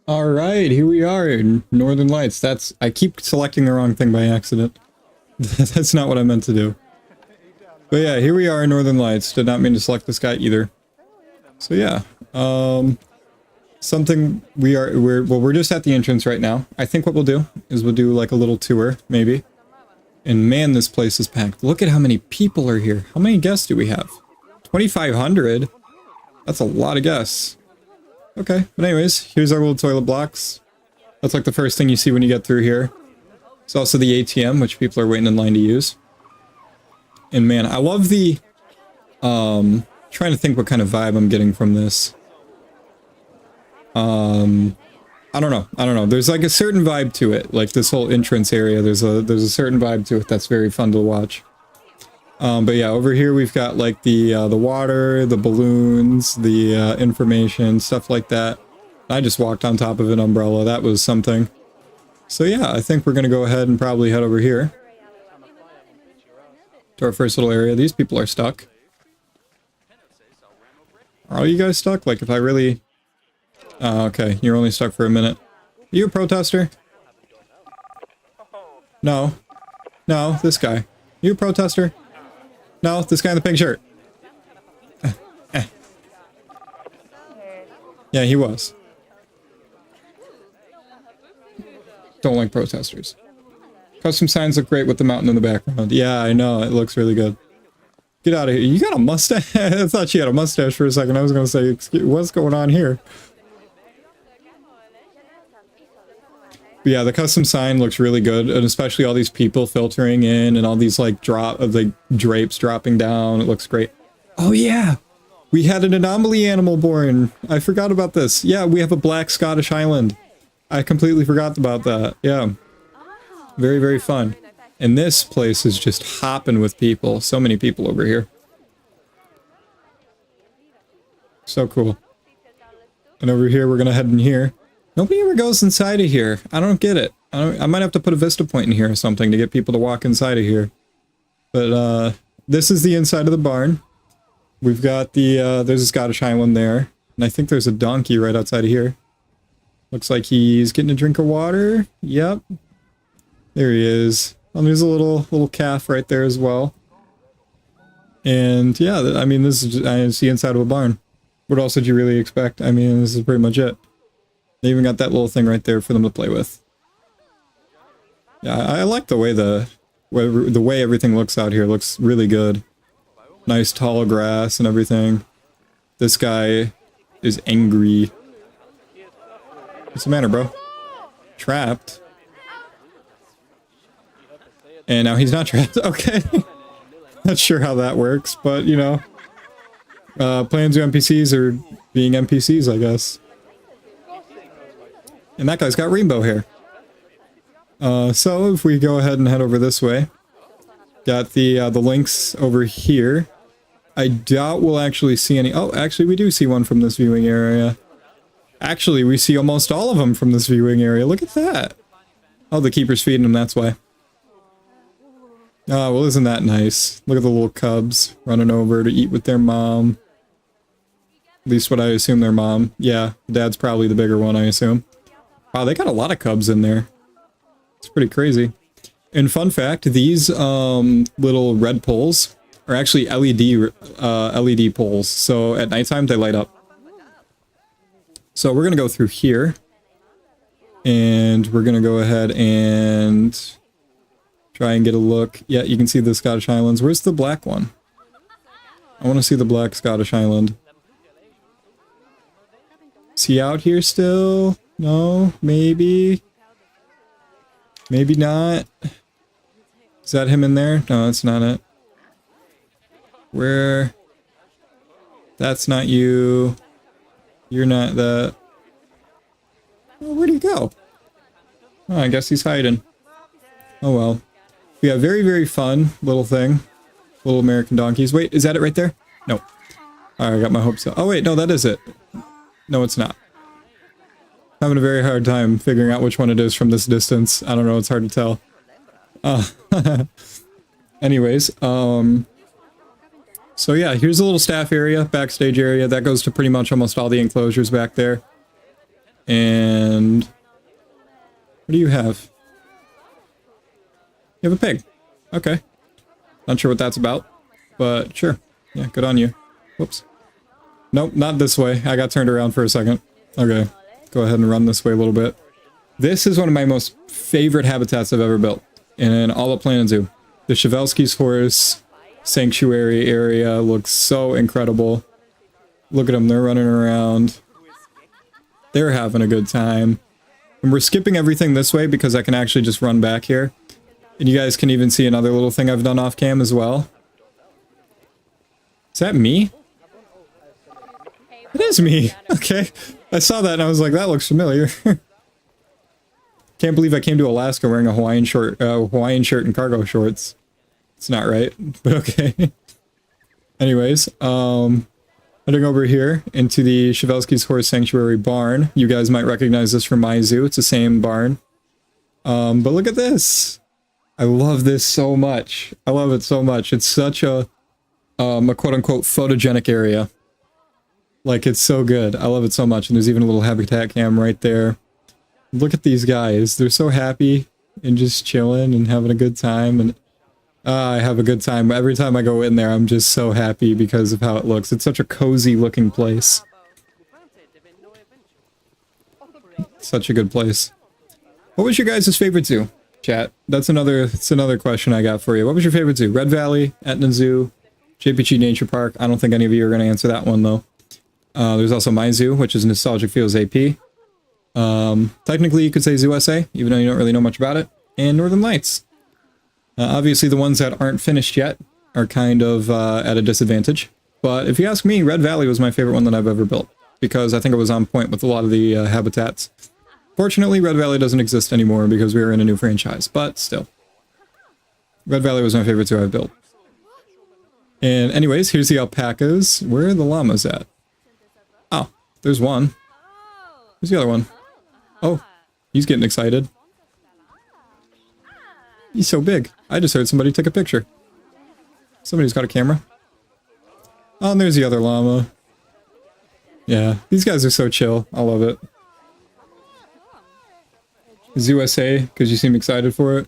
All right, here we are in Northern Lights. I keep selecting the wrong thing by accident. That's not what I meant to do. But yeah, here we are in Northern Lights. Did not mean to select this guy either. So yeah, we're just at the entrance right now. I think what we'll do is we'll do like a little tour, maybe. And man, this place is packed. Look at how many people are here. How many guests do we have? 2,500? That's a lot of guests. Okay, but anyways, here's our little toilet blocks. That's like the first thing you see when you get through here. It's also the ATM, which people are waiting in line to use. And man, I love the, trying to think what kind of vibe I'm getting from this. I don't know. There's like a certain vibe to it. Like this whole entrance area, there's a certain vibe to it that's very fun to watch. But yeah, over here we've got like the water, the balloons, the information, stuff like that. I just walked on top of an umbrella. That was something. So yeah, I think we're going to go ahead and probably head over here to our first little area. These people are stuck. Are all you guys stuck? Like, if I really... Oh, okay. You're only stuck for a minute. Are you a protester? No. No, this guy. You a protester? No, this guy in the pink shirt. Yeah, he was. Don't like protesters. Custom signs look great with the mountain in the background. Yeah, I know. It looks really good. Get out of here. You got a mustache? I thought she had a mustache for a second. I was going to say, excuse, what's going on here? But yeah, the custom sign looks really good. And especially all these people filtering in and all these like drapes dropping down. It looks great. Oh yeah. We had an anomaly animal born. I forgot about this. Yeah, we have a black Scottish Highland. I completely forgot about that. Yeah. Very, very fun. And this place is just hopping with people. So many people over here. So cool. And over here, we're going to head in here. Nobody ever goes inside of here. I don't get it. I might have to put a vista point in here or something to get people to walk inside of here. But this is the inside of the barn. We've got the, there's a Scottish Highland there. And I think there's a donkey right outside of here. Looks like he's getting a drink of water. Yep. There he is. And there's a little calf right there as well. And yeah, I mean, this is just, the inside of a barn. What else did you really expect? I mean, this is pretty much it. They even got that little thing right there for them to play with. Yeah, I like the way the way everything looks out here. It looks really good. Nice tall grass and everything. This guy is angry. What's the matter, bro? Trapped. And now he's not trapped. Okay. Not sure how that works, but you know. Playing to NPCs are being NPCs, I guess. And that guy's got rainbow hair. So if we go ahead and head over this way. Got the links over here. I doubt we'll actually see any... Oh, actually we do see one from this viewing area. Actually, we see almost all of them from this viewing area. Look at that. Oh, the keeper's feeding them, that's why. Oh, well, isn't that nice? Look at the little cubs running over to eat with their mom. At least what I assume their mom. Yeah, dad's probably the bigger one, I assume. Wow, they got a lot of cubs in there. It's pretty crazy. And fun fact, these little red poles are actually LED poles. So at nighttime, they light up. So we're going to go through here. And we're going to go ahead and try and get a look. Yeah, you can see the Scottish Highlands. Where's the black one? I want to see the black Scottish Highland. Is he out here still? No? Maybe? Maybe not? Is that him in there? No, that's not it. Where? That's not you. You're not that. Oh, where'd he go? Oh, I guess he's hiding. Oh well. Yeah, very, very fun little thing. Little American donkeys. Wait, is that it right there? No. Alright, I got my hopes up. Oh wait, no, that is it. No, it's not. Having a very hard time figuring out which one it is from this distance. I don't know, it's hard to tell. Anyways, so yeah, here's a little staff area, backstage area. That goes to pretty much almost all the enclosures back there. And what do you have? You have a pig. Okay. Not sure what that's about, but sure. Yeah, good on you. Whoops. Nope, not this way. I got turned around for a second. Okay. Go ahead and run this way a little bit. This is one of my most favorite habitats I've ever built in all of Planet Zoo. The Chevelski's Horse Sanctuary area looks so incredible. Look at them, they're running around. They're having a good time. And we're skipping everything this way because I can actually just run back here. And you guys can even see another little thing I've done off cam as well. Is that me? It is me. Okay. I saw that and I was like, that looks familiar. Can't believe I came to Alaska wearing a Hawaiian shirt and cargo shorts. It's not right, but okay. Anyways, heading over here into the Chevelski's Horse Sanctuary barn. You guys might recognize this from my zoo. It's the same barn. But look at this. I love this so much. I love it so much. It's such a quote-unquote photogenic area. Like, it's so good. I love it so much. And there's even a little habitat cam right there. Look at these guys. They're so happy and just chilling and having a good time. And I have a good time. Every time I go in there, I'm just so happy because of how it looks. It's such a cozy looking place. Such a good place. What was your guys' favorite zoo, chat? That's another question I got for you. What was your favorite zoo? Red Valley, Etna Zoo, JPG Nature Park? I don't think any of you are going to answer that one, though. There's also my zoo, which is Nostalgic Feels AP. Technically, you could say Zoo SA, even though you don't really know much about it. And Northern Lights. Obviously, the ones that aren't finished yet are kind of at a disadvantage. But if you ask me, Red Valley was my favorite one that I've ever built, because I think it was on point with a lot of the habitats. Fortunately, Red Valley doesn't exist anymore because we are in a new franchise, but still. Red Valley was my favorite zoo I've built. And anyways, here's the alpacas. Where are the llamas at? Oh, there's one. Where's the other one? Oh, he's getting excited. He's so big. I just heard somebody take a picture. Somebody's got a camera. Oh, and there's the other llama. Yeah, these guys are so chill. I love it. Zoo SA, because you seem excited for it.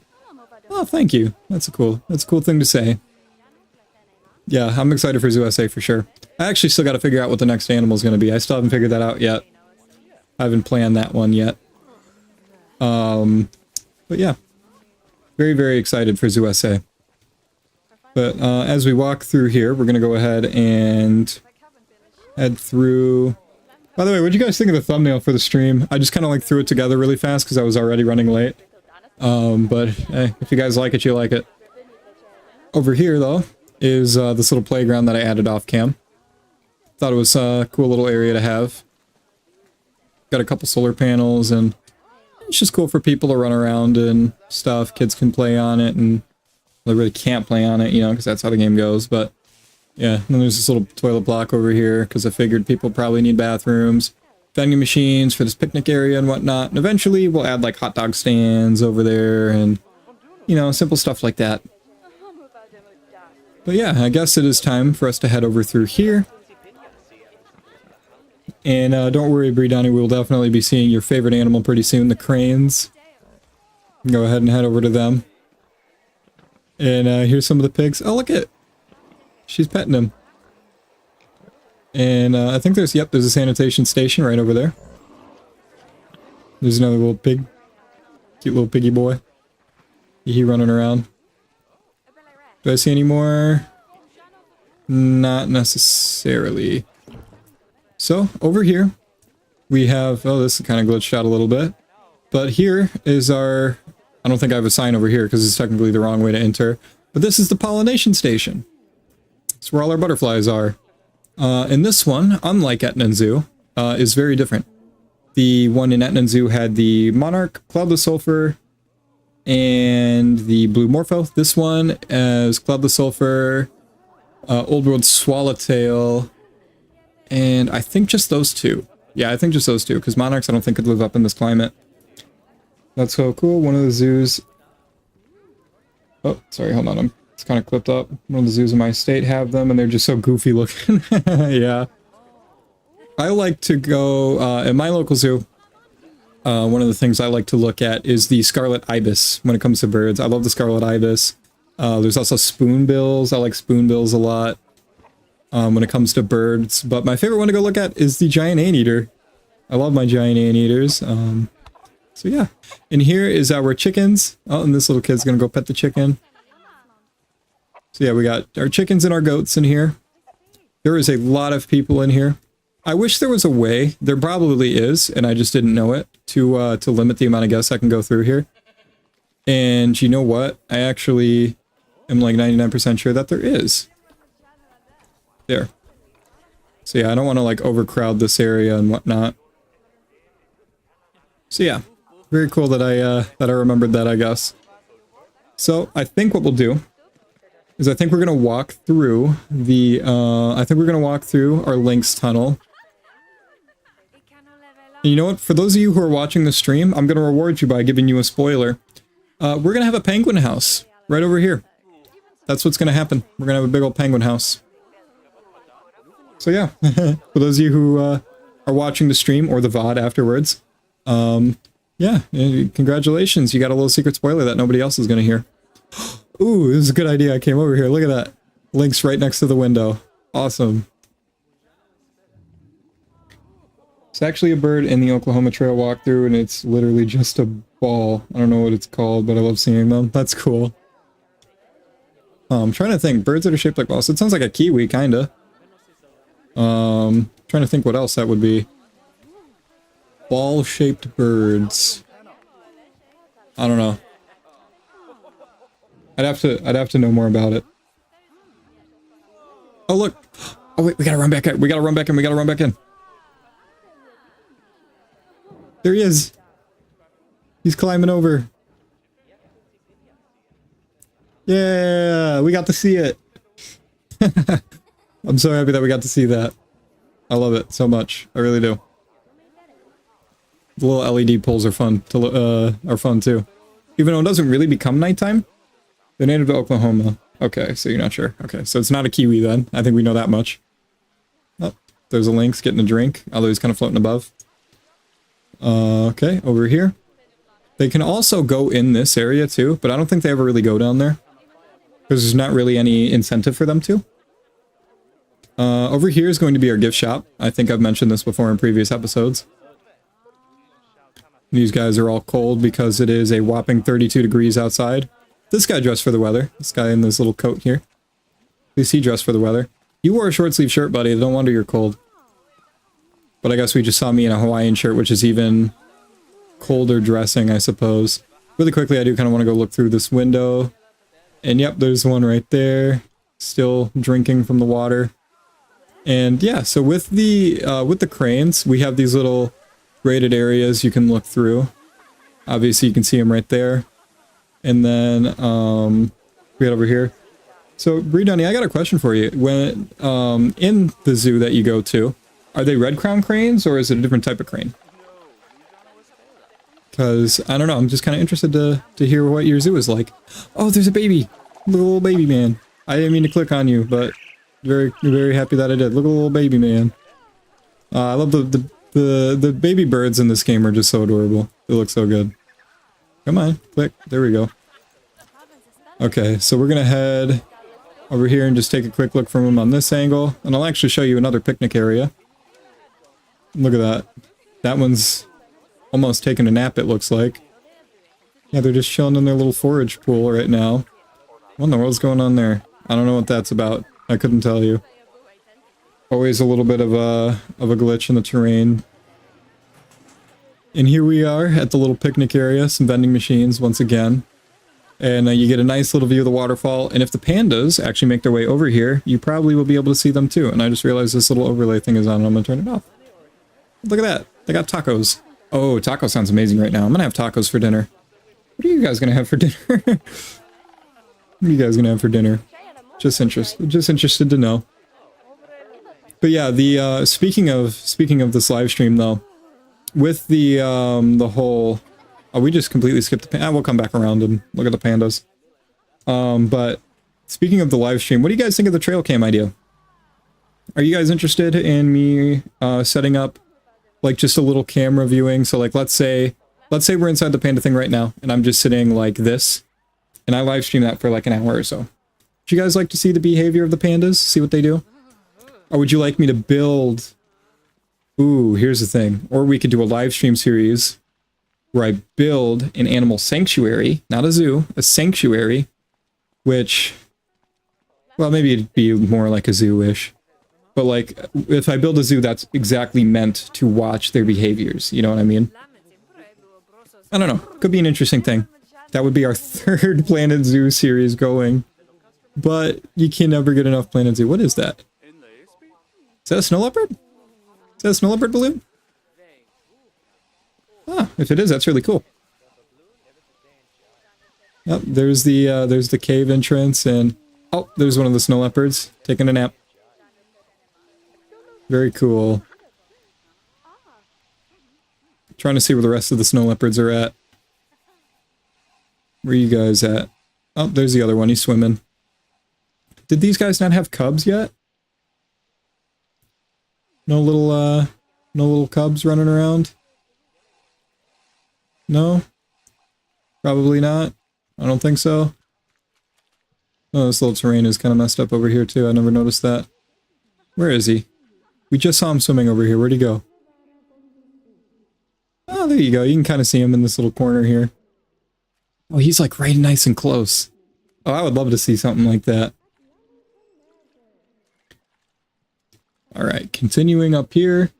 Oh, thank you. That's a cool thing to say. Yeah, I'm excited for Zoo SA for sure. I actually still got to figure out what the next animal is going to be. I still haven't figured that out yet. I haven't planned that one yet. But yeah. Very, very excited for Zoo SA. But as we walk through here, we're going to go ahead and head through... By the way, what did you guys think of the thumbnail for the stream? I just kind of like threw it together really fast because I was already running late. But hey, if you guys like it, you like it. Over here, though, is this little playground that I added off cam. Thought it was a cool little area to have. Got a couple solar panels, and it's just cool for people to run around and stuff. Kids can play on it, and they really can't play on it, you know, because that's how the game goes. But yeah, and then there's this little toilet block over here, because I figured people probably need bathrooms, vending machines for this picnic area and whatnot. And eventually we'll add like hot dog stands over there and, you know, simple stuff like that. But yeah, I guess it is time for us to head over through here. And don't worry, Bridani, we'll definitely be seeing your favorite animal pretty soon, the cranes. Go ahead and head over to them. And here's some of the pigs. Oh, look at it. She's petting him. And I think there's a sanitation station right over there. There's another little pig. Cute little piggy boy. He running around. Do I see any more? Not necessarily. So, over here, we have... Oh, this is kind of glitched out a little bit. But here is our... I don't think I have a sign over here because it's technically the wrong way to enter. But this is the pollination station. It's where all our butterflies are. And this one, unlike Etna Zoo, is very different. The one in Etna Zoo had the monarch, cloudless sulfur, and the blue morpho. This one is cloudless sulfur, old world swallowtail, and I think just those two. Yeah, I think just those two, because monarchs I don't think could live up in this climate. That's so cool. One of the zoos... Oh, sorry, hold on. It's kind of clipped up. One of the zoos in my state have them, and they're just so goofy looking. Yeah. I like to go... at my local zoo, one of the things I like to look at is the scarlet ibis when it comes to birds. I love the scarlet ibis. There's also spoonbills. I like spoonbills a lot when it comes to birds. But my favorite one to go look at is the giant anteater. I love my giant anteaters. So yeah. And here is our chickens. Oh, and this little kid's gonna go pet the chicken. So yeah, we got our chickens and our goats in here. There is a lot of people in here. I wish there was a way, there probably is, and I just didn't know it, to limit the amount of guests I can go through here. And you know what? I actually am like 99% sure that there is. There. So yeah, I don't want to like overcrowd this area and whatnot. So yeah, very cool that I remembered that, I guess. So I think what we'll do is I think we're gonna walk through the our Lynx tunnel. And you know what? For those of you who are watching the stream, I'm gonna reward you by giving you a spoiler. We're gonna have a penguin house right over here. That's what's gonna happen. We're gonna have a big old penguin house. So yeah, for those of you who are watching the stream or the VOD afterwards, yeah, congratulations. You got a little secret spoiler that nobody else is going to hear. Ooh, this is a good idea. I came over here. Look at that. Link's right next to the window. Awesome. It's actually a bird in the Oklahoma Trail walkthrough, and it's literally just a ball. I don't know what it's called, but I love seeing them. That's cool. I'm trying to think. Birds that are shaped like balls. So it sounds like a kiwi, kinda. Trying to think what else that would be. Ball-shaped birds. I don't know. I'd have to know more about it. Oh look! Oh wait, we gotta run back in. We gotta run back in. We gotta run back in. There he is. He's climbing over. Yeah, we got to see it. I'm so happy that we got to see that. I love it so much. I really do. The little LED poles are fun too. Even though it doesn't really become nighttime. They're native to Oklahoma. Okay, so you're not sure. Okay, so it's not a kiwi then. I think we know that much. Oh, there's a lynx getting a drink, although he's kind of floating above. Okay, over here. They can also go in this area too, but I don't think they ever really go down there. Because there's not really any incentive for them to. Over here is going to be our gift shop. I think I've mentioned this before in previous episodes. These guys are all cold because it is a whopping 32 degrees outside. This guy dressed for the weather. This guy in this little coat here. At least he dressed for the weather. You wore a short sleeve shirt, buddy. No wonder you're cold. But I guess we just saw me in a Hawaiian shirt, which is even colder dressing, I suppose. Really quickly, I do kind of want to go look through this window. And yep, there's one right there. Still drinking from the water. And yeah, so with the cranes, we have these little graded areas you can look through. Obviously, you can see them right there. And then, we got over here. So, Bridunny, I got a question for you. When, in the zoo that you go to, are they red crown cranes, or is it a different type of crane? Because, I don't know, I'm just kind of interested to hear what your zoo is like. Oh, there's a baby! Little baby man. I didn't mean to click on you, but very, very happy that I did. Look at the little baby man. I love the baby birds in this game are just so adorable. They look so good. Come on, click. There we go. Okay, so we're gonna head over here and just take a quick look from them on this angle. And I'll actually show you another picnic area. Look at that. That one's almost taking a nap, it looks like. Yeah, they're just chilling in their little forage pool right now. What in the world's going on there? I don't know what that's about. I couldn't tell you. Always a little bit of a glitch in the terrain. And here we are at the little picnic area, some vending machines once again. And you get a nice little view of the waterfall. And if the pandas actually make their way over here, you probably will be able to see them too. And I just realized this little overlay thing is on, and I'm going to turn it off. Look at that. They got tacos. Oh, taco sounds amazing right now. I'm going to have tacos for dinner. What are you guys going to have for dinner? What are you guys going to have for dinner? Just interested to know. But yeah, the speaking of this live stream though, with the whole, oh, we just completely skipped the we'll come back around and look at the pandas. But speaking of the live stream, what do you guys think of the trail cam idea? Are you guys interested in me setting up like just a little camera viewing? So like let's say we're inside the panda thing right now and I'm just sitting like this and I live stream that for like an hour or so. Would you guys like to see the behavior of the pandas? See what they do? Or would you like me to build... Ooh, here's the thing. Or we could do a live stream series where I build an animal sanctuary, not a zoo, a sanctuary, which, well, maybe it'd be more like a zoo-ish. But like, if I build a zoo that's exactly meant to watch their behaviors, you know what I mean? I don't know. Could be an interesting thing. That would be our third Planet Zoo series going. But you can never get enough Planet Zoo. What is that? Is that a snow leopard? Is that a snow leopard balloon? Ah, if it is, that's really cool. Yep, there's the cave entrance, and oh, there's one of the snow leopards taking a nap. Very cool. Trying to see where the rest of the snow leopards are at. Where are you guys at? Oh, there's the other one. He's swimming. Did these guys not have cubs yet? No little cubs running around? No? Probably not. I don't think so. Oh, this little terrain is kind of messed up over here too. I never noticed that. Where is he? We just saw him swimming over here. Where'd he go? Oh, there you go. You can kind of see him in this little corner here. Oh, he's like right nice and close. Oh, I would love to see something like that. Alright, continuing up here.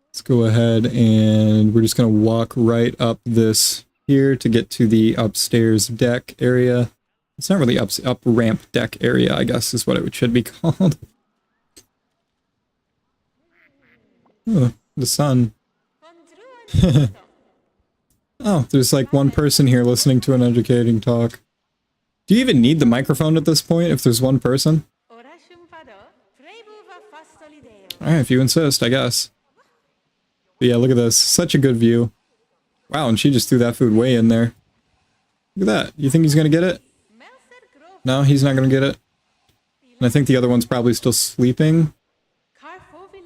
Let's go ahead and we're just going to walk right up this here to get to the upstairs deck area. It's not really up ramp deck area, I guess is what it should be called. Oh, the sun. Oh, there's like one person here listening to an educating talk. Do you even need the microphone at this point if there's one person? Alright, if you insist, I guess. But yeah, look at this. Such a good view. Wow, and she just threw that food way in there. Look at that. You think he's gonna get it? No, he's not gonna get it. And I think the other one's probably still sleeping.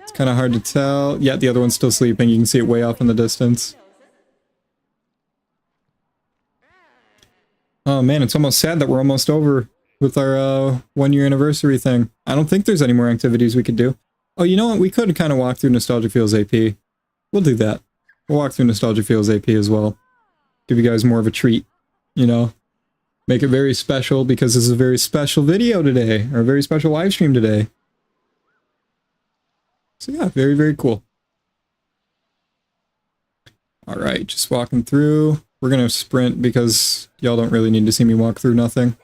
It's kind of hard to tell. Yeah, the other one's still sleeping. You can see it way off in the distance. Oh man, it's almost sad that we're almost over with our 1-year anniversary thing. I don't think there's any more activities we could do. Oh, you know what? We could kind of walk through Nostalgia Feels AP. We'll do that. We'll walk through Nostalgia Feels AP as well. Give you guys more of a treat, you know? Make it very special because this is a very special video today, or a very special live stream today. So yeah, very, very cool. Alright, just walking through. We're gonna sprint because y'all don't really need to see me walk through nothing.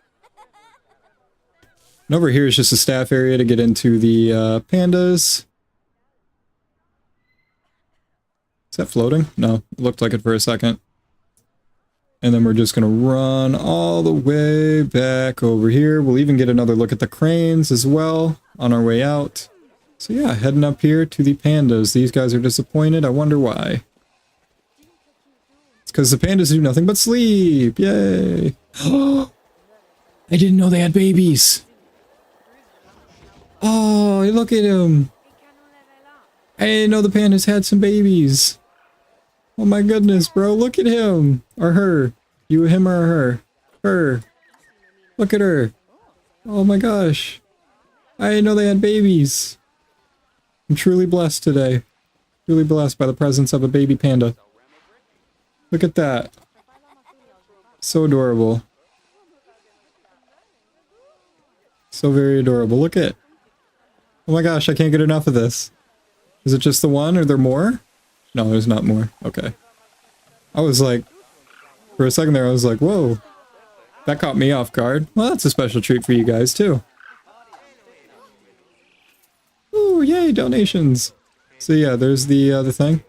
And over here is just a staff area to get into the pandas. Is that floating? No, it looked like it for a second. And then we're just gonna run all the way back over here. We'll even get another look at the cranes as well on our way out. So yeah, heading up here to the pandas. These guys are disappointed. I wonder why. It's because the pandas do nothing but sleep. Yay. I didn't know they had babies. Oh, look at him. I didn't know the pandas had some babies. Oh my goodness, bro. Look at him. Or her. You, him, or her? Her. Look at her. Oh my gosh. I didn't know they had babies. I'm truly blessed today. Truly blessed by the presence of a baby panda. Look at that. So adorable. So very adorable. Look at. Oh my gosh, I can't get enough of this. Is it just the one? Are there more? No, there's not more. Okay. I was like, for a second there, I was like, whoa. That caught me off guard. Well, that's a special treat for you guys, too. Ooh, yay, donations. So yeah, there's the thing.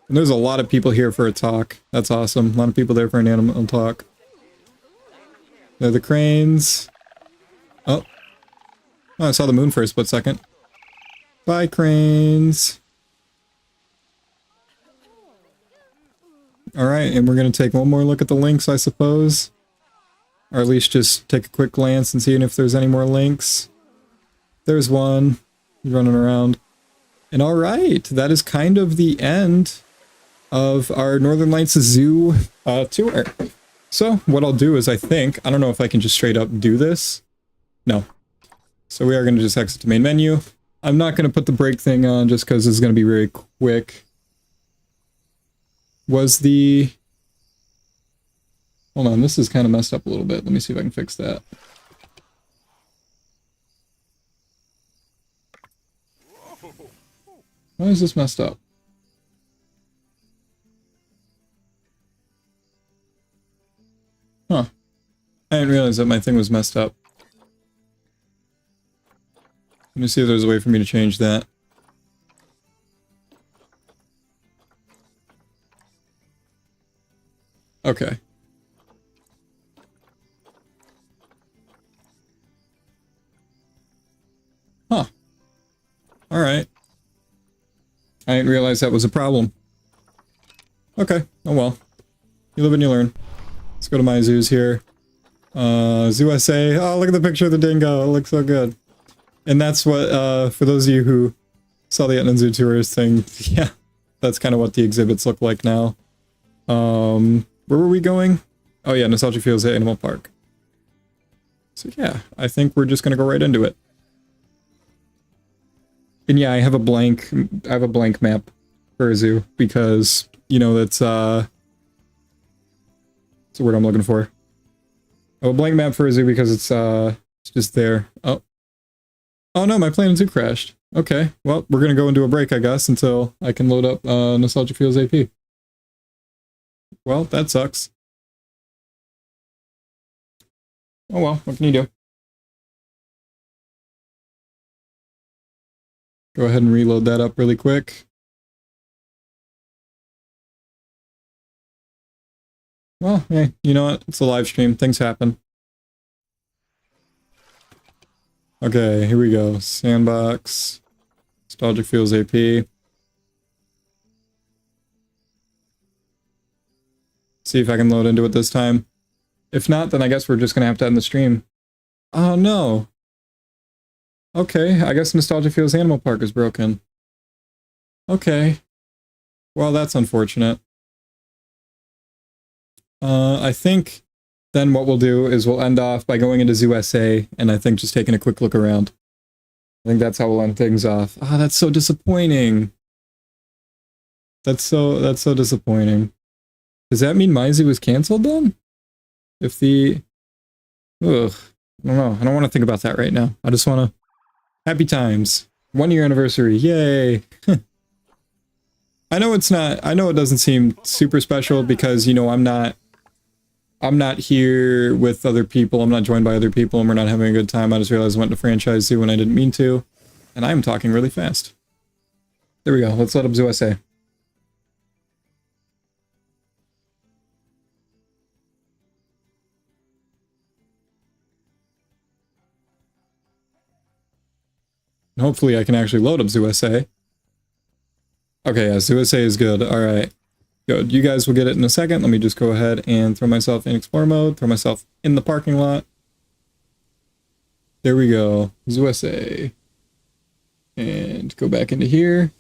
And there's a lot of people here for a talk. That's awesome. A lot of people there for an animal talk. They're the cranes. Oh. Oh, I saw the moon for a split second. Bye, cranes. Alright, and we're going to take one more look at the links, I suppose. Or at least just take a quick glance and see if there's any more links. There's one. He's running around. And alright, that is kind of the end of our Northern Lights Zoo tour. So, what I'll do is I don't know if I can just straight up do this. No. So we are going to just exit to main menu. I'm not going to put the break thing on just because it's going to be very quick. Was the... Hold on, this is kind of messed up a little bit. Let me see if I can fix that. Why is this messed up? Huh. I didn't realize that my thing was messed up. Let me see if there's a way for me to change that. Okay. Huh. Alright. I didn't realize that was a problem. Okay. Oh well. You live and you learn. Let's go to my zoos here. Zoo SA. Oh, look at the picture of the dingo. It looks so good. And that's what, for those of you who Saw the Etna Zoo tourist thing. Yeah, that's kind of what the exhibits look like now. Where were we going? Oh yeah, Nostalgia Fields at Animal Park. So yeah, I think we're just gonna go right into it. And yeah, I have a blank map for a zoo because, you know, that's what's the word I'm looking for? I have a blank map for a zoo because it's just there. Oh no, my Planet Zoo crashed. Okay, well, we're gonna go into a break, I guess, until I can load up Nostalgia Fields AP. Well, that sucks. Oh well, what can you do? Go ahead and reload that up really quick. Well, hey, you know what? It's a live stream. Things happen. Okay, here we go. Sandbox. Nostalgic Fields AP. See if I can load into it this time. If not, then I guess we're just gonna have to end the stream. Oh no. Okay, I guess Nostalgia Fields Animal Park is broken. Okay. Well, that's unfortunate. I think then what we'll do is we'll end off by going into Zoo SA, and I think just taking a quick look around. I think that's how we'll end things off. Ah, that's so disappointing. That's so disappointing. Does that mean my zoo was canceled then? If the... Ugh. I don't know. I don't want to think about that right now. I just want to... Happy times. 1 year anniversary. Yay. I know it's not... I know it doesn't seem super special because, you know, I'm not here with other people. I'm not joined by other people and we're not having a good time. I just realized I went to franchise zoo when I didn't mean to. And I'm talking really fast. There we go. Let's load up Zoo SA. Hopefully I can actually load up Zoo SA. Okay, yeah, Zoo SA is good. Alright. Good. You guys will get it in a second. Let me just go ahead and throw myself in Explore mode. Throw myself in the parking lot. There we go. Zoo SA. And go back into here.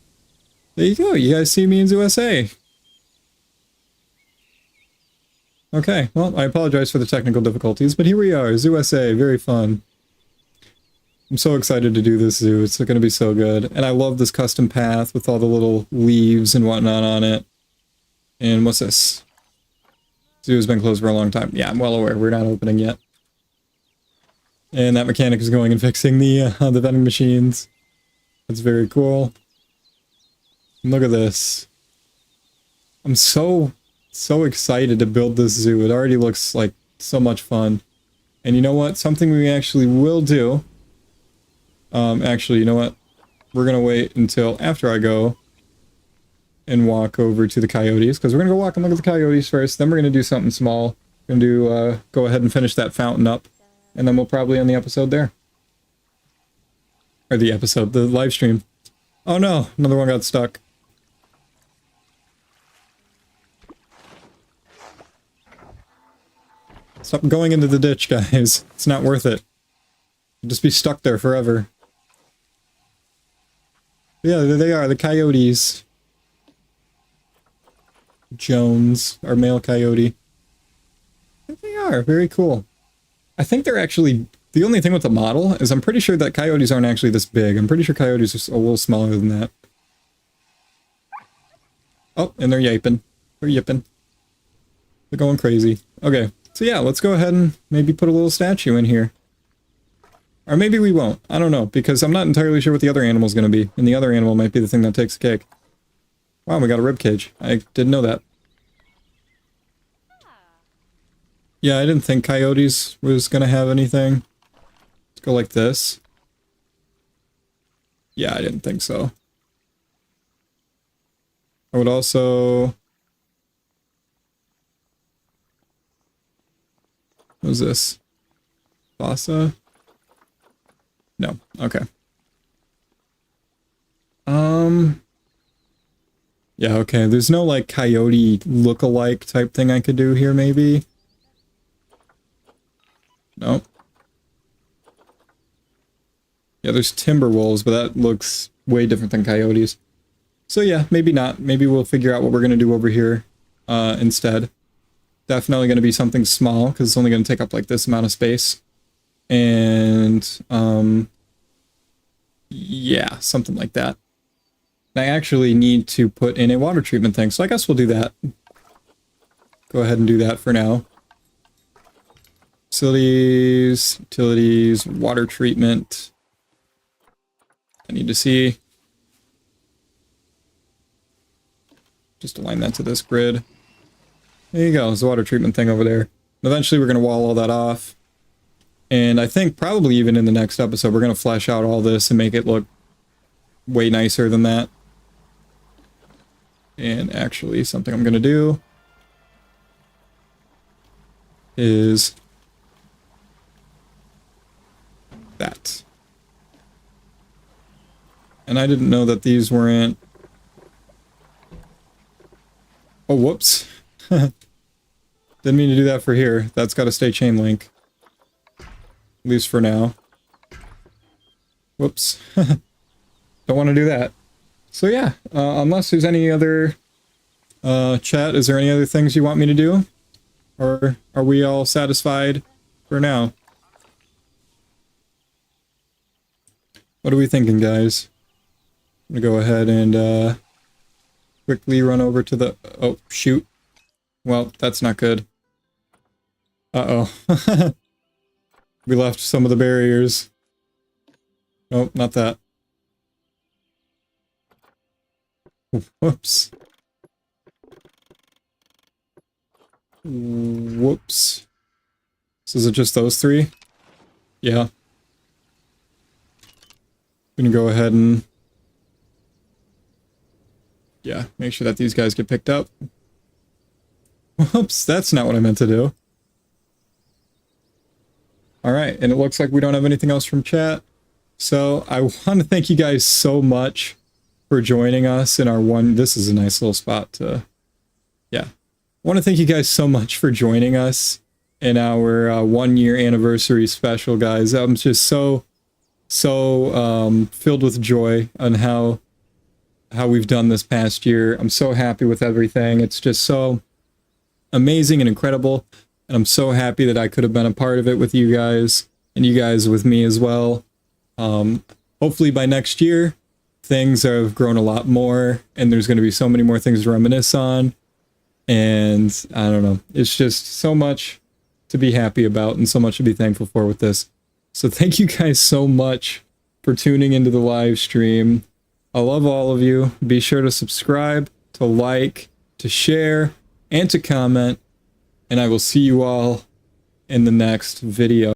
There you go. You guys see me in Zoo SA. Okay, well, I apologize for the technical difficulties, but here we are. Zoo SA. Very fun. I'm so excited to do this zoo. It's going to be so good. And I love this custom path with all the little leaves and whatnot on it. And what's this? Zoo has been closed for a long time. Yeah, I'm well aware. We're not opening yet. And that mechanic is going and fixing the vending machines. That's very cool. And look at this. I'm so excited to build this zoo. It already looks like so much fun. And you know what? Something we actually will do. Actually, you know what? We're gonna wait until after I go and walk over to the coyotes, because we're gonna go walk and look at the coyotes first, then we're gonna do something small. We're gonna do, go ahead and finish that fountain up, and then we'll probably end the episode there. Or the live stream. Oh no, another one got stuck. Stop going into the ditch, guys. It's not worth it. You'll just be stuck there forever. Yeah, there they are, the coyotes. Jones, our male coyote. There they are, very cool. I think they're actually... The only thing with the model is I'm pretty sure that coyotes aren't actually this big. I'm pretty sure coyotes are a little smaller than that. Oh, and they're yipping. They're yipping. They're going crazy. Okay, so yeah, let's go ahead and maybe put a little statue in here. Or maybe we won't. I don't know, because I'm not entirely sure what the other animal's going to be. And the other animal might be the thing that takes the cake. Wow, we got a rib cage. I didn't know that. Yeah, I didn't think coyotes was going to have anything. Let's go like this. Yeah, I didn't think so. I would also... What is this? Bassa? No. Okay. Yeah, okay. There's no, like, coyote look-alike type thing I could do here, maybe? Nope. Yeah, there's timber wolves, but that looks way different than coyotes. So yeah, maybe not. Maybe we'll figure out what we're going to do over here instead. Definitely going to be something small, because it's only going to take up like this amount of space. And yeah, something like that. I actually need to put in a water treatment thing, so I guess we'll do that. Go ahead and do that for now. Facilities, utilities, water treatment. I need to see. Just align that to this grid. There you go, there's the water treatment thing over there. Eventually we're going to wall all that off. And I think probably even in the next episode we're going to flesh out all this and make it look way nicer than that. And actually something I'm going to do is that. And I didn't know that these weren't... Oh, whoops. Didn't mean to do that for here. That's got to stay chain link. At least for now. Whoops. Don't want to do that. So yeah, unless there's any other... chat, is there any other things you want me to do? Or are we all satisfied for now? What are we thinking, guys? I'm gonna go ahead and quickly run over to the... Oh, shoot. Well, that's not good. Uh-oh. We left some of the barriers. Nope, not that. Whoops. Whoops. So is it just those three? Yeah. I'm gonna go ahead and... yeah, make sure that these guys get picked up. Whoops, that's not what I meant to do. Alright, and it looks like we don't have anything else from chat. So, I want to thank you guys so much for joining us in our one... This is a nice little spot to... yeah. I want to thank you guys so much for joining us in our 1-year anniversary special, guys. I'm just so filled with joy on how we've done this past year. I'm so happy with everything. It's just so amazing and incredible. And I'm so happy that I could have been a part of it with you guys, and you guys with me as well. Hopefully by next year, things have grown a lot more, and there's going to be so many more things to reminisce on. And I don't know, it's just so much to be happy about and so much to be thankful for with this. So thank you guys so much for tuning into the live stream. I love all of you. Be sure to subscribe, to like, to share, and to comment. And I will see you all in the next video.